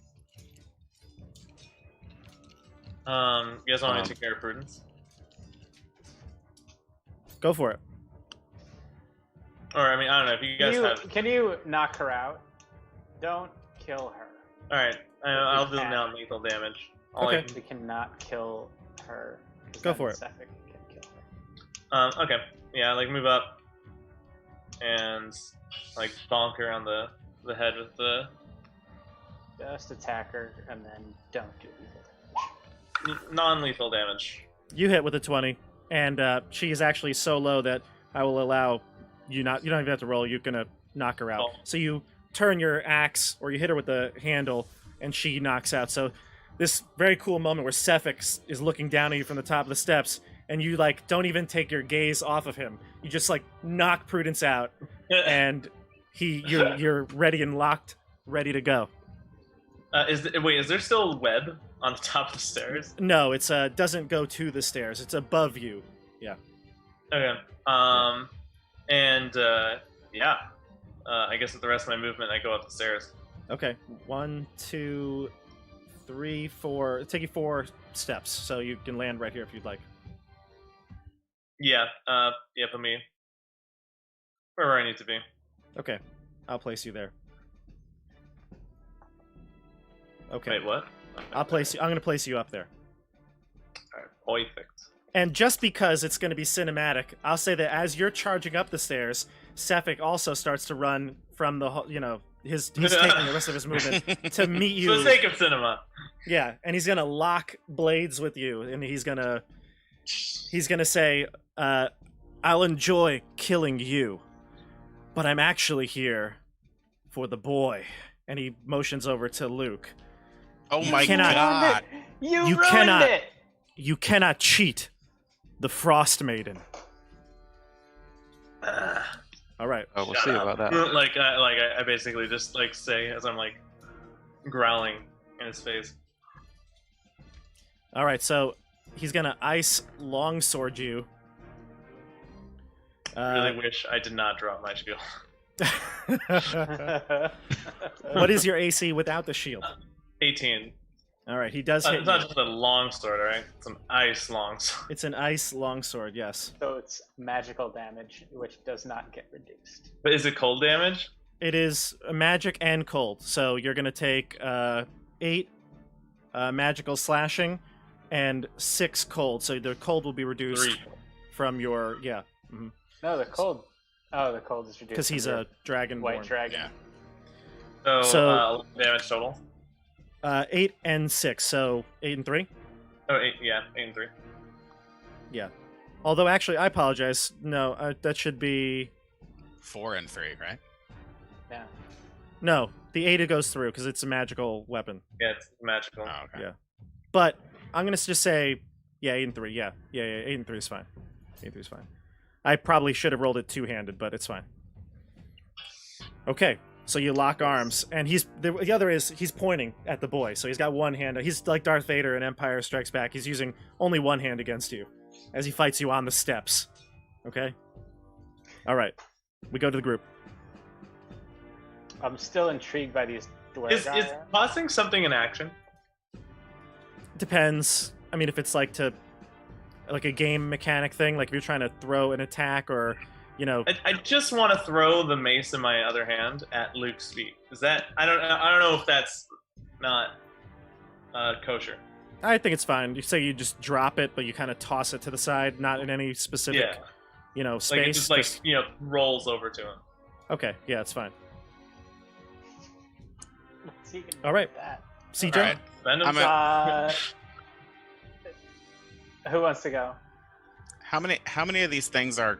You guys want me to take care of Prudence? Go for it. Or I mean, I don't know if you guys have. Can you knock her out? Don't kill her. All right, I'll do can. non-lethal damage. Okay. We cannot kill her. 'cause Go then for it. Sefik can kill her. Okay. Yeah, like move up and like bonk her on the head with the Just attack her and then don't do lethal damage. non-lethal damage. You hit with a 20, and she is actually so low that I will allow you not. You don't even have to roll. You're gonna knock her out. Oh. So you turn your axe, or you hit her with the handle, and she knocks out. So this very cool moment where Sefik is looking down at you from the top of the steps, and you like don't even take your gaze off of him. You just like knock Prudence out, and you're ready and locked, ready to go. Is there still web on the top of the stairs? No, it's doesn't go to the stairs. It's above you. Okay. And yeah, I guess with the rest of my movement, I go up the stairs. Okay. 1, 2, 3, 4. It'll take you 4 steps, so you can land right here if you'd like. Yeah, put me wherever I need to be. Okay. I'll place you there. Okay. Wait, what? I'll place you. I'm going to place you up there. Alright, perfect. And just because it's going to be cinematic, I'll say that as you're charging up the stairs, Sefik also starts to run from the, he's taking the rest of his movement to meet you. For the sake of cinema. Yeah, and he's gonna lock blades with you, and he's gonna say, "I'll enjoy killing you, but I'm actually here for the boy." And he motions over to Luke. Oh You my cannot- god! You You ruined cannot- it. You cannot cheat the Frostmaiden. All right. Oh, we'll Shut see up. about that. I basically just say as I'm growling in his face. All right. So he's gonna ice longsword you. Really wish I did not drop my shield. What is your AC without the shield? 18. All right, he does hit It's not you. just a long sword, alright? It's an ice long sword. It's an ice longsword, yes. So it's magical damage, which does not get reduced. But is it cold damage? It is magic and cold, so you're going to take 8 magical slashing and 6 cold. So the cold will be reduced 3. from your No, the cold. Oh, the cold is reduced because he's from your a dragon. white dragon. Yeah. So, damage total? 8 and 6, so 8 and 3. Oh, 8, yeah, 8 and 3. Yeah. Although actually, I apologize. No, that should be 4 and 3, right? Yeah. no. The 8 it goes through because it's a magical weapon. Yeah, it's magical. Oh, okay. Yeah. But I'm gonna just say, 8 and 3. Yeah, 8 and 3 is fine. 8 and 3 is fine. I probably should have rolled it two-handed, but it's fine. Okay, so you lock arms, and the other is he's pointing at the boy, so he's got one hand. He's like Darth Vader in Empire Strikes Back. He's using only one hand against you as he fights you on the steps. Okay. All right, we go to the group. I'm still intrigued by these Is Dwergar. tossing something in action? Depends. I mean, if it's like a game mechanic thing, like if you're trying to throw an attack or, I just want to throw the mace in my other hand at Luke's feet. Is that I don't know if that's not kosher. I think it's fine. You say you just drop it, but you kind of toss it to the side, not in any specific, Yeah, space. like it just rolls over to him. Okay, yeah, it's fine. What's he gonna do All right. with that? CJ, All right. Spend I'm himself. Who wants to go? How many of these things are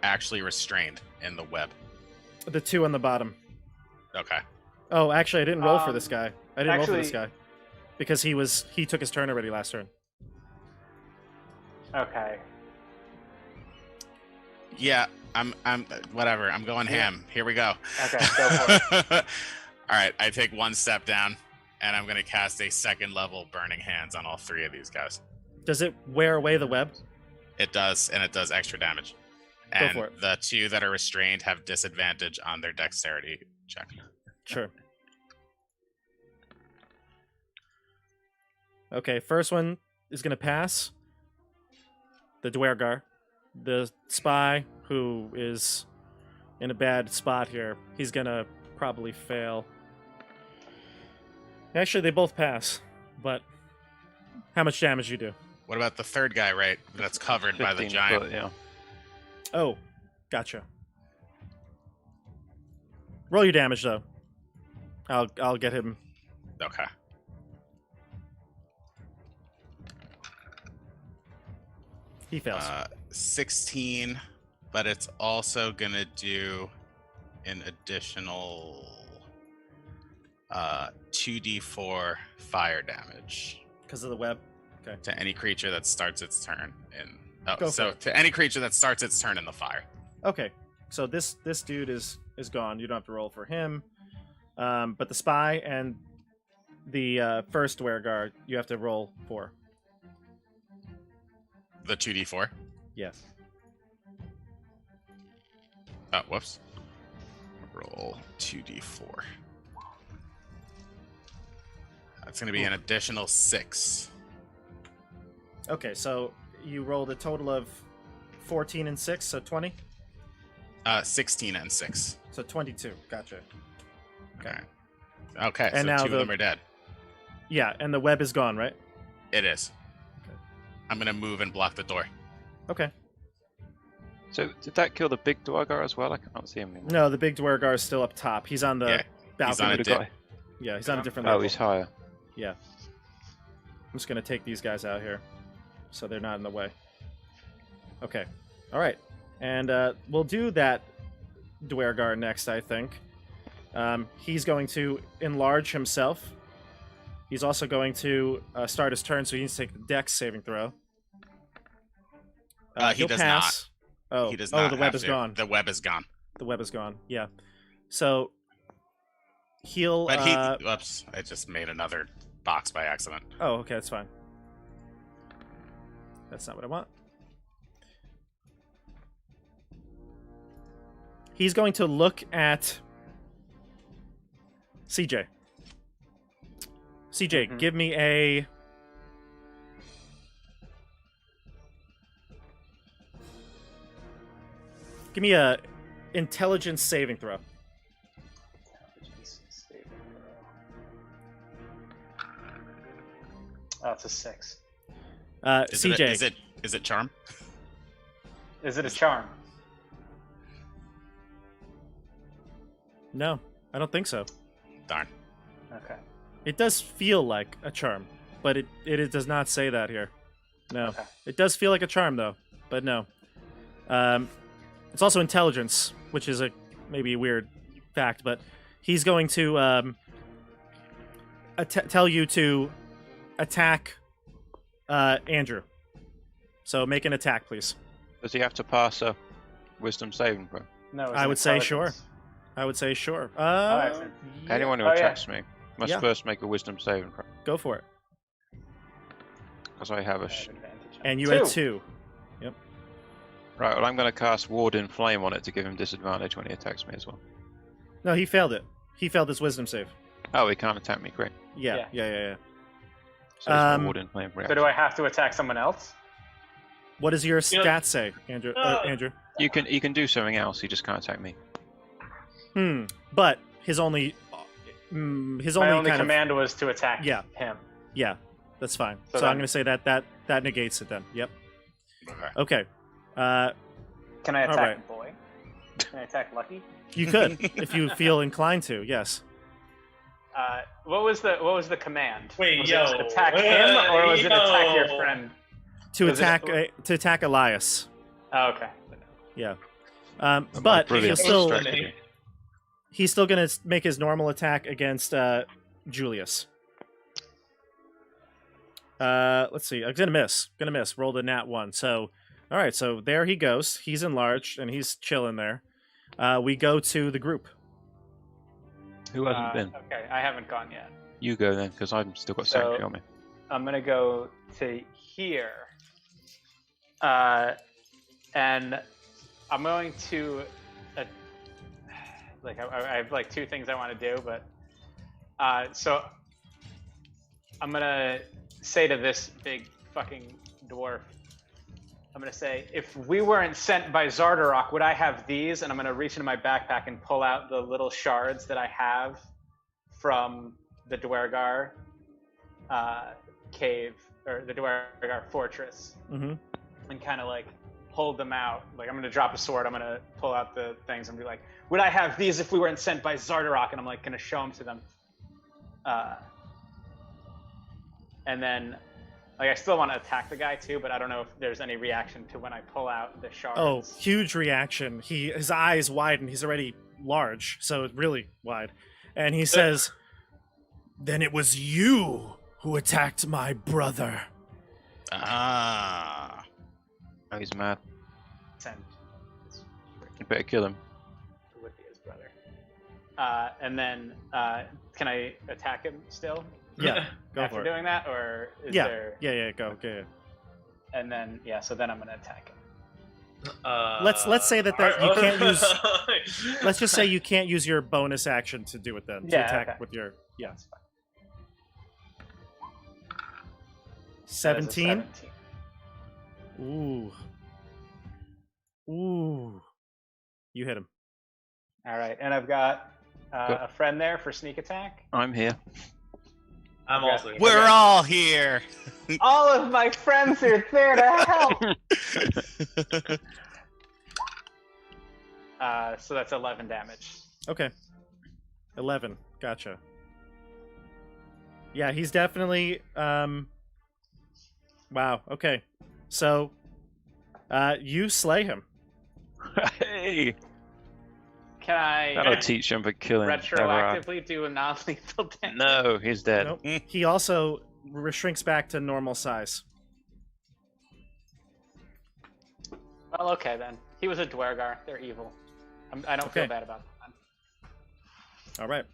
actually restrained in the web? the 2 on the bottom. Okay. Oh, actually, I didn't roll for this guy. I didn't roll for this actually- guy because he took his turn already last turn. Okay. Yeah, I'm whatever. I'm going ham. Here we go. Okay, go for it. All right, I take one step down, and I'm going to cast a second level Burning Hands on all 3 of these guys. Does it wear away the web? It does, and it does extra damage. Go And for it. the 2 that are restrained have disadvantage on their dexterity check. Sure. Okay, first one is going to pass. The Dwergar. The spy, who is in a bad spot here, he's going to probably fail. Actually, they both pass, but how much damage you do? What about the third guy, right? That's covered by the 15 giant. foot, yeah. Oh, gotcha. Roll your damage, though. I'll get him. Okay. He fails. 16, but it's also gonna do an additional 2d4 fire damage Because of the web. to any creature that starts its turn in. Go Oh, for so it. to any creature that starts its turn in the fire. Okay, so this dude is gone. You don't have to roll for him. But the spy and the first wereguard, you have to roll for. The 2d4. Yes. Oh, whoops. Roll 2d4. That's going to be an additional 6. Okay, so you rolled a total of 14 and 6, so 20? 16 and 6. So 22. Gotcha. Okay. Okay, And so now 2 of them are dead. Yeah, and the web is gone, right? It is. Okay. I'm going to move and block the door. Okay. So did that kill the big Dwargar as well? I can't see him anymore. No, the big Dwargar is still up top. He's on the Yeah, balcony. he's on a Would've dip. got- Yeah, he's on a different Oh, level. he's higher. Yeah. I'm just going to take these guys out here so they're not in the way. Okay. All right. And we'll do that Dwargar next, I think. He's going to enlarge himself. He's also going to start his turn, so he needs to take the Dex saving throw. He He'll does pass. Oh, He does oh, not the web have is to. gone. The web is gone. The web is gone. Yeah. So he'll. But he... Whoops. I just made another box by accident. Oh, okay, that's fine. That's not what I want. He's going to look at CJ. CJ, Mhm. give me a... Give me a intelligence saving throw. Oh, it's a 6. CJ, Is it charm? Is it a charm? no, I don't think so. Darn. Okay. It does feel like a charm, but it does not say that here. No. Okay. It does feel like a charm, though, but no. It's also intelligence, which is maybe a weird fact, but he's going to tell you to attack Andrew. So make an attack, please. Does he have to pass a wisdom saving throw? No, it's I an would say sure. intelligence. I would say sure. excellent. Anyone who Oh, yeah. attacks me must Yeah. first make a wisdom saving throw. Go for it. Because I have a... I have advantage on And it. you had 2. Right, well, I'm going to cast Ward in Flame on it to give him disadvantage when he attacks me as well. No, he failed it. He failed his wisdom save. Oh, he can't attack me, great. Yeah. Yeah. So it's Um, Ward in Flame So reaction. do I have to attack someone else? What does your You know- stat say, Andrew? Andrew? You can do something else, he just can't attack me. But his only... his My only only kind of... command was to attack Yeah. him. Yeah, that's fine. So So I'm then- going to say that negates it then. Yep. Okay. Okay. Can I attack Alright. Boy? Can I attack Lucky? You could, if you feel inclined to. Yes. What was the command? Wait, was yo. it attack him or was it attack your friend? To Was it- attack Elias. Oh, okay. Yeah. My But he'll brilliant still strategy. he's still going to make his normal attack against Julius. Let's see. I'm gonna miss. Rolled a nat 1. So, all right. So there he goes. He's enlarged and he's chilling there. We go to the group. Who hasn't been? Okay, I haven't gone yet. You go then, because I've still got So- Sanctuary on me. I'm gonna go to here, and I'm going to, I have like 2 things I want to do, but so I'm gonna say to this big fucking dwarf, I'm gonna say, if we weren't sent by Zardarok, would I have these? And I'm gonna reach into my backpack and pull out the little shards that I have from the Dwergar cave, or the Dwergar fortress, Mm-hmm. and kind of like hold them out. Like, I'm gonna drop a sword, I'm gonna pull out the things and be like, would I have these if we weren't sent by Zardarok? And I'm like gonna show them to them. And then, like, I still want to attack the guy too, but I don't know if there's any reaction to when I pull out the shards. Oh, huge reaction. His eyes widen. He's already large, so really wide. And he says, "Then it was you who attacked my brother." Ah. Oh, he's mad. Send. You better kill him. It would be his brother. And then, can I attack him still Yeah, go after for it. doing that, or is Yeah, there? yeah, go. And then, yeah, so then I'm gonna attack him. Let's say that you alright. can't use. Let's just say you can't use your bonus action to do it then. To Yeah, attack okay. with your That's fine. That is a 17. 17. Ooh. You hit him. All right, and I've got Go. a friend there for sneak attack. I'm here. I'm Okay. also here. We're Okay. all here. All of my friends are there to help. So that's 11 damage. Okay. 11. Gotcha. Yeah, he's definitely wow, okay. So you slay him. Hey, Can I that'll teach him for killing. retroactively do a non-lethal damage? No, he's dead. Nope. He also shrinks back to normal size. Well, okay then. He was a Dwergar. They're evil. I don't feel Okay. bad about that. All right.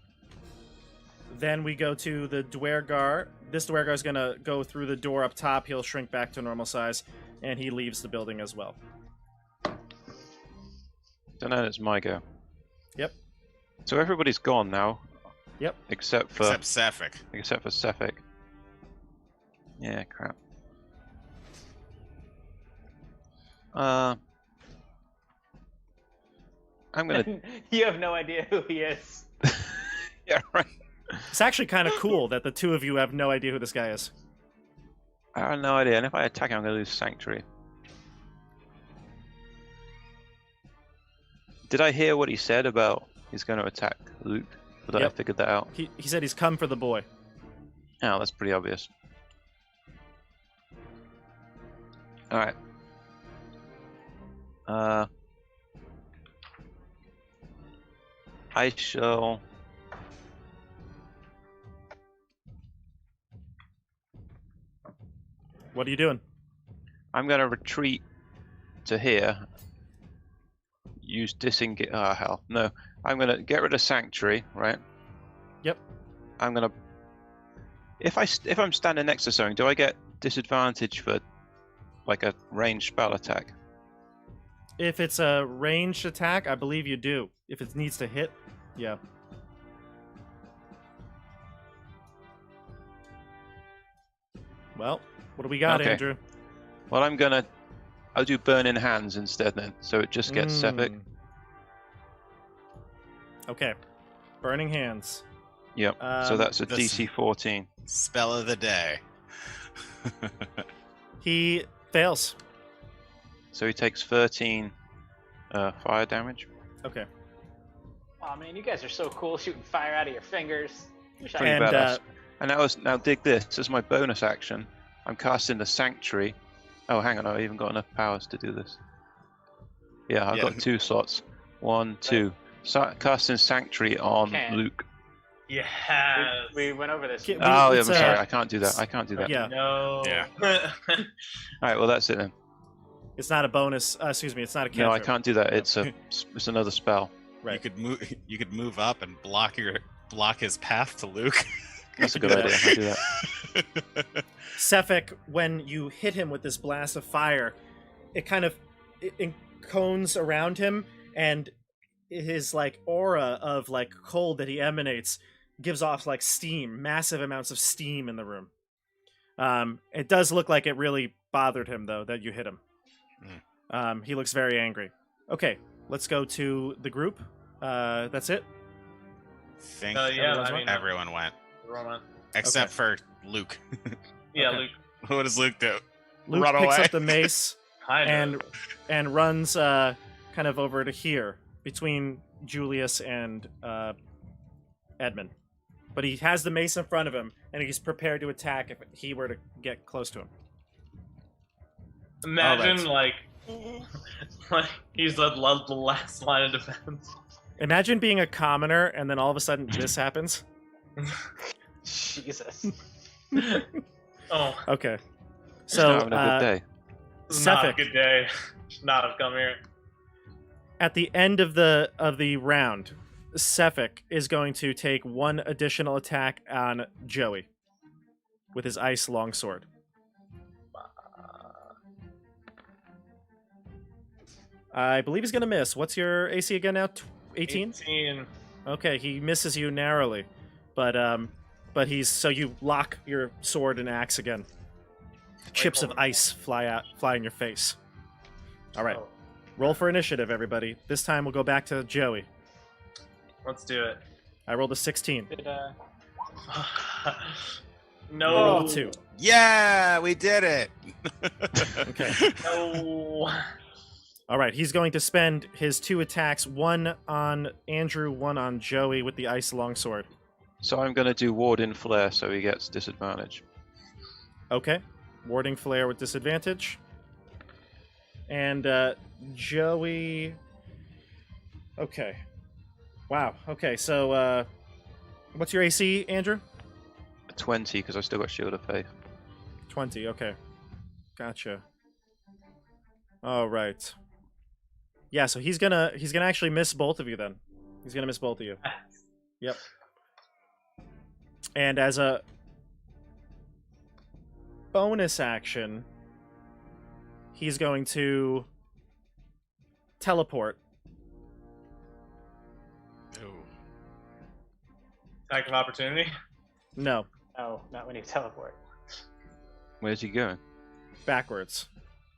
Then we go to the Dwergar. This Dwergar is going to go through the door up top. He'll shrink back to normal size, and he leaves the building as well. So now it's my go. Yep. So everybody's gone now. Yep. Except for Except Sapphic. Sefik. Yeah, crap. I'm gonna. You have no idea who he is. Yeah, right. It's actually kind of cool that the two of you have no idea who this guy is. I have no idea. And if I attack him, I'm gonna lose Sanctuary. Did I hear what he said about he's going to attack Luke? But I Yep. figured that out. He said he's come for the boy. Oh, that's pretty obvious. Alright. I shall... What are you doing? I'm going to retreat to here. Use disengage... Ah, hell. No. I'm going to get rid of Sanctuary, right? Yep. I'm going to... If I'm standing next to something, do I get disadvantage for like a ranged spell attack? If it's a ranged attack, I believe you do. If it needs to hit, yeah. Well, what do we got, Okay. Andrew? Well, I'll do Burning Hands instead then, so it just gets Sefik. Mm. Okay. Burning Hands. Yep. So that's a this- DC 14. Spell of the day. He fails. So he takes 13 fire damage. Okay. Oh man, you guys are so cool shooting fire out of your fingers. Wish I Pretty And, badass. And now dig this. As my bonus action, I'm casting the Sanctuary. Oh, hang on. I even got enough powers to do this. Yeah, I've Yeah. got 2 slots. 1, 2. Casting Sanctuary on Can. Luke. Yes. we went over this. Get- didn't we? Oh, it's I'm a- sorry. I can't do that. I can't do that. Yeah. No. Yeah. All right. Well, that's it then. It's not a bonus. Excuse me. It's not a cantrip. No, I can't do that. It's another spell. Right. You could move up and block his path to Luke. That's a good do idea. that. I do that. Sefik, when you hit him with this blast of fire, it kind of it cones around him, and his like aura of like cold that he emanates gives off like steam, massive amounts of steam in the room. It does look like it really bothered him though that you hit him. He looks very angry. Okay, let's go to the group. That's it. Think Yeah, Everyone's I went? mean, everyone went Roman. except for Luke. Yeah, Okay. Luke. What does Luke do? Luke Run picks away. up the mace Kind of. and runs kind of over to here between Julius and Edmund. But he has the mace in front of him, and he's prepared to attack if he were to get close to him. Imagine like he's the last line of defense. Imagine being a commoner, and then all of a sudden this happens. Jesus. Oh, Okay. He's So, not having a good day. this is not a Suffolk. good day. Should not have come here. At the end of the round, Sefik is going to take one additional attack on Joey with his ice longsword. I believe he's gonna miss. What's your AC again now? 18? 18. Okay, he misses you narrowly, but he's so you lock your sword and axe again. Chips of ice fly in your face. All right, Oh, roll for initiative, everybody. This time we'll go back to Joey. let's do it. I rolled a 16. Did, No. You rolled a 2. Yeah, we did it. Okay. No. All right, he's going to spend his 2 attacks, one on Andrew, one on Joey with the ice longsword. So I'm going to do ward in flare so he gets disadvantage. Okay. Warding flare with disadvantage. And Joey. Okay. Wow. Okay, so what's your AC, Andrew? 20 because I still got Shield of Faith. 20. Okay. Gotcha. All right. Yeah, so he's gonna actually miss both of you then. He's gonna miss both of you. Yep. And as a bonus action, he's going to teleport. Ooh. Attack of opportunity. No, no, not when you teleport. Where's he going? backwards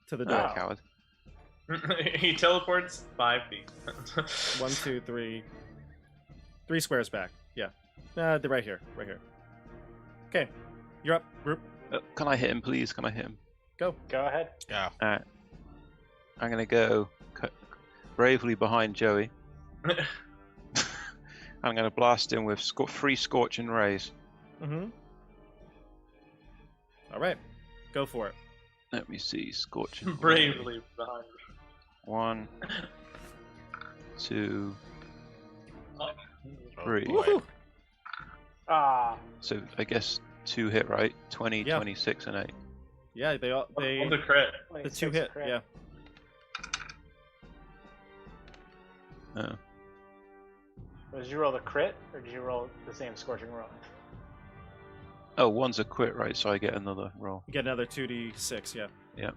to the Oh, door. coward. He teleports 5 feet. 1, 2, 3. 3 squares back. Yeah. They're right here. Right here. Okay. You're up, group. Can I hit him, please? Can I hit him? Go. Go ahead. Go. Alright. I'm going to go bravely behind Joey. I'm going to blast him with 3 Scorching Rays. Mm-hmm. All right. Go for it. Let me see. Scorching Ray. Bravely behind. 1, 2, Oh. 3. boy. Woohoo! Ah, So I guess 2 hit, right? 20, Yeah. 26, and 8. Yeah, they What's the crit? the 2 26 hit. crit. Yeah. Oh. Did you roll the crit, or did you roll the same scorching roll? Oh, 1's a crit, right? So I get another roll. You get another 2d6. Yeah.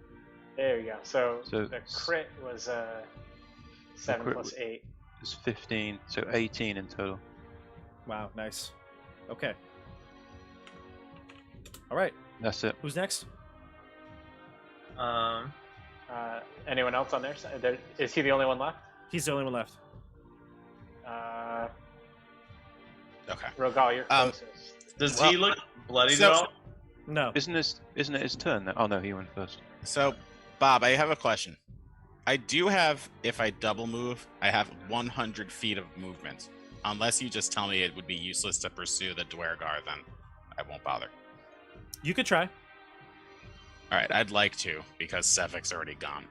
There you go. So, So the crit was 7 crit plus 8. It's 15, so 18 in total. Wow. Nice. Okay. All right. That's it. Who's next? Anyone else on their side? Is he the only one left? He's the only one left. Okay. Rogal, you're Um, closest. Does Well, he look bloody so- at all? No. Isn't it his turn? Then? Oh no, he went first. So, Bob, I have a question. I do have, if I double move, I have 100 feet of movement. Unless you just tell me it would be useless to pursue the Dwergar, then I won't bother. You could try. All right, I'd like to, because Sevik's already gone.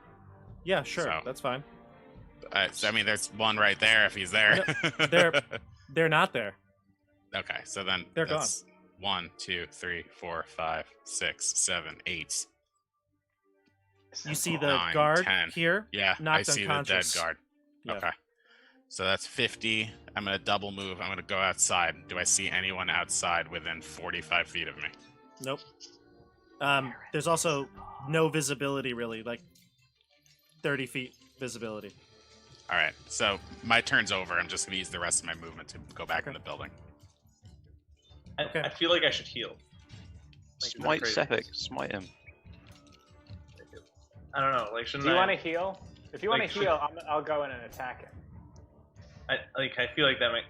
Yeah, sure. So- That's fine. So, I mean, there's one right there if he's there. They're not there. Okay, so then They're that's 1, 2, 3, 4, 5, 6, 7, 8. You see the 9, guard 10. here? Yeah, I Knocked see unconscious. the dead guard. Yeah. Okay. So that's 50. I'm going to double move. I'm going to go outside. Do I see anyone outside within 45 feet of me? Nope. There's also no visibility, really. Like 30 feet visibility. All right. So my turn's over. I'm just going to use the rest of my movement to go back in the building. Okay. I feel like I should heal. Like, is that Smite crazy? Sephik, smite him. I don't know. Like, shouldn't Do you I? want to heal? If you want Like, to heal, I'll go in and attack him. I feel like that might.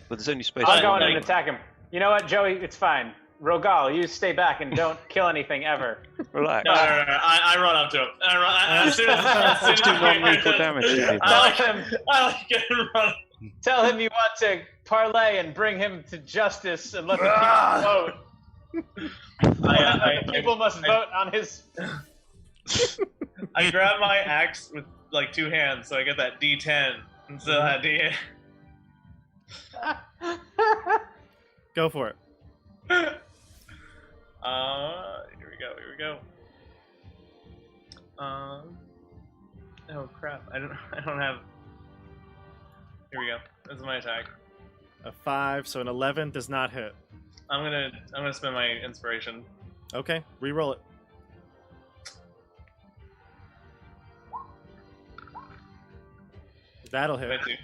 But there's only space. I'll for go one in and more. attack him. You know what, Joey? It's fine. Rogal, you stay back and don't kill anything ever. Relax. No. I run up to him. As soon as Just do non-lethal damage to people. I Tell him, like it and run. tell him you want to parlay and bring him to justice and let the people vote. The people must vote on his. I grab my axe with like 2 hands, so I get that D10 instead of that D8. Go for it. Here we go. Oh crap! I don't have. Here we go. This is my attack. A 5, so an 11 does not hit. I'm gonna spend my inspiration. Okay, re-roll it. That'll hit. 22.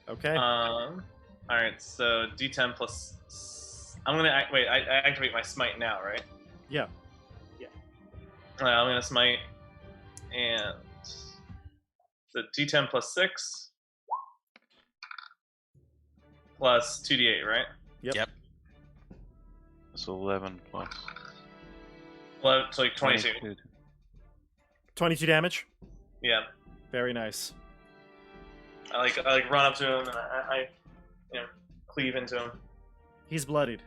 Okay. All right, so D10 plus. I'm gonna wait. I activate my smite now, right? Yeah. I'm gonna smite, and the D10 plus 6 plus 2d8, right? Yep. That's 11 plus. Well, it's like 22. 22 damage. Yeah. Very nice. I like run up to him and I cleave into him. He's bloodied.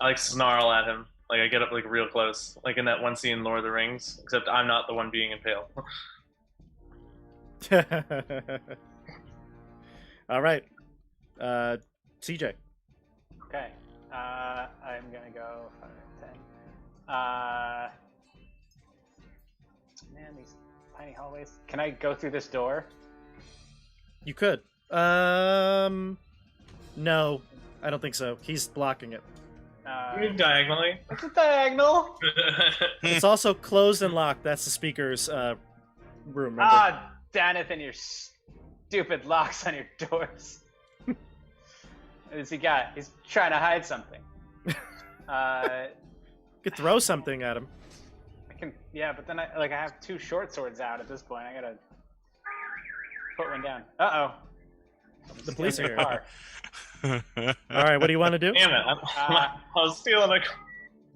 I like snarl at him. Like I get up like real close, like in that one scene in Lord of the Rings. Except I'm not the one being impaled. All right. CJ. Okay. I'm gonna go 5, 10. Man, these tiny hallways. Can I go through this door? You could. No, I don't think so. He's blocking it. Move diagonally. It's a diagonal. It's also closed and locked. That's the speaker's room. Remember? Ah, Daneth and your stupid locks on your doors. What has he got? He's trying to hide something. You could throw something at him. I can, yeah, but then I have 2 short swords out at this point. I gotta put one down. Uh oh. The police are here. Car. All right, what do you want to do? Damn it! I was stealing a.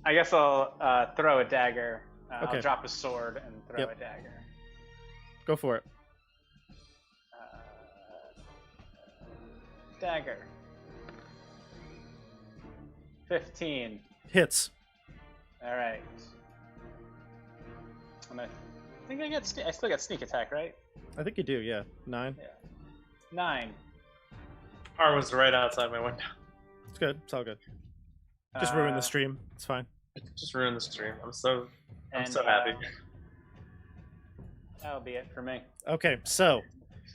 I guess I'll throw a dagger. Okay. I'll drop a sword and throw Yep. a dagger. Go for it. Dagger. 15. Hits. All right. I think I still got sneak attack, right? I think you do. Yeah, 9. Yeah. 9. Car was right outside my window. It's good. It's all good. Just ruin the stream. It's fine. Just ruined the stream. I'm so And, happy. That'll be it for me. Okay, so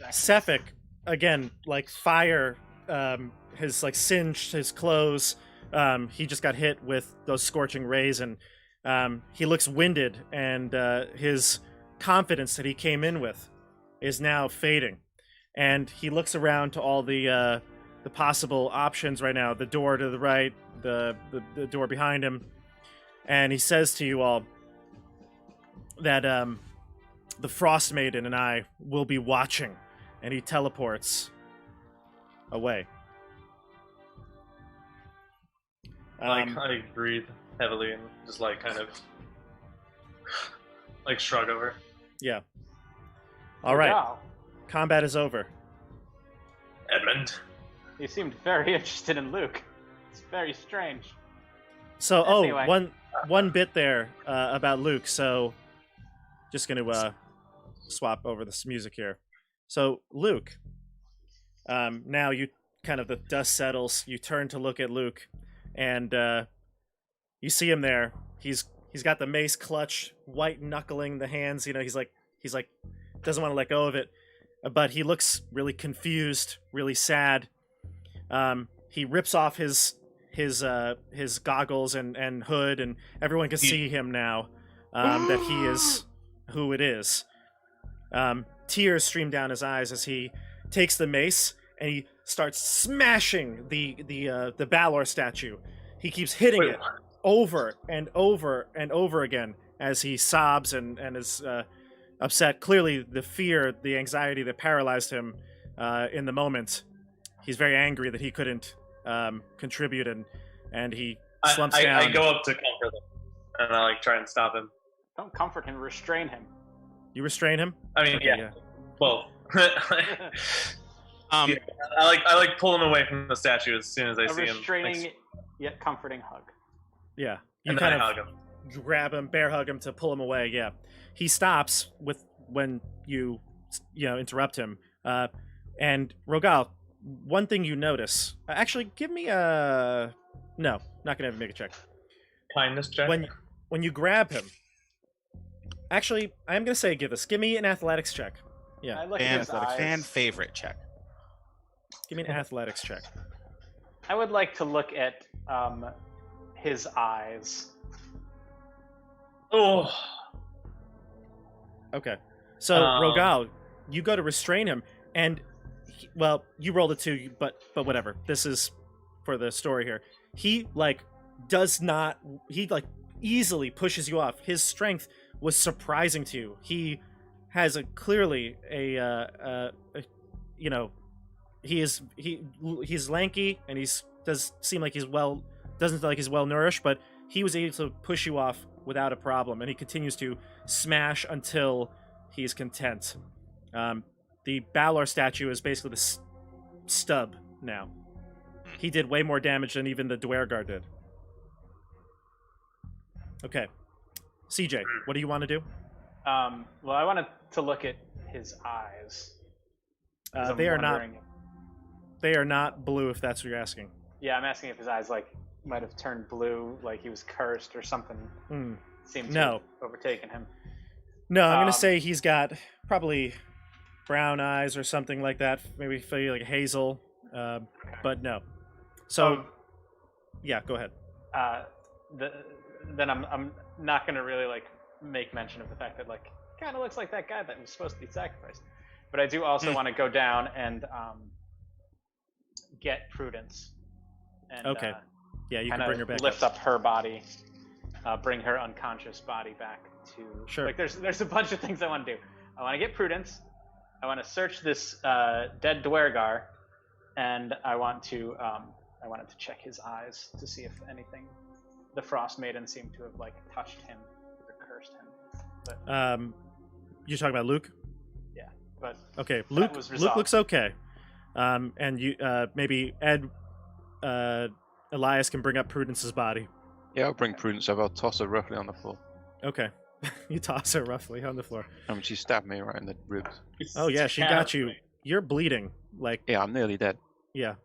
Sephic again, like fire, has like singed his clothes. He just got hit with those scorching rays, and he looks winded, and his confidence that he came in with is now fading. And he looks around to all the possible options right now. The door to the right, the door behind him, and he says to you all that the Frostmaiden and I will be watching, and he teleports away. I breathe heavily and just like kind of like shrug over. Yeah. All right. Wow. Combat is over. Edmund. You seemed very interested in Luke. It's very strange. So, Anyway. one bit there about Luke. So, just going to swap over this music here. So, Luke, now you kind of the dust settles. You turn to look at Luke, and you see him there. He's got the mace clutch, white knuckling the hands. You know, he's like doesn't want to let go of it, but he looks really confused, really sad. He rips off his goggles and hood, and everyone can see him now that he is who it is. Tears stream down his eyes as he takes the mace and he starts smashing the Balor statue. He keeps hitting it over and over and over again as he sobs and is upset. Clearly, the fear, the anxiety that paralyzed him in the moment. He's very angry that he couldn't contribute, and he slumps down. I go up to comfort him, and I like try and stop him. Don't comfort him, restrain him. You restrain him? I mean, Okay, yeah. Both. Um, Yeah, I like pull him away from the statue as soon as I A see him. restraining Like, yet comforting hug. Yeah. You and then kind I of hug him. grab him, bear hug him to pull him away. Yeah. He stops when you interrupt him. And Rogal, one thing you notice. Actually, give me a. No, not gonna have to make a check. Kindness check. When you grab him. Actually, I'm gonna say give me an athletics check. Yeah. I look at his eyes. fan favorite check. Give me an athletics check. I would like to look at his eyes. Oh. Okay. So Um, Rogal, you go to restrain him, and well, you rolled a 2, but whatever. This is for the story here. He does not. He easily pushes you off. His strength was surprising to you. He has clearly he's lanky, and doesn't feel like he's well nourished, but he was able to push you off without a problem, and he continues to smash until he's content. The Balor statue is basically the stub now. He did way more damage than even the Dwergar did. Okay. CJ, what do you want to do? Well, I wanted to look at his eyes. They are not blue, if that's what you're asking. Yeah, I'm asking if his eyes might have turned blue, like he was cursed or something. Seemed to have overtaken him. No, I'm gonna say he's got probably brown eyes or something like that. Maybe feel like hazel, but no. So, yeah, go ahead. Then I'm not gonna really make mention of the fact that kind of looks like that guy that was supposed to be sacrificed. But I do also want to go down and get Prudence. And, okay. Yeah, you can bring her back. Lift up her body, bring her unconscious body back to. Sure. There's a bunch of things I want to do. I want to get Prudence. I want to search this dead Dwergar, and I wanted to check his eyes to see if anything, the Frostmaiden seemed to have touched him or cursed him. But, you're talking about Luke? Yeah, but okay, Luke looks okay. And you maybe Ed, Elias can bring up Prudence's body. Yeah, I'll bring Prudence up. I'll toss her roughly on the floor. Okay. You toss her roughly on the floor. She stabbed me right in the ribs. Oh yeah, she got you. You're bleeding. Yeah, I'm nearly dead. Yeah.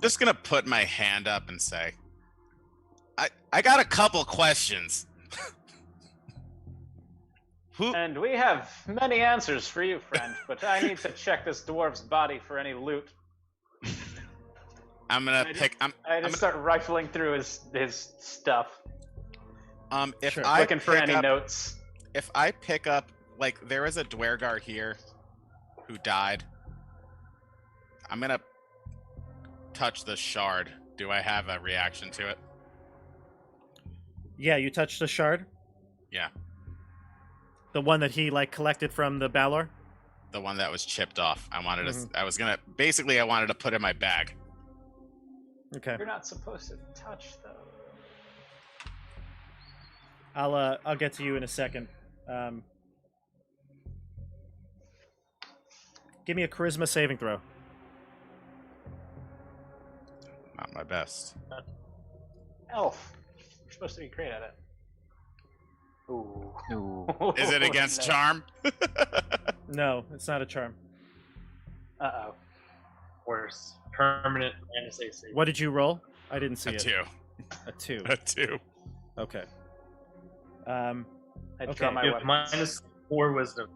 Just gonna put my hand up and say, I got a couple questions. And we have many answers for you, friend, but I need to check this dwarf's body for any loot. I'm gonna I just start rifling through his stuff. If sure. I looking for any notes. If I pick up, there is a Dwergar here who died. I'm gonna touch the shard. Do I have a reaction to it? Yeah, you touched the shard? Yeah. The one that he collected from the Balor? The one that was chipped off. I wanted to. I wanted to put in my bag. Okay. You're not supposed to touch though. I'll get to you in a second. Give me a charisma saving throw. Not my best. Elf. You're supposed to be great at it. Ooh. Is it against charm? No, it's not a charm. Uh-oh. Worse. Permanent minus AC. What did you roll? I didn't see A it. 2. A 2. A 2. Okay. I Okay. draw my You have weapons. -4 wisdom.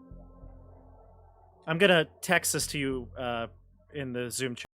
I'm gonna text this to you in the Zoom chat.